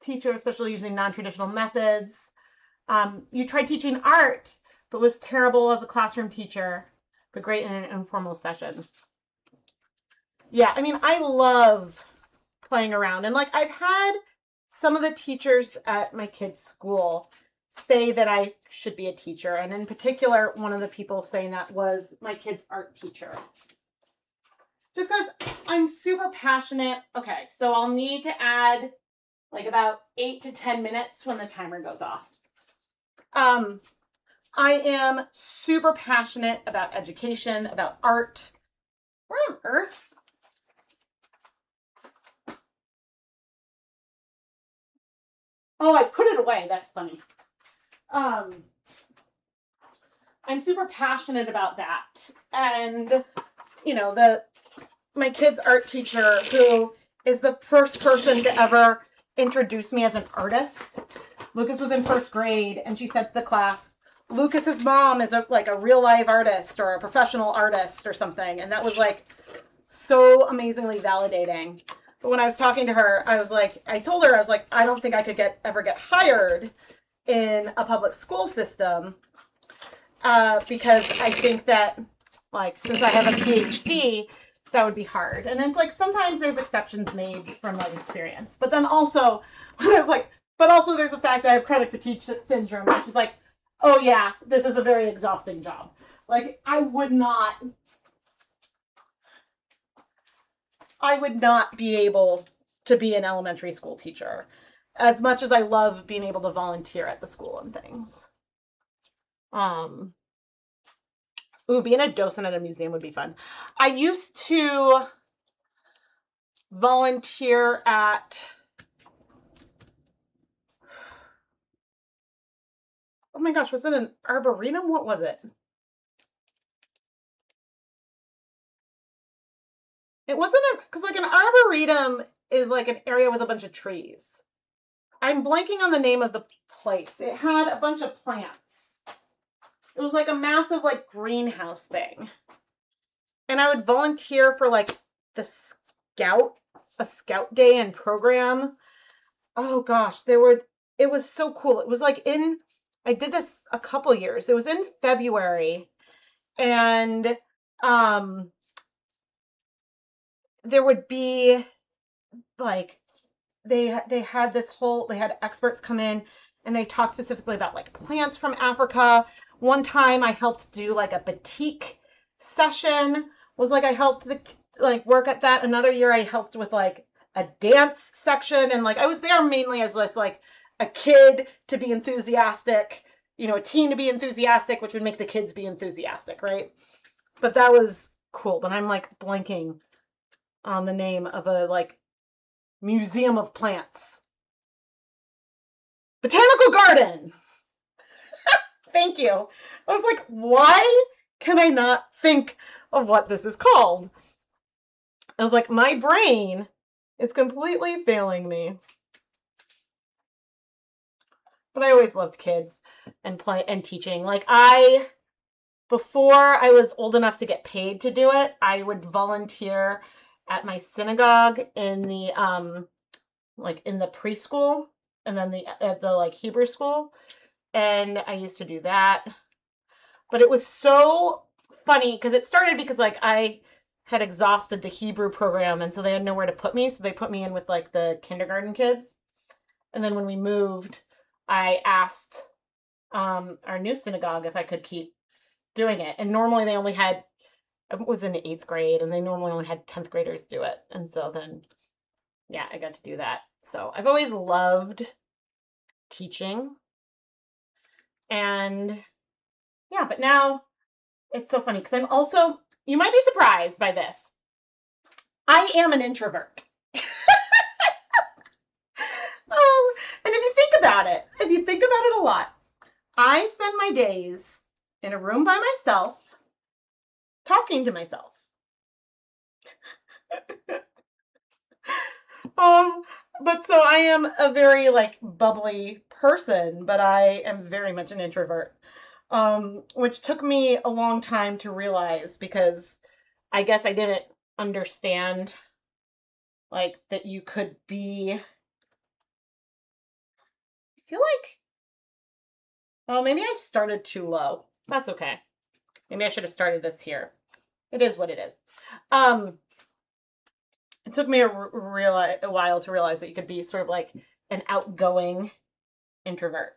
teacher, especially using non-traditional methods. You tried teaching art, but was terrible as a classroom teacher, but great in an informal session. Yeah, I love playing around. And I've had some of the teachers at my kids' school say that I should be a teacher. And in particular, one of the people saying that was my kids' art teacher. Just because I'm super passionate. Okay, so I'll need to add about 8 to 10 minutes when the timer goes off. I am super passionate about education, about art. Where on earth? Oh, I put it away. That's funny. I'm super passionate about that. And, my kid's art teacher, who is the first person to ever introduce me as an artist. Lucas was in first grade, and she said to the class, Lucas's mom is a real live artist or a professional artist or something. And that was so amazingly validating. But when I was talking to her, I told her, I don't think I could ever get hired in a public school system, because I think that, since I have a PhD, that would be hard. And it's sometimes there's exceptions made from experience. But then also, when I was But also there's the fact that I have chronic fatigue syndrome, which is like, oh yeah, this is a very exhausting job. Like I would not be able to be an elementary school teacher as much as I love being able to volunteer at the school and things. Um, being a docent at a museum would be fun. I used to volunteer at, oh my gosh, was it an arboretum? What was it? It wasn't because like an arboretum is like an area with a bunch of trees. I'm blanking on the name of the place. It had a bunch of plants. It was like a massive like greenhouse thing. And I would volunteer for like a scout day and program. Oh gosh, it was so cool. It was like I did this a couple years. It was in February and there would be like they had experts come in and they talked specifically about like plants from Africa. One time I helped do like a batik session. Was like I helped work at that. Another year I helped with like a dance section and like I was there mainly as just like a kid to be enthusiastic, a teen to be enthusiastic, which would make the kids be enthusiastic, right? But that was cool. But I'm like blanking on the name of a like museum of plants. Botanical garden. Thank you. I was like, why can I not think of what this is called? I was like, my brain is completely failing me. But I always loved kids and play and teaching. Like before I was old enough to get paid to do it, I would volunteer at my synagogue in the in the preschool and then at the like Hebrew school, and I used to do that. But it was so funny because it started because like I had exhausted the Hebrew program and so they had nowhere to put me, so they put me in with like the kindergarten kids. And then when we moved, I asked our new synagogue if I could keep doing it. And normally they only had, I was in 8th grade and they normally only had 10th graders do it. And so then, yeah, I got to do that. So I've always loved teaching. And yeah, but now it's so funny because I'm also, you might be surprised by this. I am an introvert. And if you think about it a lot, I spend my days in a room by myself, talking to myself. But so I am a very like bubbly person, but I am very much an introvert. Which took me a long time to realize because I guess I didn't understand like that you could be, I feel like, oh, maybe I started too low. That's okay. Maybe I should have started this here. It is what it is. It took me a while to realize that you could be sort of like an outgoing introvert.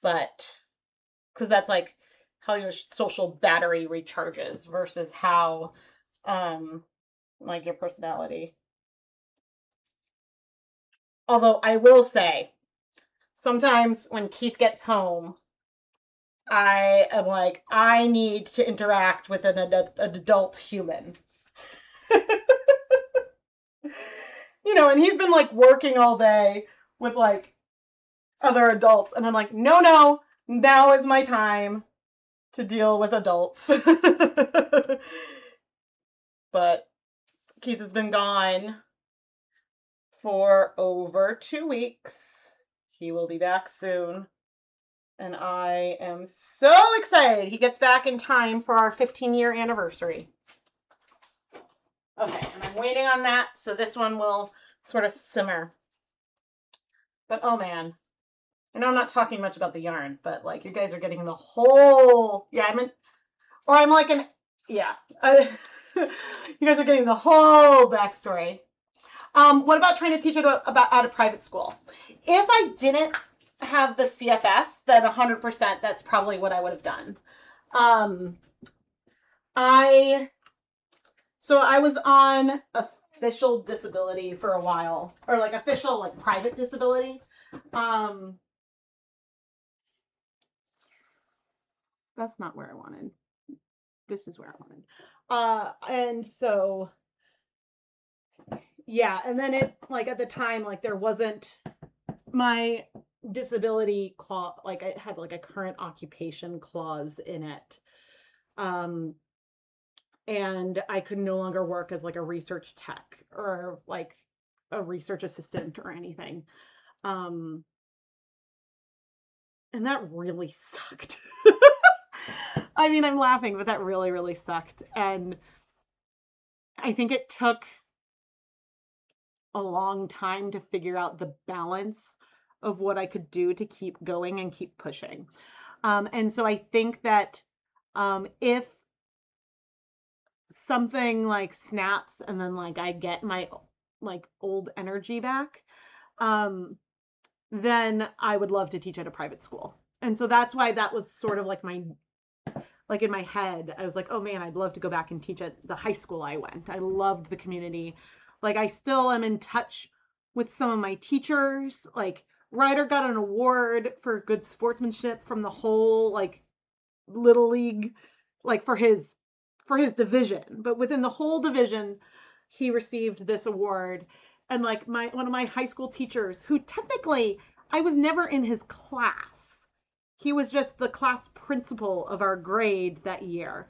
But because that's like how your social battery recharges versus how like your personality. Although I will say, sometimes when Keith gets home, I am like, I need to interact with an adult human. And he's been like working all day with like other adults. And I'm like, no, now is my time to deal with adults. But Keith has been gone for over 2 weeks. He will be back soon. And I am so excited. He gets back in time for our 15-year anniversary. Okay, and I'm waiting on that, so this one will sort of simmer. But oh man, I know I'm not talking much about the yarn, but like you guys are getting the whole, yeah, you guys are getting the whole backstory. What about trying to teach it about at a private school? If I didn't have the CFS, then 100% that's probably what I would have done. Um, I so I was on official disability for a while, or like official like private disability. Um, that's not where I wanted. This is where I wanted. And so yeah, and then it like at the time like there wasn't my disability clause, like I had like a current occupation clause in it. Um, and I could no longer work as like a research tech or like a research assistant or anything. Um, and that really sucked. I mean, I'm laughing, but that really, really sucked. And I think it took a long time to figure out the balance of what I could do to keep going and keep pushing. And so I think that if something like snaps and then like I get my like old energy back, um, then I would love to teach at a private school. And so that's why that was sort of like my like in my head, I was like, oh man, I'd love to go back and teach at the high school I went. I loved the community. Like I still am in touch with some of my teachers. Like Ryder got an award for good sportsmanship from the whole like little league, like for his division. But within the whole division, he received this award. And like my one of my high school teachers, who technically I was never in his class, he was just the class principal of our grade that year.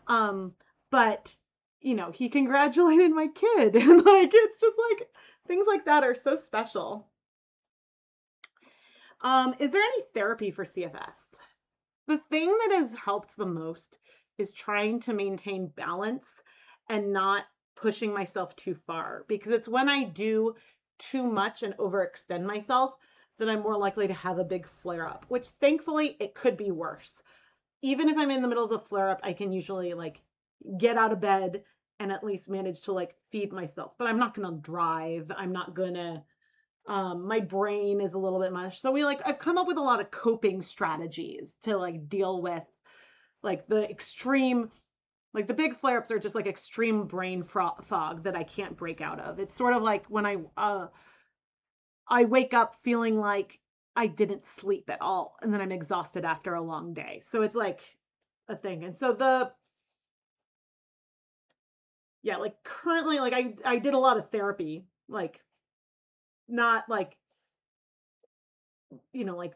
Um, but you know, he congratulated my kid, and like it's just like things like that are so special. Is there any therapy for CFS? The thing that has helped the most is trying to maintain balance and not pushing myself too far, because it's when I do too much and overextend myself that I'm more likely to have a big flare up, which thankfully it could be worse. Even if I'm in the middle of a flare up, I can usually like get out of bed and at least manage to like feed myself. But I'm not going to drive. I'm not going to my brain is a little bit mush. So I've come up with a lot of coping strategies to like deal with like the extreme, like the big flare ups are just like extreme brain fog that I can't break out of. It's sort of like when I wake up feeling like I didn't sleep at all and then I'm exhausted after a long day. So it's like a thing. And so yeah, like currently like I did a lot of therapy, like not like, you know, like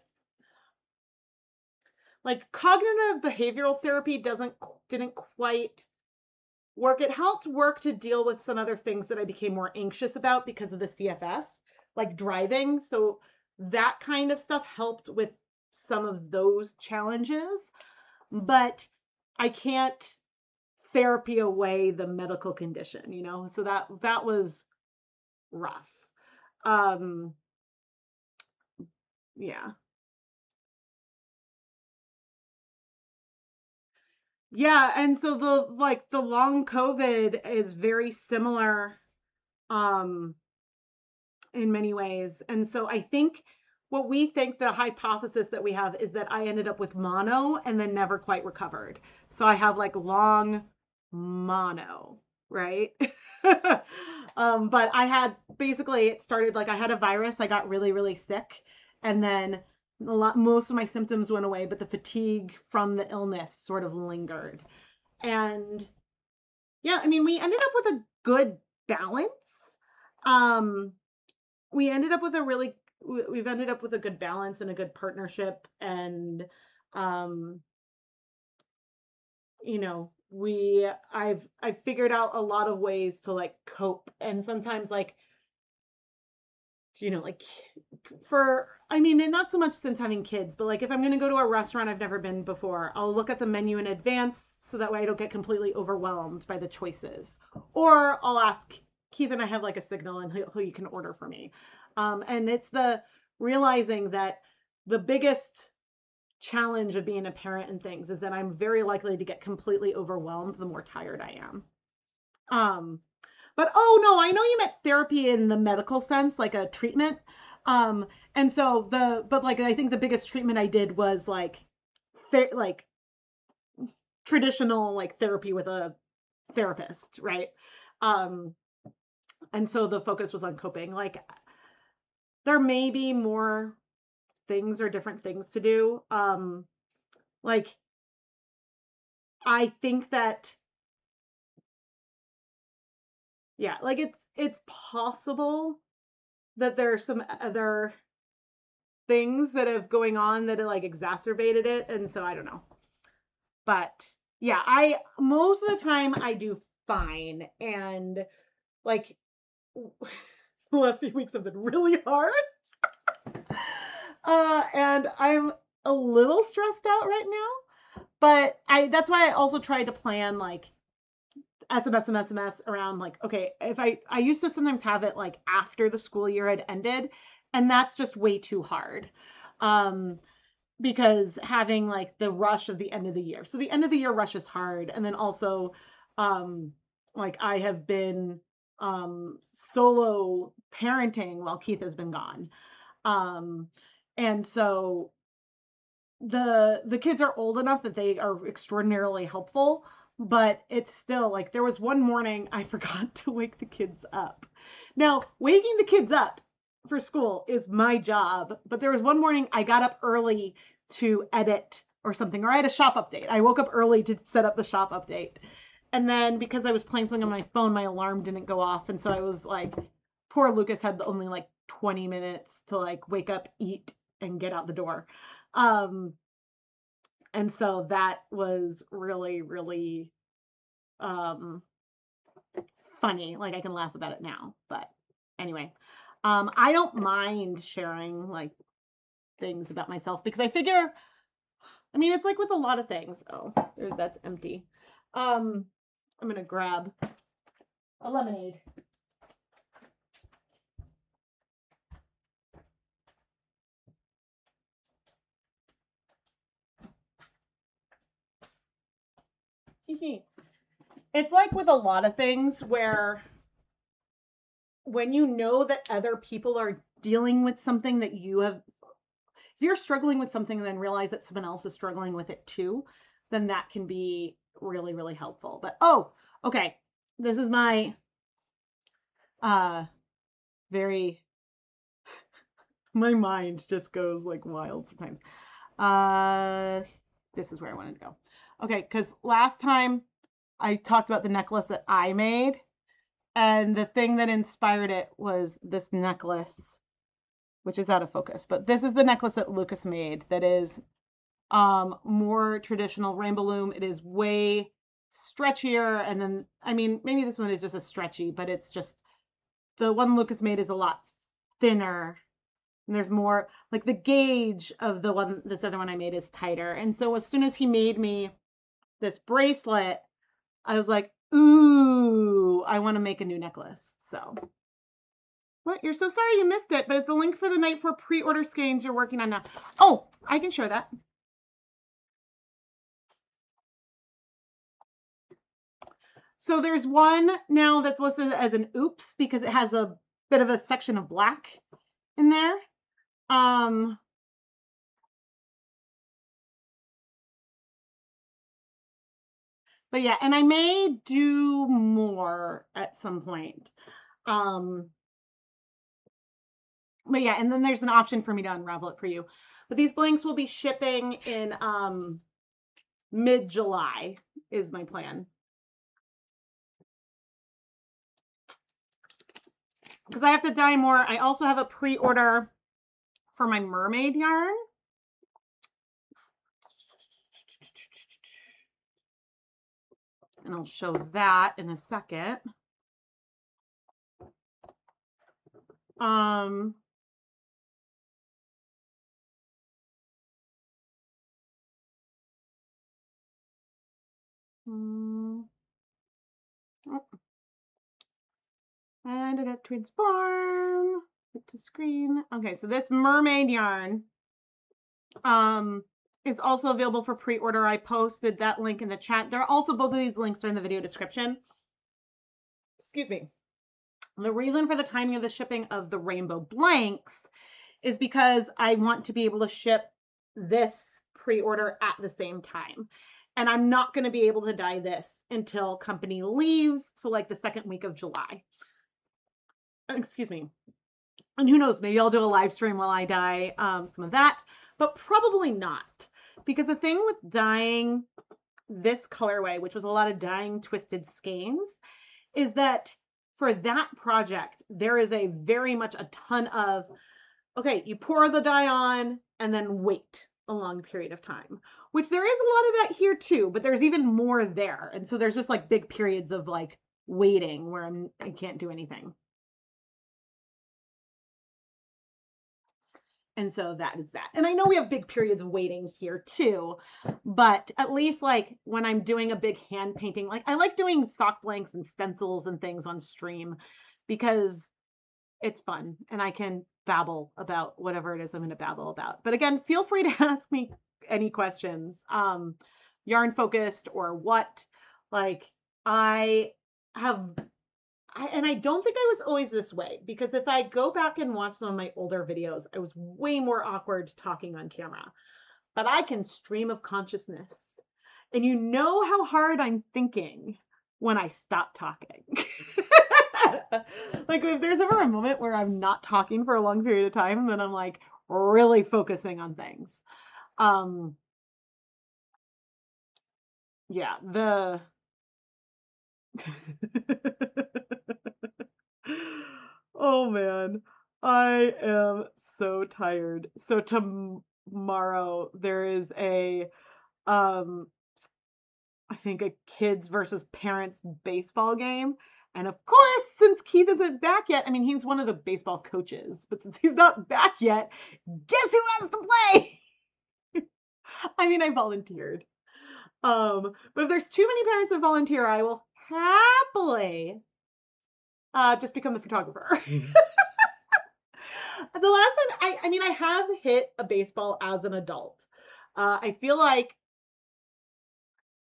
cognitive behavioral therapy didn't quite work. It helped work to deal with some other things that I became more anxious about because of the CFS, like driving. So that kind of stuff helped with some of those challenges, but I can't therapy away the medical condition, you know? So that was rough. Um yeah. Yeah, and so the long COVID is very similar um in many ways. And so I think what we think the hypothesis that we have is that I ended up with mono and then never quite recovered. So I have like long mono, right? But I had basically it started like I had a virus, I got really, really sick, and then most of my symptoms went away, but the fatigue from the illness sort of lingered. And yeah, I mean, we ended up with a good balance. Um, we ended up with a really we've ended up with a good balance and a good partnership, and um you know, I've figured out a lot of ways to like cope, and sometimes like, you know, like for I mean, and not so much since having kids, but like if I'm going to go to a restaurant I've never been before, I'll look at the menu in advance so that way I don't get completely overwhelmed by the choices. Or I'll ask Keith and I have like a signal and who you can order for me. And it's the realizing that the biggest challenge of being a parent and things is that I'm very likely to get completely overwhelmed the more tired I am. Um, But oh no, I know you meant therapy in the medical sense, like a treatment. Um, and so but like I think the biggest treatment I did was like like traditional like therapy with a therapist, right? Um, and so the focus was on coping. Like there may be more things or different things to do. Like I think that yeah, like it's possible that there's some other things that have going on that have like exacerbated it, and so I don't know. But yeah, I most of the time I do fine, and like the last few weeks have been really hard. And I'm a little stressed out right now, but I that's why I also tried to plan like SMS around like okay, if I used to sometimes have it like after the school year had ended, and that's just way too hard. Um because having like the rush of the end of the year. So the end of the year rush is hard, and then also um like I have been um solo parenting while Keith has been gone. Um and so the kids are old enough that they are extraordinarily helpful, but it's still like there was one morning I forgot to wake the kids up. Now, waking the kids up for school is my job, but there was one morning I got up early to edit or something, or I had a shop update. I woke up early to set up the shop update. And then because I was playing something on my phone, my alarm didn't go off. And so I was like, poor Lucas had only like 20 minutes to like wake up, eat, and get out the door. Um, and so that was really, really um, funny. Like I can laugh about it now. But anyway, I don't mind sharing like things about myself because I figure, I mean, it's like with a lot of things. Oh, that's empty. Um, I'm gonna grab a lemonade. It's like with a lot of things where when you know that other people are dealing with something that you have, if you're struggling with something and then realize that someone else is struggling with it too, then that can be really, really helpful. But oh, okay. This is my uh very my mind just goes like wild sometimes. Uh this is where I wanted to go. Okay, because last time I talked about the necklace that I made, and the thing that inspired it was this necklace, which is out of focus. But this is the necklace that Lucas made that is more traditional rainbow loom. It is way stretchier, and then I mean maybe this one is just a stretchy, but it's just the one Lucas made is a lot thinner. And there's more like the gauge of the one this other one I made is tighter. And so as soon as he made me this bracelet, I was like, ooh, I want to make a new necklace. So what? You're so sorry you missed it, but it's the link for the night for pre-order skeins you're working on now. Oh, I can share that. So there's one now that's listed as an oops because it has a bit of a section of black in there. But yeah, and I may do more at some point. Um, but yeah, and then there's an option for me to unravel it for you. But these blanks will be shipping in mid-July is my plan. Because I have to dye more. I also have a pre-order for my mermaid yarn. And I'll show that in a second. Um, oh, and I got transform. Put to screen. Okay, so this mermaid yarn is also available for pre-order. I posted that link in the chat. There are also both of these links are in the video description. Excuse me. The reason for the timing of the shipping of the rainbow blanks is because I want to be able to ship this pre-order at the same time. And I'm not going to be able to dye this until company leaves. So like the second week of July. Excuse me. And who knows, maybe I'll do a live stream while I dye some of that, but probably not. Because the thing with dyeing this colorway, which was a lot of dyeing twisted skeins, is that for that project, there is a very much a ton of, okay, you pour the dye on and then wait a long period of time, which there is a lot of that here too, but there's even more there. And so there's just like big periods of like waiting where I can't do anything. And so that is that. And I know we have big periods of waiting here too, but at least like when I'm doing a big hand painting, like I like doing sock blanks and stencils and things on stream because it's fun and I can babble about whatever it is I'm going to babble about. But again, feel free to ask me any questions, yarn focused or what. Like I have and I don't think I was always this way, because if I go back and watch some of my older videos, I was way more awkward talking on camera. But I can stream of consciousness. And you know how hard I'm thinking when I stop talking. Like if there's ever a moment where I'm not talking for a long period of time, then I'm like really focusing on things. Yeah, the oh man, I am so tired. So tomorrow there is a I think a kids versus parents baseball game. And of course, since Keith isn't back yet, I mean, he's one of the baseball coaches, but since he's not back yet, guess who has to play? I mean, I volunteered. But if there's too many parents that volunteer, I will happily just become the photographer. The last time, I mean, I have hit a baseball as an adult. I feel like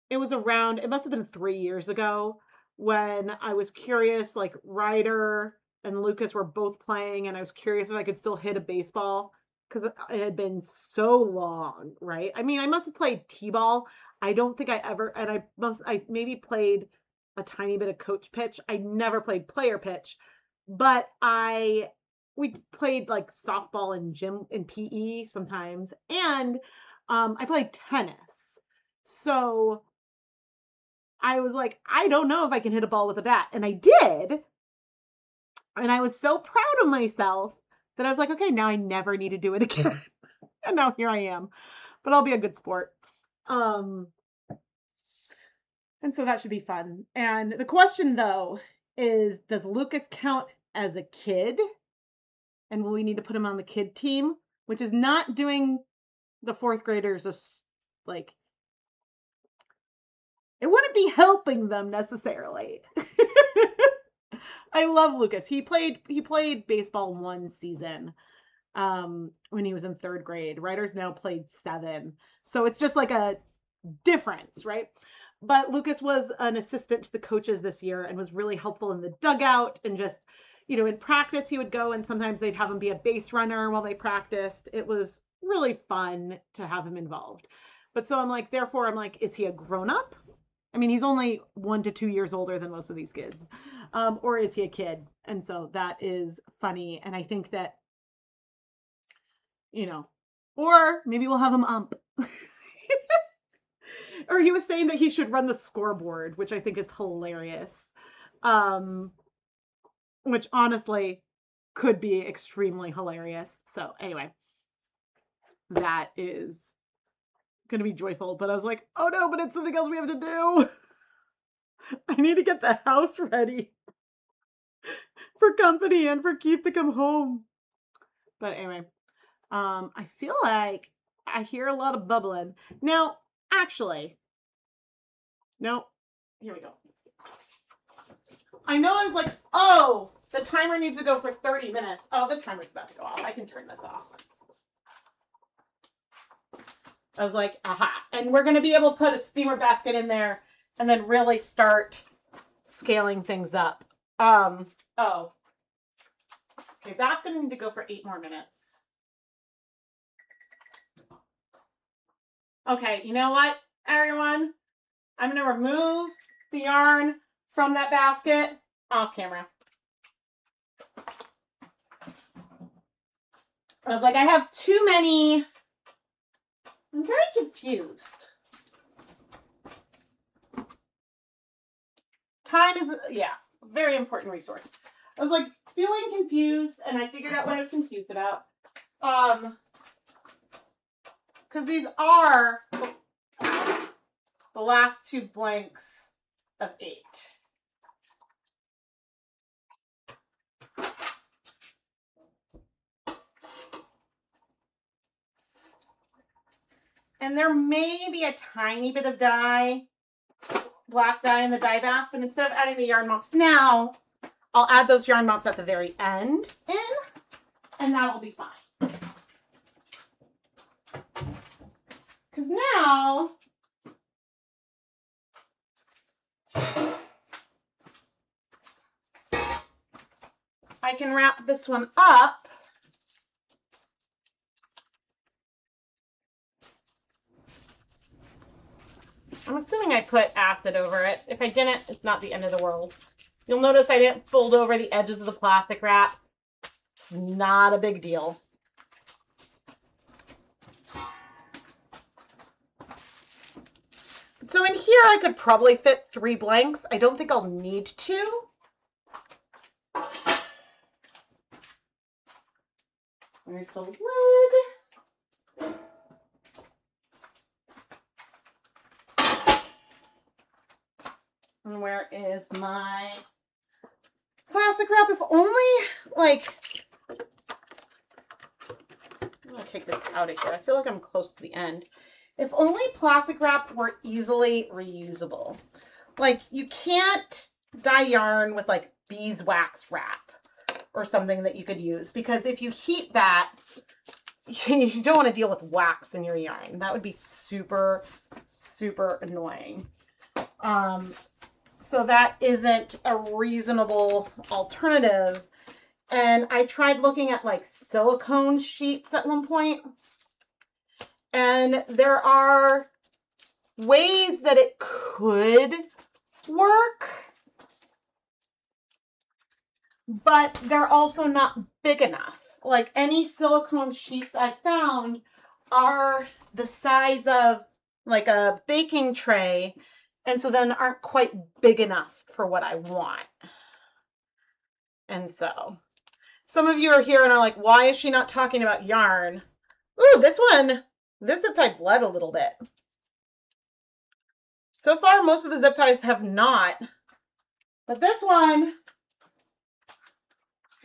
it was around, it must have been 3 years ago when I was curious, like Ryder and Lucas were both playing, and I was curious if I could still hit a baseball because it had been so long, right? I mean, I must have played T-ball. I don't think I ever, and I maybe played a tiny bit of coach pitch. I never played player pitch, but we played like softball in gym in PE sometimes, and I played tennis. So I was like, I don't know if I can hit a ball with a bat. And I did. And I was so proud of myself that I was like, okay, now I never need to do it again. And now here I am. But I'll be a good sport. And so that should be fun. And the question though is, does Lucas count as a kid? And will we need to put him on the kid team? Which is not doing the fourth graders like, it wouldn't be helping them necessarily. I love Lucas. He played baseball one season when he was in third grade. Ryder's now played 7. So it's just like a difference, right? But Lucas was an assistant to the coaches this year and was really helpful in the dugout and just, in practice he would go and sometimes they'd have him be a base runner while they practiced. It was really fun to have him involved. But so I'm like, is he a grown up? I mean, he's only 1 to 2 years older than most of these kids. Or is he a kid? And so that is funny. And I think that, or maybe we'll have him ump. Or he was saying that he should run the scoreboard, which I think is hilarious. Which honestly could be extremely hilarious. So anyway, that is going to be joyful. But I was like, oh no, but it's something else we have to do. I need to get the house ready for company and for Keith to come home. But anyway, I feel like I hear a lot of bubbling. Now, actually, no, here we go. I know I was like, oh, the timer needs to go for 30 minutes. Oh, the timer's about to go off. I can turn this off. I was like, aha. And we're going to be able to put a steamer basket in there and then really start scaling things up. Oh, Okay, that's going to need to go for 8 more minutes. Okay, you know what, everyone? I'm going to remove the yarn from that basket off camera. I was like, I have too many. I'm very confused. Time is, yeah, a very important resource. I was like feeling confused, and I figured out what I was confused about. Because these are the last 2 blanks of 8. And there may be a tiny bit of dye, black dye in the dye bath, but instead of adding the yarn mops now, I'll add those yarn mops at the very end and that'll be fine. Because now I can wrap this one up. I'm assuming I put acid over it. If I didn't, it's not the end of the world. You'll notice I didn't fold over the edges of the plastic wrap. Not a big deal. So in here, I could probably fit 3 blanks. I don't think I'll need to. There's the lid. And where is my plastic wrap? If only, like, I'm gonna take this out of here. I feel like I'm close to the end. If only plastic wrap were easily reusable. Like, you can't dye yarn with like beeswax wrap or something that you could use, because if you heat that, you don't want to deal with wax in your yarn. That would be super, super annoying. So that isn't a reasonable alternative. And I tried looking at like silicone sheets at one point. And there are ways that it could work, but they're also not big enough. Like, any silicone sheets I found are the size of like a baking tray, and so then aren't quite big enough for what I want. And so some of you are here and are like, why is she not talking about yarn? Ooh, this zip tie bled a little bit. So far, most of the zip ties have not, but this one,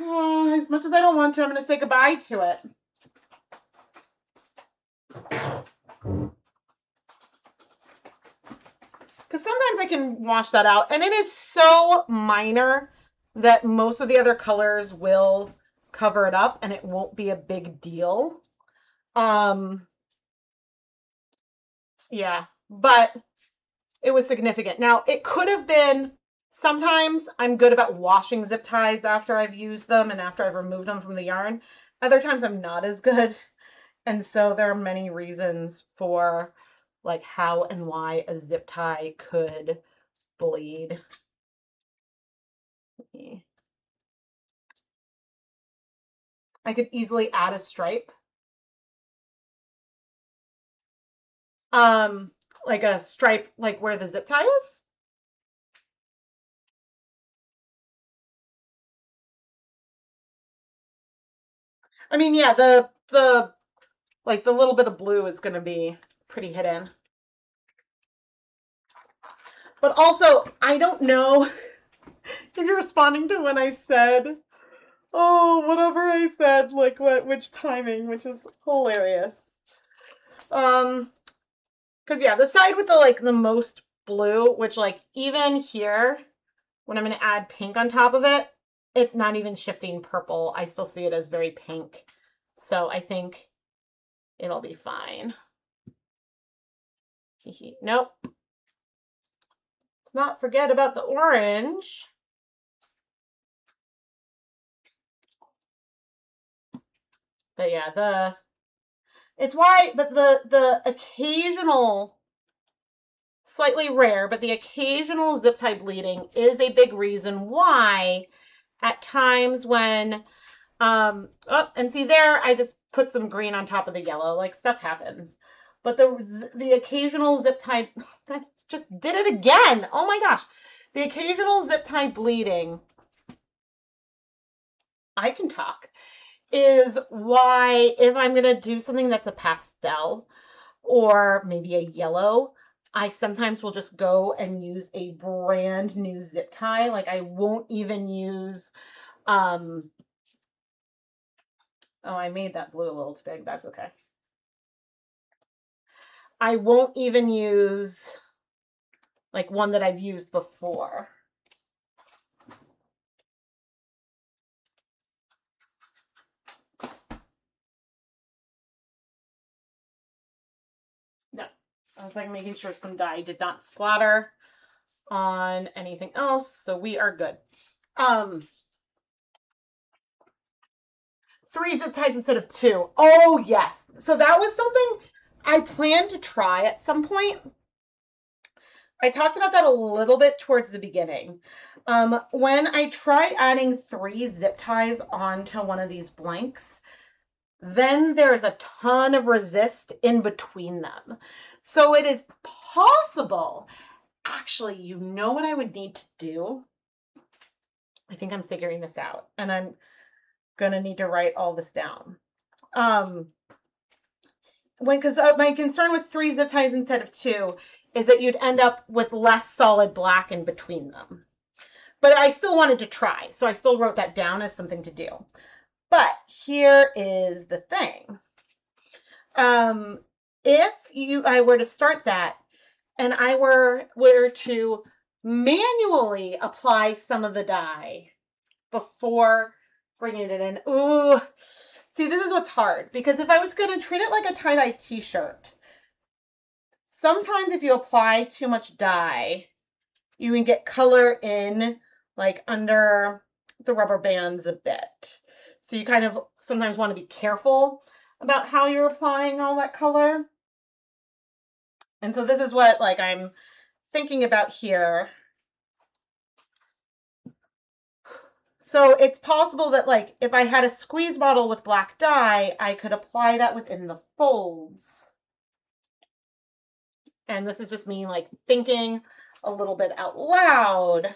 as much as I don't want to, I'm going to say goodbye to it. Because sometimes I can wash that out, and it is so minor that most of the other colors will cover it up and it won't be a big deal. Yeah, but it was significant. Now, it could have been, sometimes I'm good about washing zip ties after I've used them and after I've removed them from the yarn. Other times I'm not as good. And so there are many reasons for like how and why a zip tie could bleed. I could easily add a stripe. Like a stripe like where the zip tie is. I mean, yeah, the like the little bit of blue is going to be pretty hidden. But also, I don't know if you're responding to when I said, oh, whatever I said, like which timing, which is hilarious. Because yeah, the side with the most blue, which like even here, when I'm going to add pink on top of it, it's not even shifting purple. I still see it as very pink. So I think it'll be fine. Nope. Let's not forget about the orange. But yeah, it's why, but the occasional, slightly rare, but the occasional zip tie bleeding is a big reason why at times when oh, and see there, I just put some green on top of the yellow. Like stuff happens. But the occasional zip tie, that just did it again. Oh my gosh. The occasional zip tie bleeding, I can talk, is why if I'm going to do something that's a pastel or maybe a yellow, I sometimes will just go and use a brand new zip tie. Like I won't even use, oh, I made that blue a little too big. That's okay. I won't even use like one that I've used before. No, I was like making sure some dye did not splatter on anything else, so we are good. 3 zip ties instead of 2. Oh yes, so that was something I planned to try at some point. I talked about that a little bit towards the beginning. When I try adding 3 zip ties onto one of these blanks, then there's a ton of resist in between them. So it is possible. Actually, you know what I would need to do? I think I'm figuring this out, and I'm gonna need to write all this down. Because my concern with 3 zip ties instead of 2 is that you'd end up with less solid black in between them. But I still wanted to try, so I still wrote that down as something to do. But here is the thing. If I were to start that and I were to manually apply some of the dye before bringing it in, ooh, see, this is what's hard, because if I was going to treat it like a tie-dye t-shirt, sometimes if you apply too much dye, you can get color in like under the rubber bands a bit. So you kind of sometimes want to be careful about how you're applying all that color. And so this is what like I'm thinking about here. So it's possible that like if I had a squeeze bottle with black dye, I could apply that within the folds. And this is just me like thinking a little bit out loud.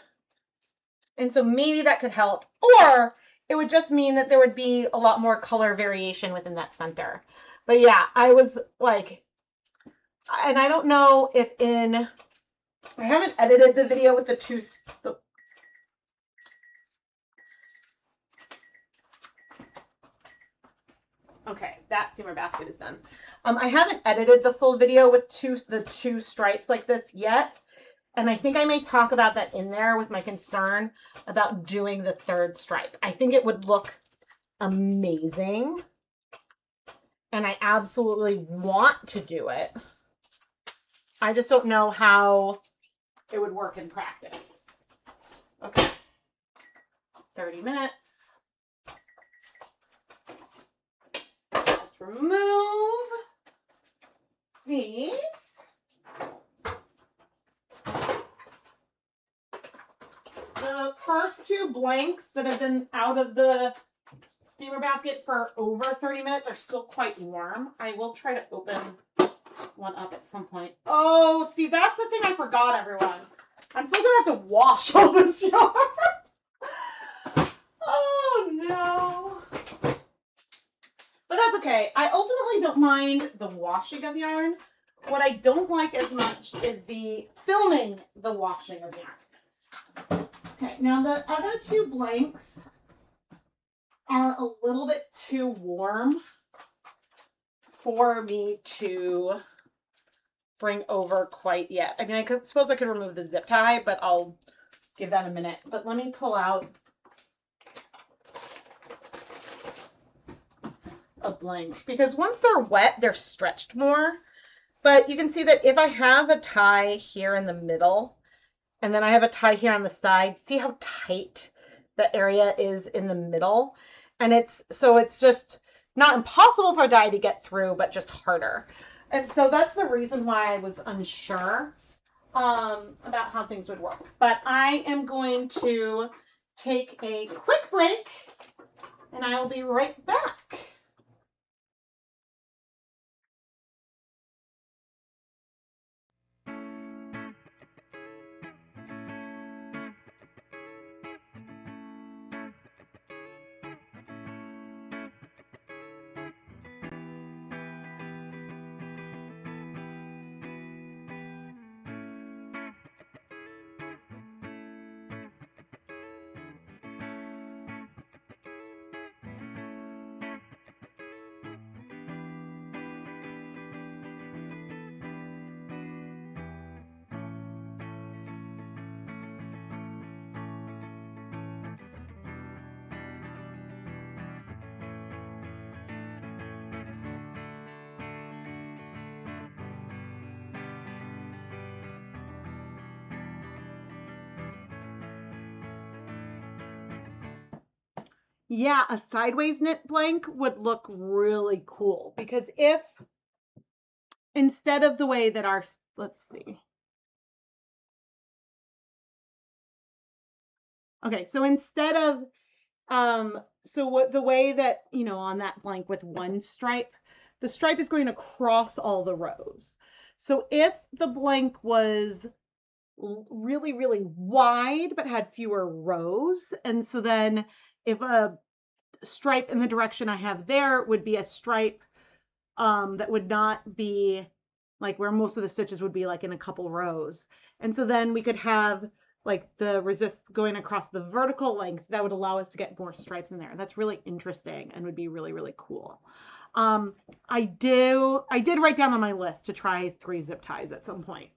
And so maybe that could help. Or it would just mean that there would be a lot more color variation within that center. But yeah, I was like, and I don't know if I haven't edited the video with okay, that steamer basket is done. I haven't edited the full video with the two stripes like this yet. And I think I may talk about that in there with my concern about doing the 3rd stripe. I think it would look amazing. And I absolutely want to do it. I just don't know how it would work in practice. Okay. 30 minutes. Let's remove these. The first 2 blanks that have been out of the steamer basket for over 30 minutes are still quite warm. I will try to open one up at some point. Oh, see, that's the thing I forgot, everyone. I'm still gonna have to wash all this yarn. Oh no. But that's okay. I ultimately don't mind the washing of yarn. What I don't like as much is the filming the washing of yarn. Okay, now the other 2 blanks are a little bit too warm for me to bring over quite yet. I mean, suppose I could remove the zip tie, but I'll give that a minute. But let me pull out a blank, because once they're wet, they're stretched more. But you can see that if I have a tie here in the middle, and then I have a tie here on the side, see how tight the area is in the middle? And it's just not impossible for a die to get through, but just harder. And so that's the reason why I was unsure about how things would work. But I am going to take a quick break and I will be right back. Yeah, a sideways knit blank would look really cool because if instead of the way that our, let's see. Okay, so instead of, so what the way that, on that blank with one stripe, the stripe is going across all the rows. So if the blank was really, really wide but had fewer rows, and so then if a stripe in the direction I have there would be a stripe that would not be like where most of the stitches would be like in a couple rows. And so then we could have like the resist going across the vertical length that would allow us to get more stripes in there. That's really interesting and would be really, really cool. I did write down on my list to try 3 zip ties at some point.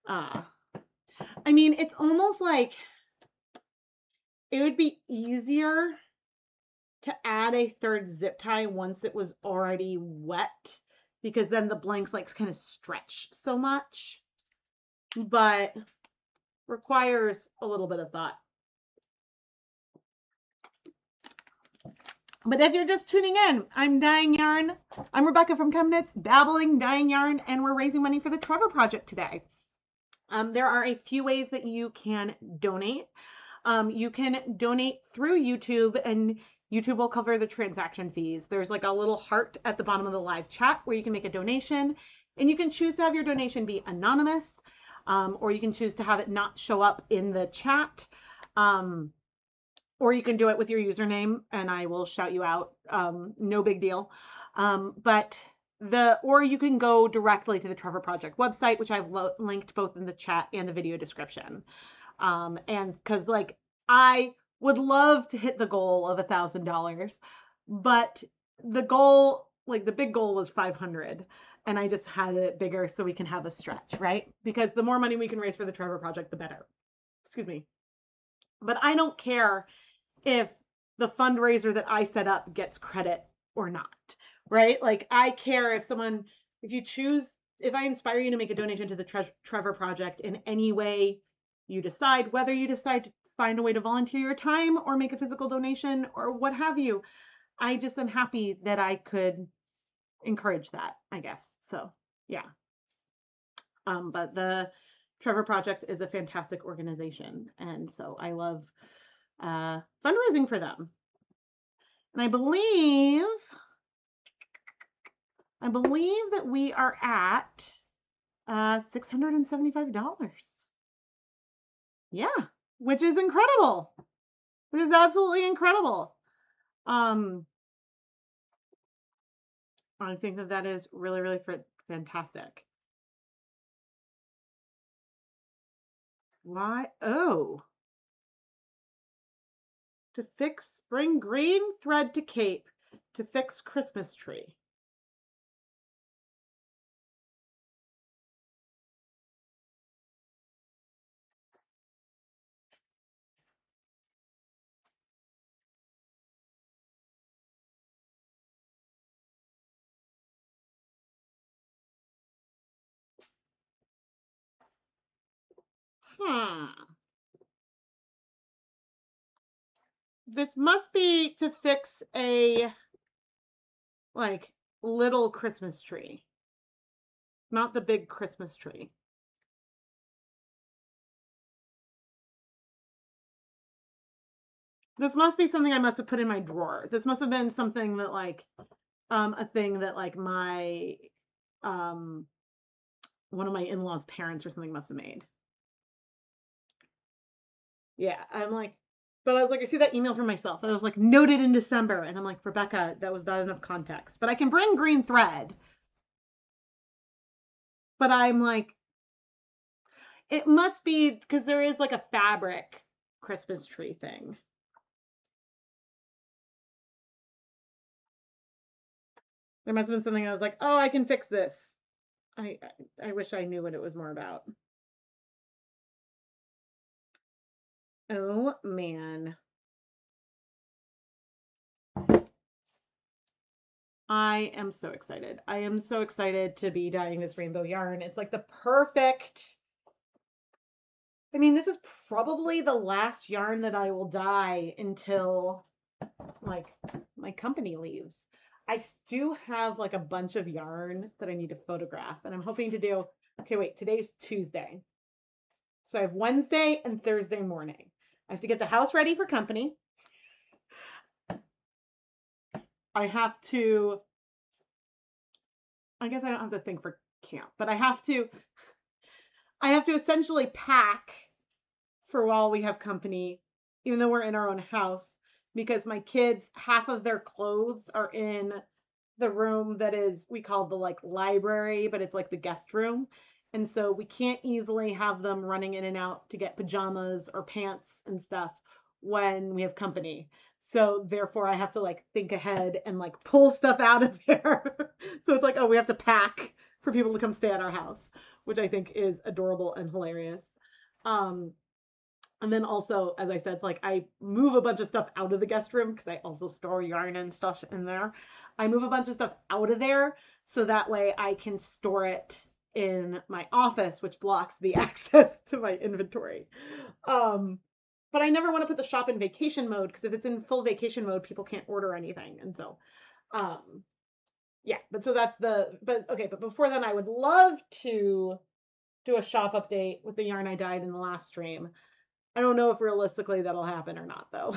I mean, it's almost like it would be easier to add a third zip tie once it was already wet because then the blanks like kind of stretch so much, but requires a little bit of thought. But if you're just tuning in, I'm Dyeing Yarn. I'm Rebecca from ChemKnits, babbling, dyeing yarn, and we're raising money for the Trevor Project today. There are a few ways that you can donate. You can donate through YouTube and YouTube will cover the transaction fees. There's like a little heart at the bottom of the live chat where you can make a donation and you can choose to have your donation be anonymous or you can choose to have it not show up in the chat. Or you can do it with your username and I will shout you out. No big deal. Or you can go directly to the Trevor Project website, which I've linked both in the chat and the video description. And because like I would love to hit the goal of $1,000, but the goal, like the big goal was 500 and I just had it bigger so we can have a stretch, right? Because the more money we can raise for the Trevor Project, the better. Excuse me. But I don't care if the fundraiser that I set up gets credit or not, right? Like I care if if I inspire you to make a donation to the Trevor Project in any way you decide, whether you decide to find a way to volunteer your time or make a physical donation or what have you, I just am happy that I could encourage that, I guess. So yeah. But the Trevor Project is a fantastic organization. And so I love fundraising for them. And I believe that we are at $675. Yeah, which is incredible. Which is absolutely incredible. I think that is really, really fantastic. Why? Oh. To fix spring green thread to cape to fix Christmas tree. Hmm. This must be to fix a, like, little Christmas tree, not the big Christmas tree. This must be something I must have put in my drawer. This must have been something that, like, a thing that, like, my, um, one of my in-laws' parents or something must have made. Yeah, I'm like, but I was like, I see that email from myself, and I was like, noted in December, and I'm like, Rebecca, that was not enough context. But I can bring green thread. But I'm like, it must be because there is like a fabric Christmas tree thing. There must have been something I was like, oh, I can fix this. I I wish I knew what it was more about. Oh man. I am so excited. I am so excited to be dyeing this rainbow yarn. It's like the perfect. I mean, this is probably the last yarn that I will dye until like my company leaves. I do have like a bunch of yarn that I need to photograph, and I'm hoping to do. Okay, wait, today's Tuesday. So I have Wednesday and Thursday morning. I have to get the house ready for company. I have to, I guess I don't have to think for camp, but I have to essentially pack for while we have company, even though we're in our own house, because my kids, half of their clothes are in the room that is, we call the like library, but it's like the guest room. And so we can't easily have them running in and out to get pajamas or pants and stuff when we have company. So therefore I have to like think ahead and like pull stuff out of there. So it's like, oh, we have to pack for people to come stay at our house, which I think is adorable and hilarious. Um, and then also, as I said, like I move a bunch of stuff out of the guest room because I also store yarn and stuff in there. I move a bunch of stuff out of there so that way I can store it in my office, which blocks the access to my inventory. Um, but I never want to put the shop in vacation mode because if it's in full vacation mode, people can't order anything. And so, um, yeah, but so that's but okay, but before then, I would love to do a shop update with the yarn I dyed in the last stream. I don't know if realistically that'll happen or not, though.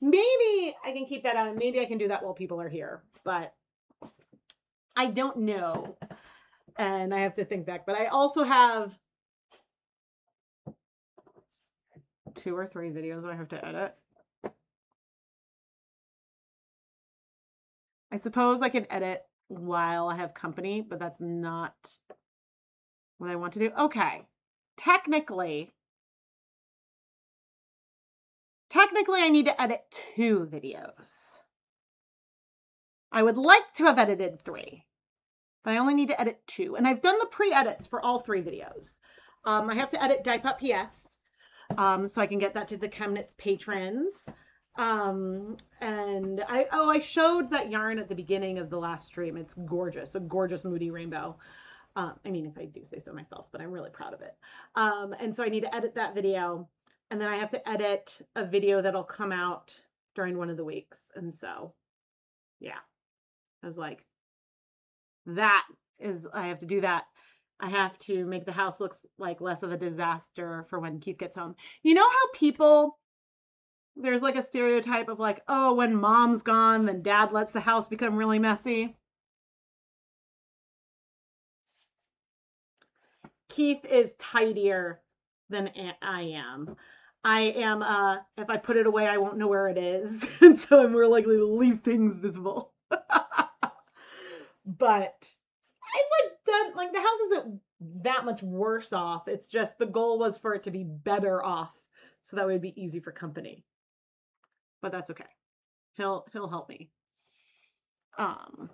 Maybe I can keep that on. Maybe I can do that while people are here, but I don't know. And I have to think back. But I also have 2 or 3 videos I have to edit. I suppose I can edit while I have company, but that's not what I want to do. Okay. Technically, I need to edit 2 videos. I would like to have edited 3, but I only need to edit 2. And I've done the pre-edits for all 3 videos. I have to edit Dyepop PS so I can get that to the ChemKnits patrons. And I showed that yarn at the beginning of the last stream. It's gorgeous, a gorgeous moody rainbow. I mean, if I do say so myself, but I'm really proud of it. And so I need to edit that video. And then I have to edit a video that'll come out during one of the weeks. And so, yeah, I was like, I have to do that. I have to make the house look like less of a disaster for when Keith gets home. You know how there's like a stereotype of like, oh, when mom's gone, then dad lets the house become really messy. Keith is tidier than I am. I am, if I put it away, I won't know where it is. And so I'm more likely to leave things visible. But I've like done, like the house isn't that much worse off. It's just the goal was for it to be better off so that would be easy for company. But that's okay. He'll help me. Um,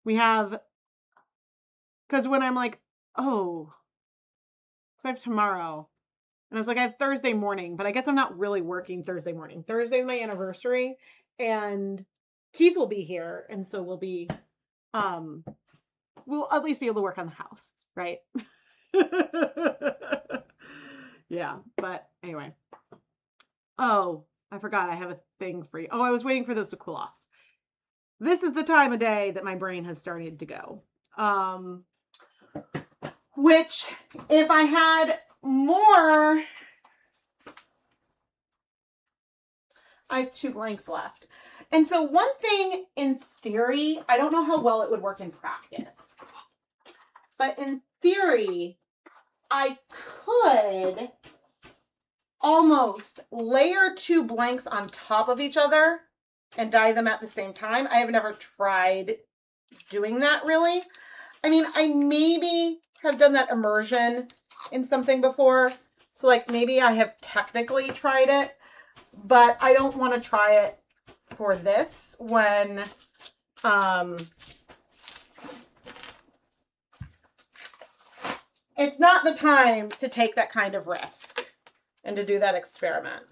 we have, because when I'm like, oh, because I have tomorrow, and I was like, I have Thursday morning, but I guess I'm not really working Thursday morning. Thursday is my anniversary, and Keith will be here, and so we'll at least be able to work on the house, right? Yeah, but anyway. Oh, I forgot I have a thing for you. Oh, I was waiting for those to cool off. This is the time of day that my brain has started to go. Which, if I had more, I have 2 blanks left. And so one thing in theory, I don't know how well it would work in practice, but in theory, I could almost layer 2 blanks on top of each other and dye them at the same time. I have never tried doing that really. I mean, I maybe have done that immersion in something before. So like maybe I have technically tried it, but I don't want to try it for this when it's not the time to take that kind of risk and to do that experiment.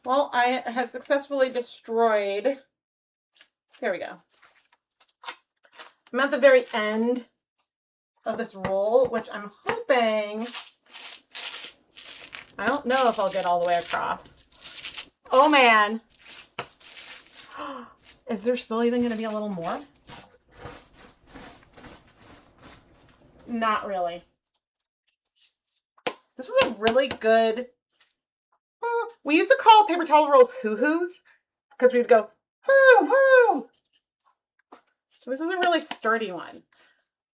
Well, I have successfully destroyed, there we go. I'm at the very end of this roll, which I'm hoping, I don't know if I'll get all the way across. Oh man. Is there still even going to be a little more? Not really. This is a really good, we used to call paper towel rolls hoo-hoos because we'd go hoo-hoo. So this is a really sturdy one.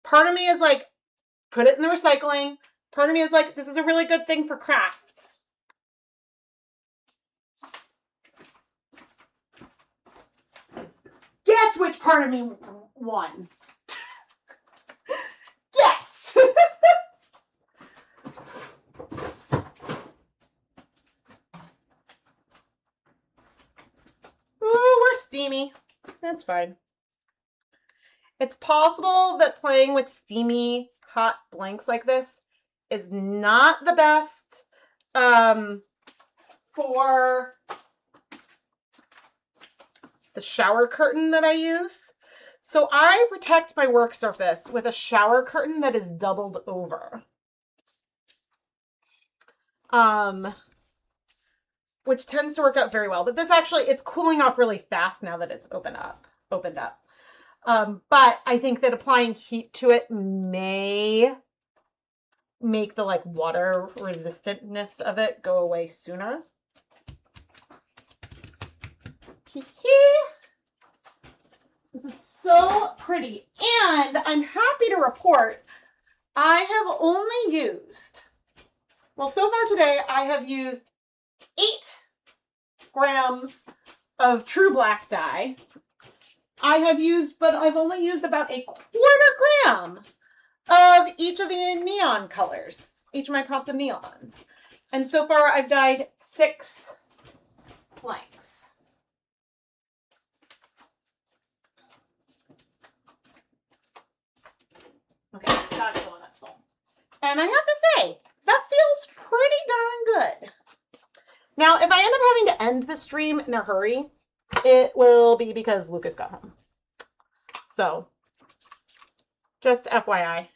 Part of me is like, put it in the recycling. Part of me is like, this is a really good thing for crafts. Guess which part of me won? Yes! Ooh, we're steamy. That's fine. It's possible that playing with steamy, hot blanks like this is not the best for the shower curtain that I use. So I protect my work surface with a shower curtain that is doubled over. Which tends to work out very well. But this actually, it's cooling off really fast now that it's opened up. But I think that applying heat to it may make the like water resistantness of it go away sooner. This is so pretty. And I'm happy to report I have only used, well, so far today I have used 8 grams of true black dye. But I've only used about a 1/4 gram of each of the neon colors, each of my pops of neons. And so far I've dyed 6 blanks. Okay, that's full and that's full. And I have to say, that feels pretty darn good. Now, if I end up having to end the stream in a hurry, it will be because Lucas got home. So, just FYI.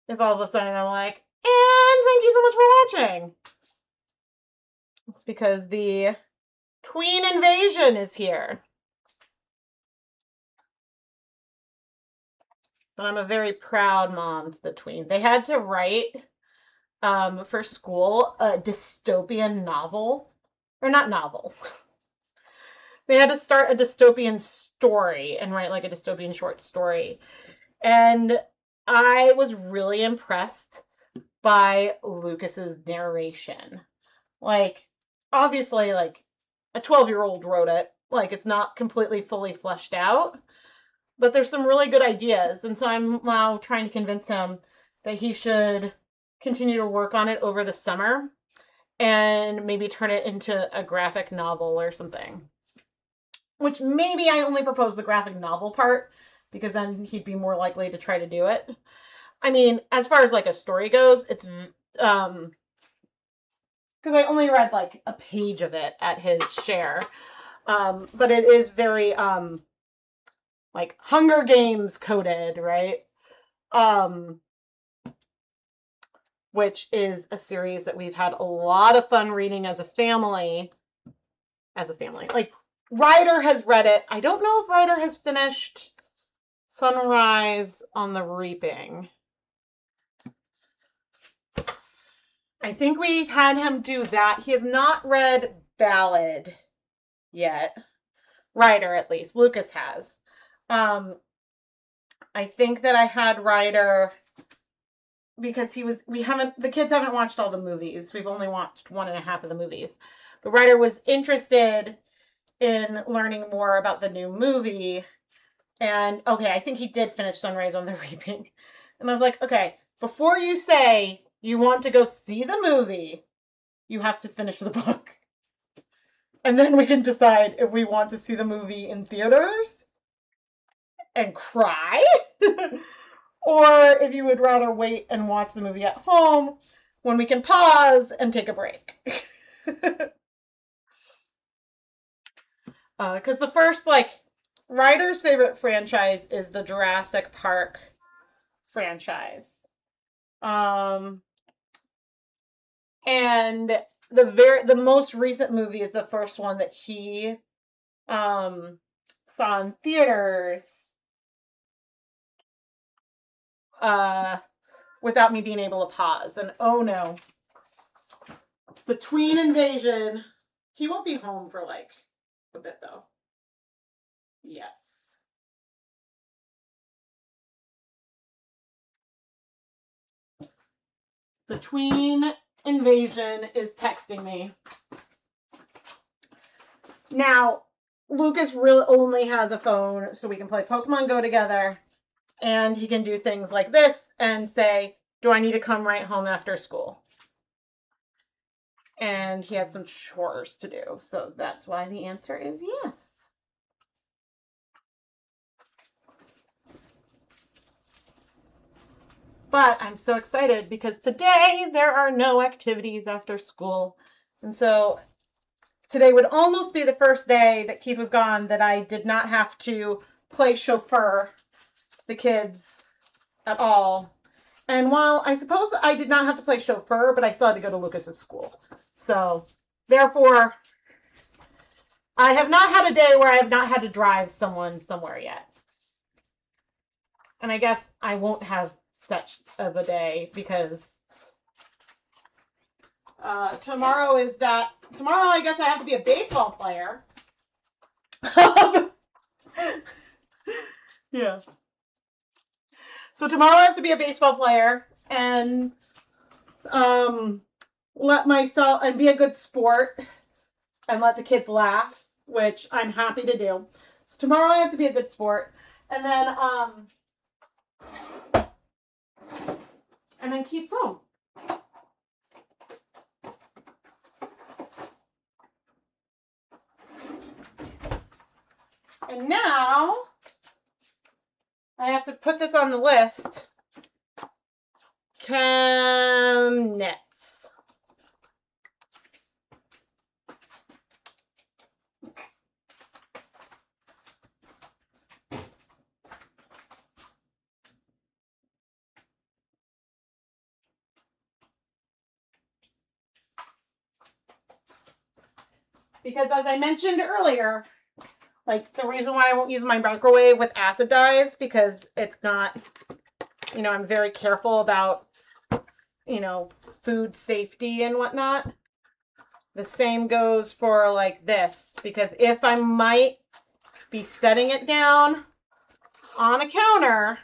If all of a sudden I'm like, and thank you so much for watching. It's because the tween invasion is here. But I'm a very proud mom to the tween. They had to write for school a dystopian novel. Or not novel. They had to start a dystopian story and write like a dystopian short story. And I was really impressed by Lucas's narration. Like, obviously, like, a 12-year-old wrote it. Like, it's not completely fully fleshed out. But there's some really good ideas. And so I'm now trying to convince him that he should continue to work on it over the summer and maybe turn it into a graphic novel or something. Which maybe I only propose the graphic novel part because then he'd be more likely to try to do it. I mean, as far as like a story goes, it's because I only read like a page of it at his share. But it is very like Hunger Games coded, right? Um, which is a series that we've had a lot of fun reading as a family. Like, Ryder has read it. I don't know if Ryder has finished Sunrise on the Reaping. I think we had him do that. He has not read Ballad yet. Ryder, at least. Lucas has. I think that I had Ryder because the kids haven't watched all the movies. We've only watched 1.5 of the movies. But Ryder was interested in learning more about the new movie. And okay, I think he did finish Sunrise on the Reaping. And I was like, okay, before you say you want to go see the movie, you have to finish the book. And then we can decide if we want to see the movie in theaters and cry, or if you would rather wait and watch the movie at home when we can pause and take a break. Because the first, Ryder's favorite franchise is the Jurassic Park franchise. And the most recent movie is the first one that he saw in theaters without me being able to pause. And oh no, the tween invasion. He won't be home for a bit though. Yes. The tween invasion is texting me. Now, Lucas really only has a phone, so we can play Pokemon Go together, and he can do things like this and say, do I need to come right home after school? And he has some chores to do, so that's why the answer is yes. But I'm so excited because today there are no activities after school. And so today would almost be the first day that Keith was gone that I did not have to play chauffeur the kids at all. And while I suppose I did not have to play chauffeur, but I still had to go to Lucas's school. So therefore, I have not had a day where I have not had to drive someone somewhere yet. And I guess I won't have such of a day because tomorrow I guess I have to be a baseball player. Yeah. So tomorrow I have to be a baseball player and let myself and be a good sport and let the kids laugh, which I'm happy to do. So tomorrow I have to be a good sport, and then Keith's home. And now I have to put this on the list. ChemKnits. Because as I mentioned earlier, the reason why I won't use my microwave with acid dyes, because it's not, I'm very careful about, food safety and whatnot. The same goes for this, because if I might be setting it down on a counter,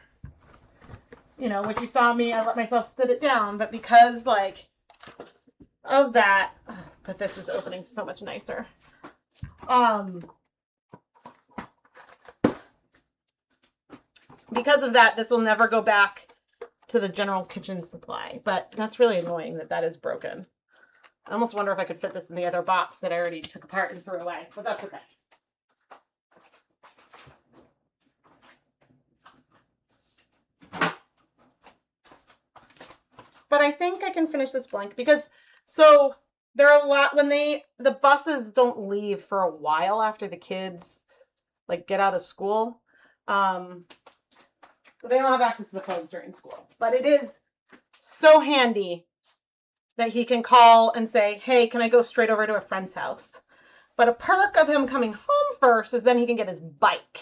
which you saw me, I let myself sit it down, but because of that, but this is opening so much nicer. Because of that, this will never go back to the general kitchen supply, but that's really annoying that is broken. I almost wonder if I could fit this in the other box that I already took apart and threw away, but that's okay. But I think I can finish this blank because, so there are a lot, when the buses don't leave for a while after the kids get out of school. They don't have access to the phones during school. But it is so handy that he can call and say, hey, can I go straight over to a friend's house? But a perk of him coming home first is then he can get his bike.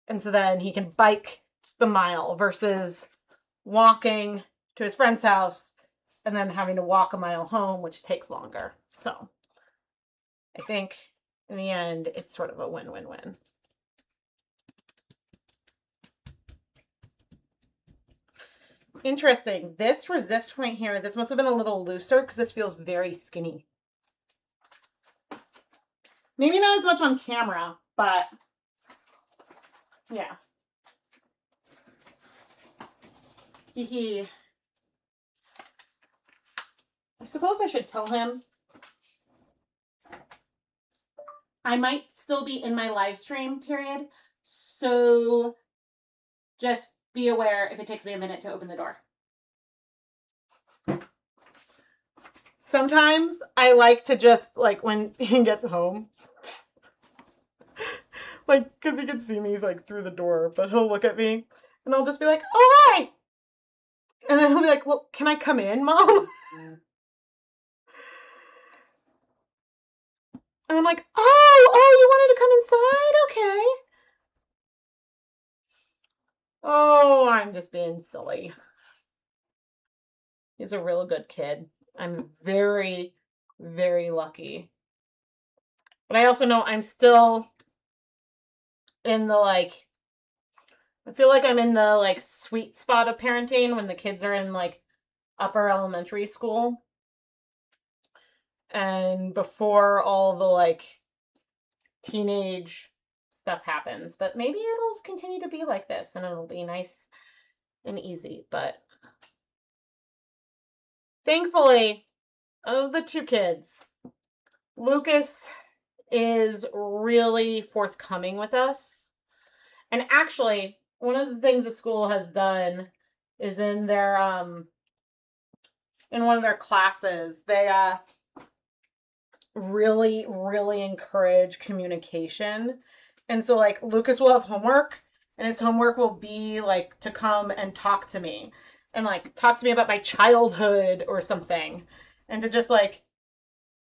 And so then he can bike the mile versus walking to his friend's house and then having to walk a mile home, which takes longer. So I think in the end, it's sort of a win-win-win. Interesting. This resist point here, this must have been a little looser because this feels very skinny. Maybe not as much on camera, but yeah. I suppose I should tell him. I might still be in my live stream period, so just be aware if it takes me a minute to open the door. Sometimes I like to just, like, when he gets home, like, because he can see me, like, through the door, but he'll look at me, and I'll just be like, oh, hi! And then he'll be like, well, can I come in, Mom? And I'm like, oh, you wanted to come inside? Okay. Oh, I'm just being silly. He's a real good kid. I'm very, very lucky. But I also know I'm still in the, like, I feel like I'm in the, like, sweet spot of parenting when the kids are in, like, upper elementary school. And before all the, like, teenage stuff happens. But maybe it'll continue to be like this and it'll be nice and easy. But thankfully, of the two kids, Lucas is really forthcoming with us. And actually, one of the things the school has done is in their in one of their classes, they really, really encourage communication. And so, like, Lucas will have homework, and his homework will be, like, to come and talk to me. And, like, talk to me about my childhood or something. And to just, like,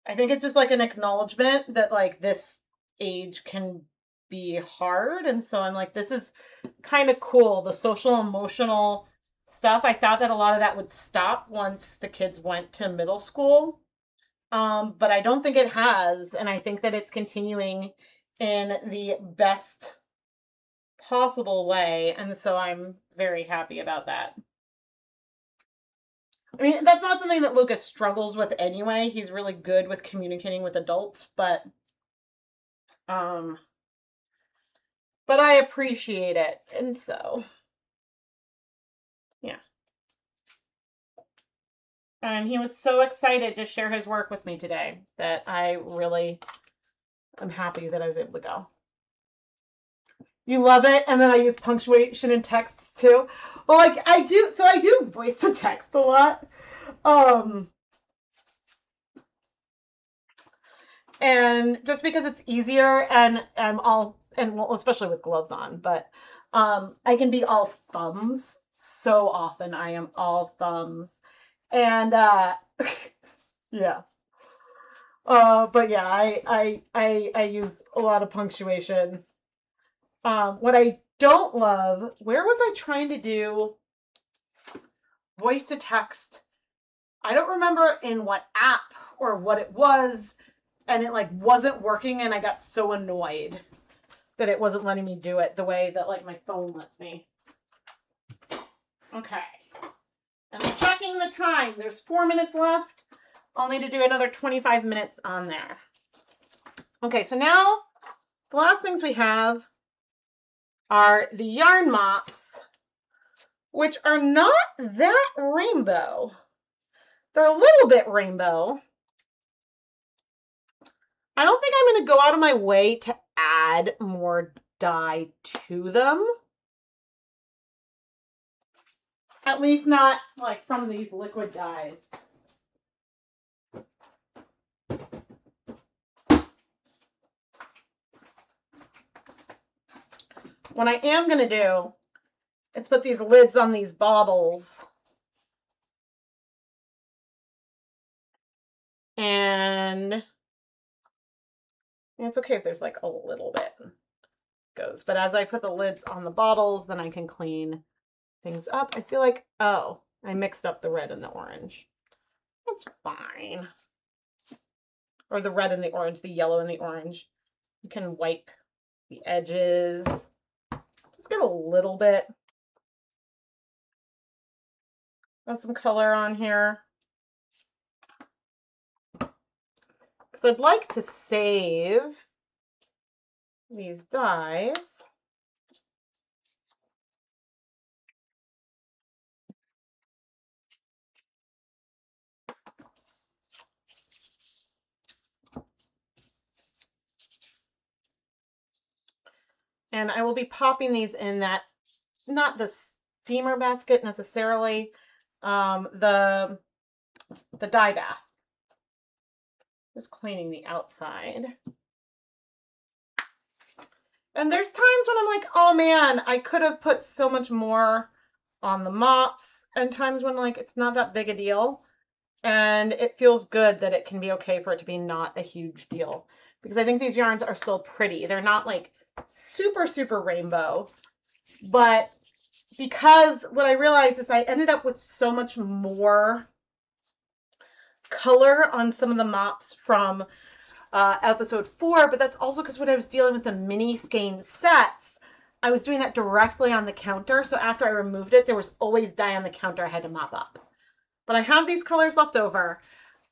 I think it's just, like, an acknowledgement that, like, this age can be hard. And so I'm like, this is kind of cool. The social emotional stuff. I thought that a lot of that would stop once the kids went to middle school. But I don't think it has, and I think that it's continuing in the best possible way, and so I'm very happy about that. I mean, that's not something that Lucas struggles with anyway. He's really good with communicating with adults, but I appreciate it, and so yeah. And he was so excited to share his work with me today that I really am happy that I was able to go. You love it, and then I use punctuation in texts too. Well, like I do voice to text a lot. And just because it's easier and well, especially with gloves on, but I can be all thumbs so often. I am all thumbs. And yeah. But yeah, I use a lot of punctuation. What I don't love, where was I trying to do voice to text? I don't remember in what app or what it was, and it like wasn't working, and I got so annoyed that it wasn't letting me do it the way that like my phone lets me. Okay. I'm checking the time. There's 4 minutes left. I'll need to do another 25 minutes on there. Okay, so now the last things we have are the yarn mops, which are not that rainbow. They're a little bit rainbow. I don't think I'm going to go out of my way to add more dye to them. At least not like from these liquid dyes. what I am going to do is put these lids on these bottles. And it's okay if there's like a little bit goes. But as I put the lids on the bottles, then I can clean things up. I feel like, oh, I mixed up the red and the orange. That's fine. Or the red and the orange, the yellow and the orange. You can wipe the edges. Just get a little bit of some color on here. Because I'd like to save these dies. And I will be popping these in that, not the steamer basket necessarily, the dye bath. Just cleaning the outside. And there's times when I'm like, oh man, I could have put so much more on the mops, and times when like it's not that big a deal. And it feels good that it can be okay for it to be not a huge deal. Because I think these yarns are still pretty. They're not like super, super rainbow. But because what I realized is I ended up with so much more color on some of the mops from episode 4, but that's also because when I was dealing with the mini skein sets, I was doing that directly on the counter. So after I removed it, there was always dye on the counter I had to mop up. But I have these colors left over.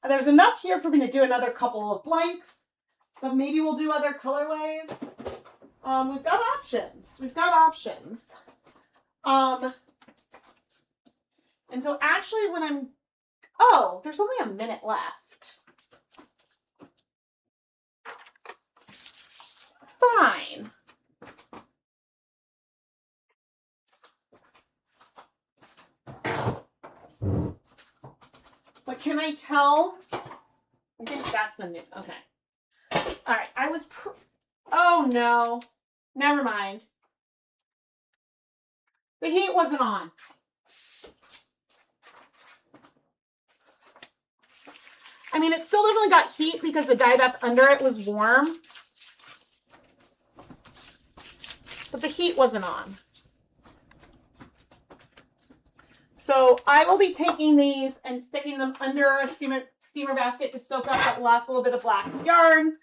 There's enough here for me to do another couple of blanks, but maybe we'll do other colorways. We've got options. We've got options. And so actually when I'm, oh, there's only a minute left. Fine. But can I tell? I think that's the new, okay. All right, I was, oh no, never mind. The heat wasn't on. I mean, it still definitely got heat because the dye bath under it was warm. But the heat wasn't on. So I will be taking these and sticking them under a steamer basket to soak up that last little bit of black yarn,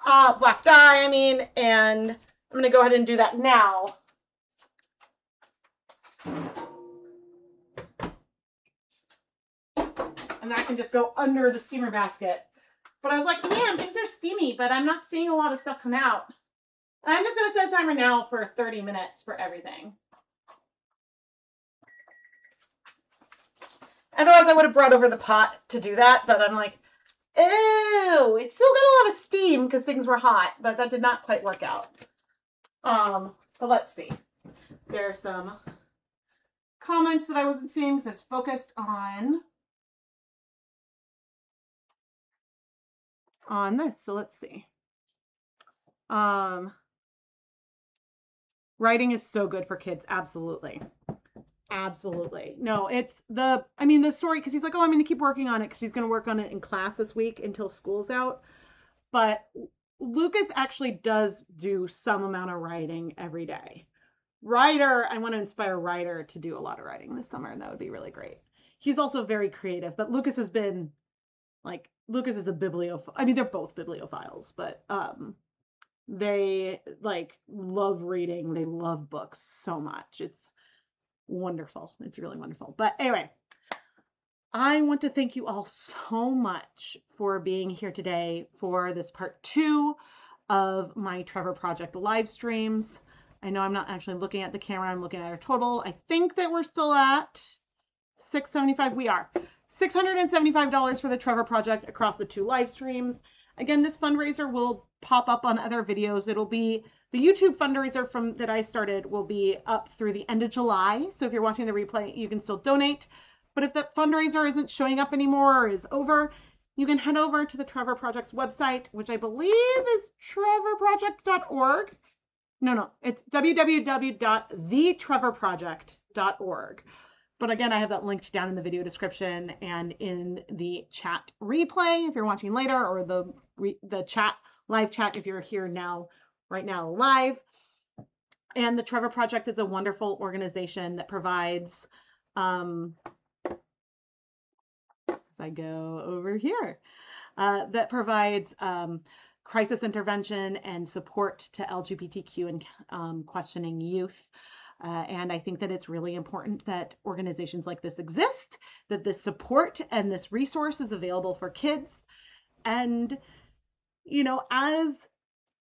black dye, I mean, and I'm going to go ahead and do that now. And that can just go under the steamer basket. But I was like, man, things are steamy, but I'm not seeing a lot of stuff come out. And I'm just going to set a timer now for 30 minutes for everything. Otherwise, I would have brought over the pot to do that, but I'm like, ew, it still got a lot of steam because things were hot, but that did not quite work out. But let's see. There's some comments that I wasn't seeing, so I was focused on this. So let's see. Writing is so good for kids. Absolutely. Absolutely. No, it's the story, because he's like, oh, I'm going to keep working on it because he's going to work on it in class this week until school's out. But Lucas actually does do some amount of writing every day. Ryder, I want to inspire Ryder to do a lot of writing this summer, and that would be really great. He's also very creative, but Lucas has been like, Lucas is a bibliophile. I mean, they're both bibliophiles, but they like love reading. They love books so much. It's wonderful. It's really wonderful. But anyway, I want to thank you all so much for being here today for this part 2 of my Trevor Project live streams. I know I'm not actually looking at the camera. I'm looking at our total. I think that we're still at $675. We are. $675 for the Trevor Project across the 2 live streams. Again, this fundraiser will pop up on other videos. It'll be the YouTube fundraiser that I started will be up through the end of July. So if you're watching the replay, you can still donate. But if the fundraiser isn't showing up anymore or is over, you can head over to the Trevor Project's website, which I believe is trevorproject.org. No, it's www.thetrevorproject.org. But again, I have that linked down in the video description and in the chat replay if you're watching later, or the chat, live chat if you're here now, right now live. And the Trevor Project is a wonderful organization that provides, as I go over here, that provides crisis intervention and support to LGBTQ and questioning youth. And I think that it's really important that organizations like this exist, that this support and this resource is available for kids. And, you know, as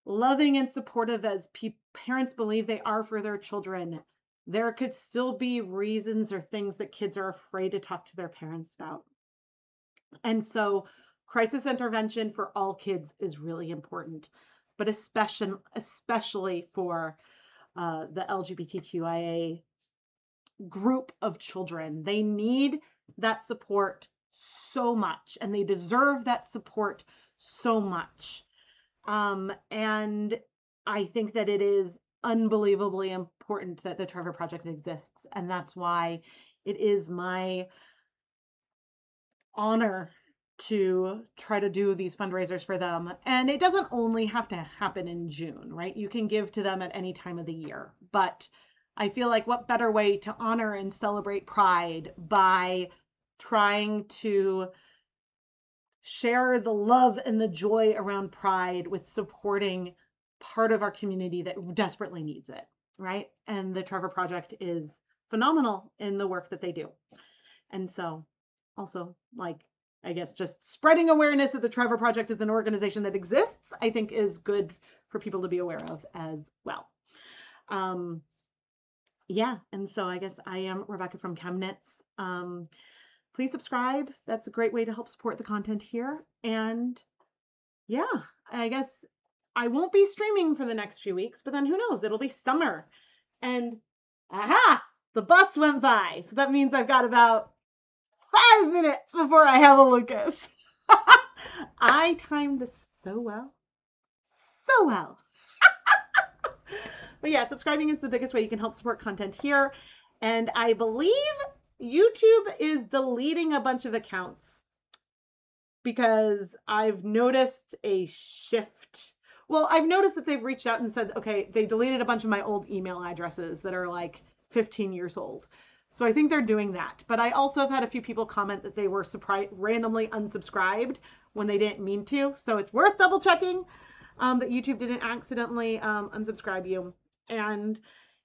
loving and supportive as parents believe they are for their children, there could still be reasons or things that kids are afraid to talk to their parents about. And so crisis intervention for all kids is really important, but especially for the LGBTQIA group of children. They need that support so much, and they deserve that support so much. And I think that it is unbelievably important that the Trevor Project exists, and that's why it is my honor to try to do these fundraisers for them. And it doesn't only have to happen in June, right? You can give to them at any time of the year. But I feel like what better way to honor and celebrate Pride by trying to share the love and the joy around Pride with supporting part of our community that desperately needs it, right? And the Trevor Project is phenomenal in the work that they do. And so also, like, I guess just spreading awareness that the Trevor Project is an organization that exists, I think is good for people to be aware of as well. Yeah, and so I guess I am Rebecca from ChemKnits. Please subscribe. That's a great way to help support the content here. And yeah, I guess I won't be streaming for the next few weeks, but then who knows? It'll be summer. And aha, the bus went by. So that means I've got about 5 minutes before I have a Lucas. I timed this so well. So well. But yeah, subscribing is the biggest way you can help support content here. And I believe YouTube is deleting a bunch of accounts because I've noticed a shift. Well, I've noticed that they've reached out and said, okay, they deleted a bunch of my old email addresses that are like 15 years old. So I think they're doing that. But I also have had a few people comment that they were randomly unsubscribed when they didn't mean to. So it's worth double checking that YouTube didn't accidentally unsubscribe you. And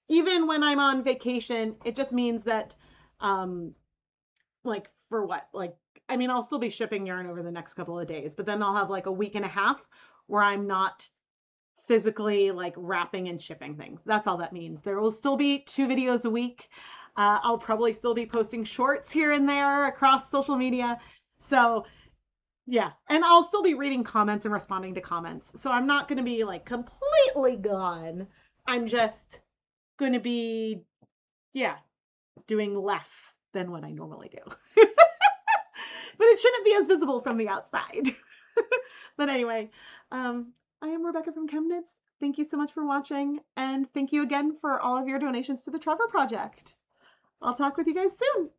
even when I'm on vacation, it just means that, like, for what? Like, I mean, I'll still be shipping yarn over the next couple of days, but then I'll have like a week and a half where I'm not physically like wrapping and shipping things. That's all that means. There will still be 2 videos a week. I'll probably still be posting shorts here and there across social media. So yeah, and I'll still be reading comments and responding to comments. So I'm not going to be like completely gone. I'm just going to be, yeah, doing less than what I normally do. But it shouldn't be as visible from the outside. But anyway, I am Rebecca from ChemKnits. Thank you so much for watching. And thank you again for all of your donations to the Trevor Project. I'll talk with you guys soon.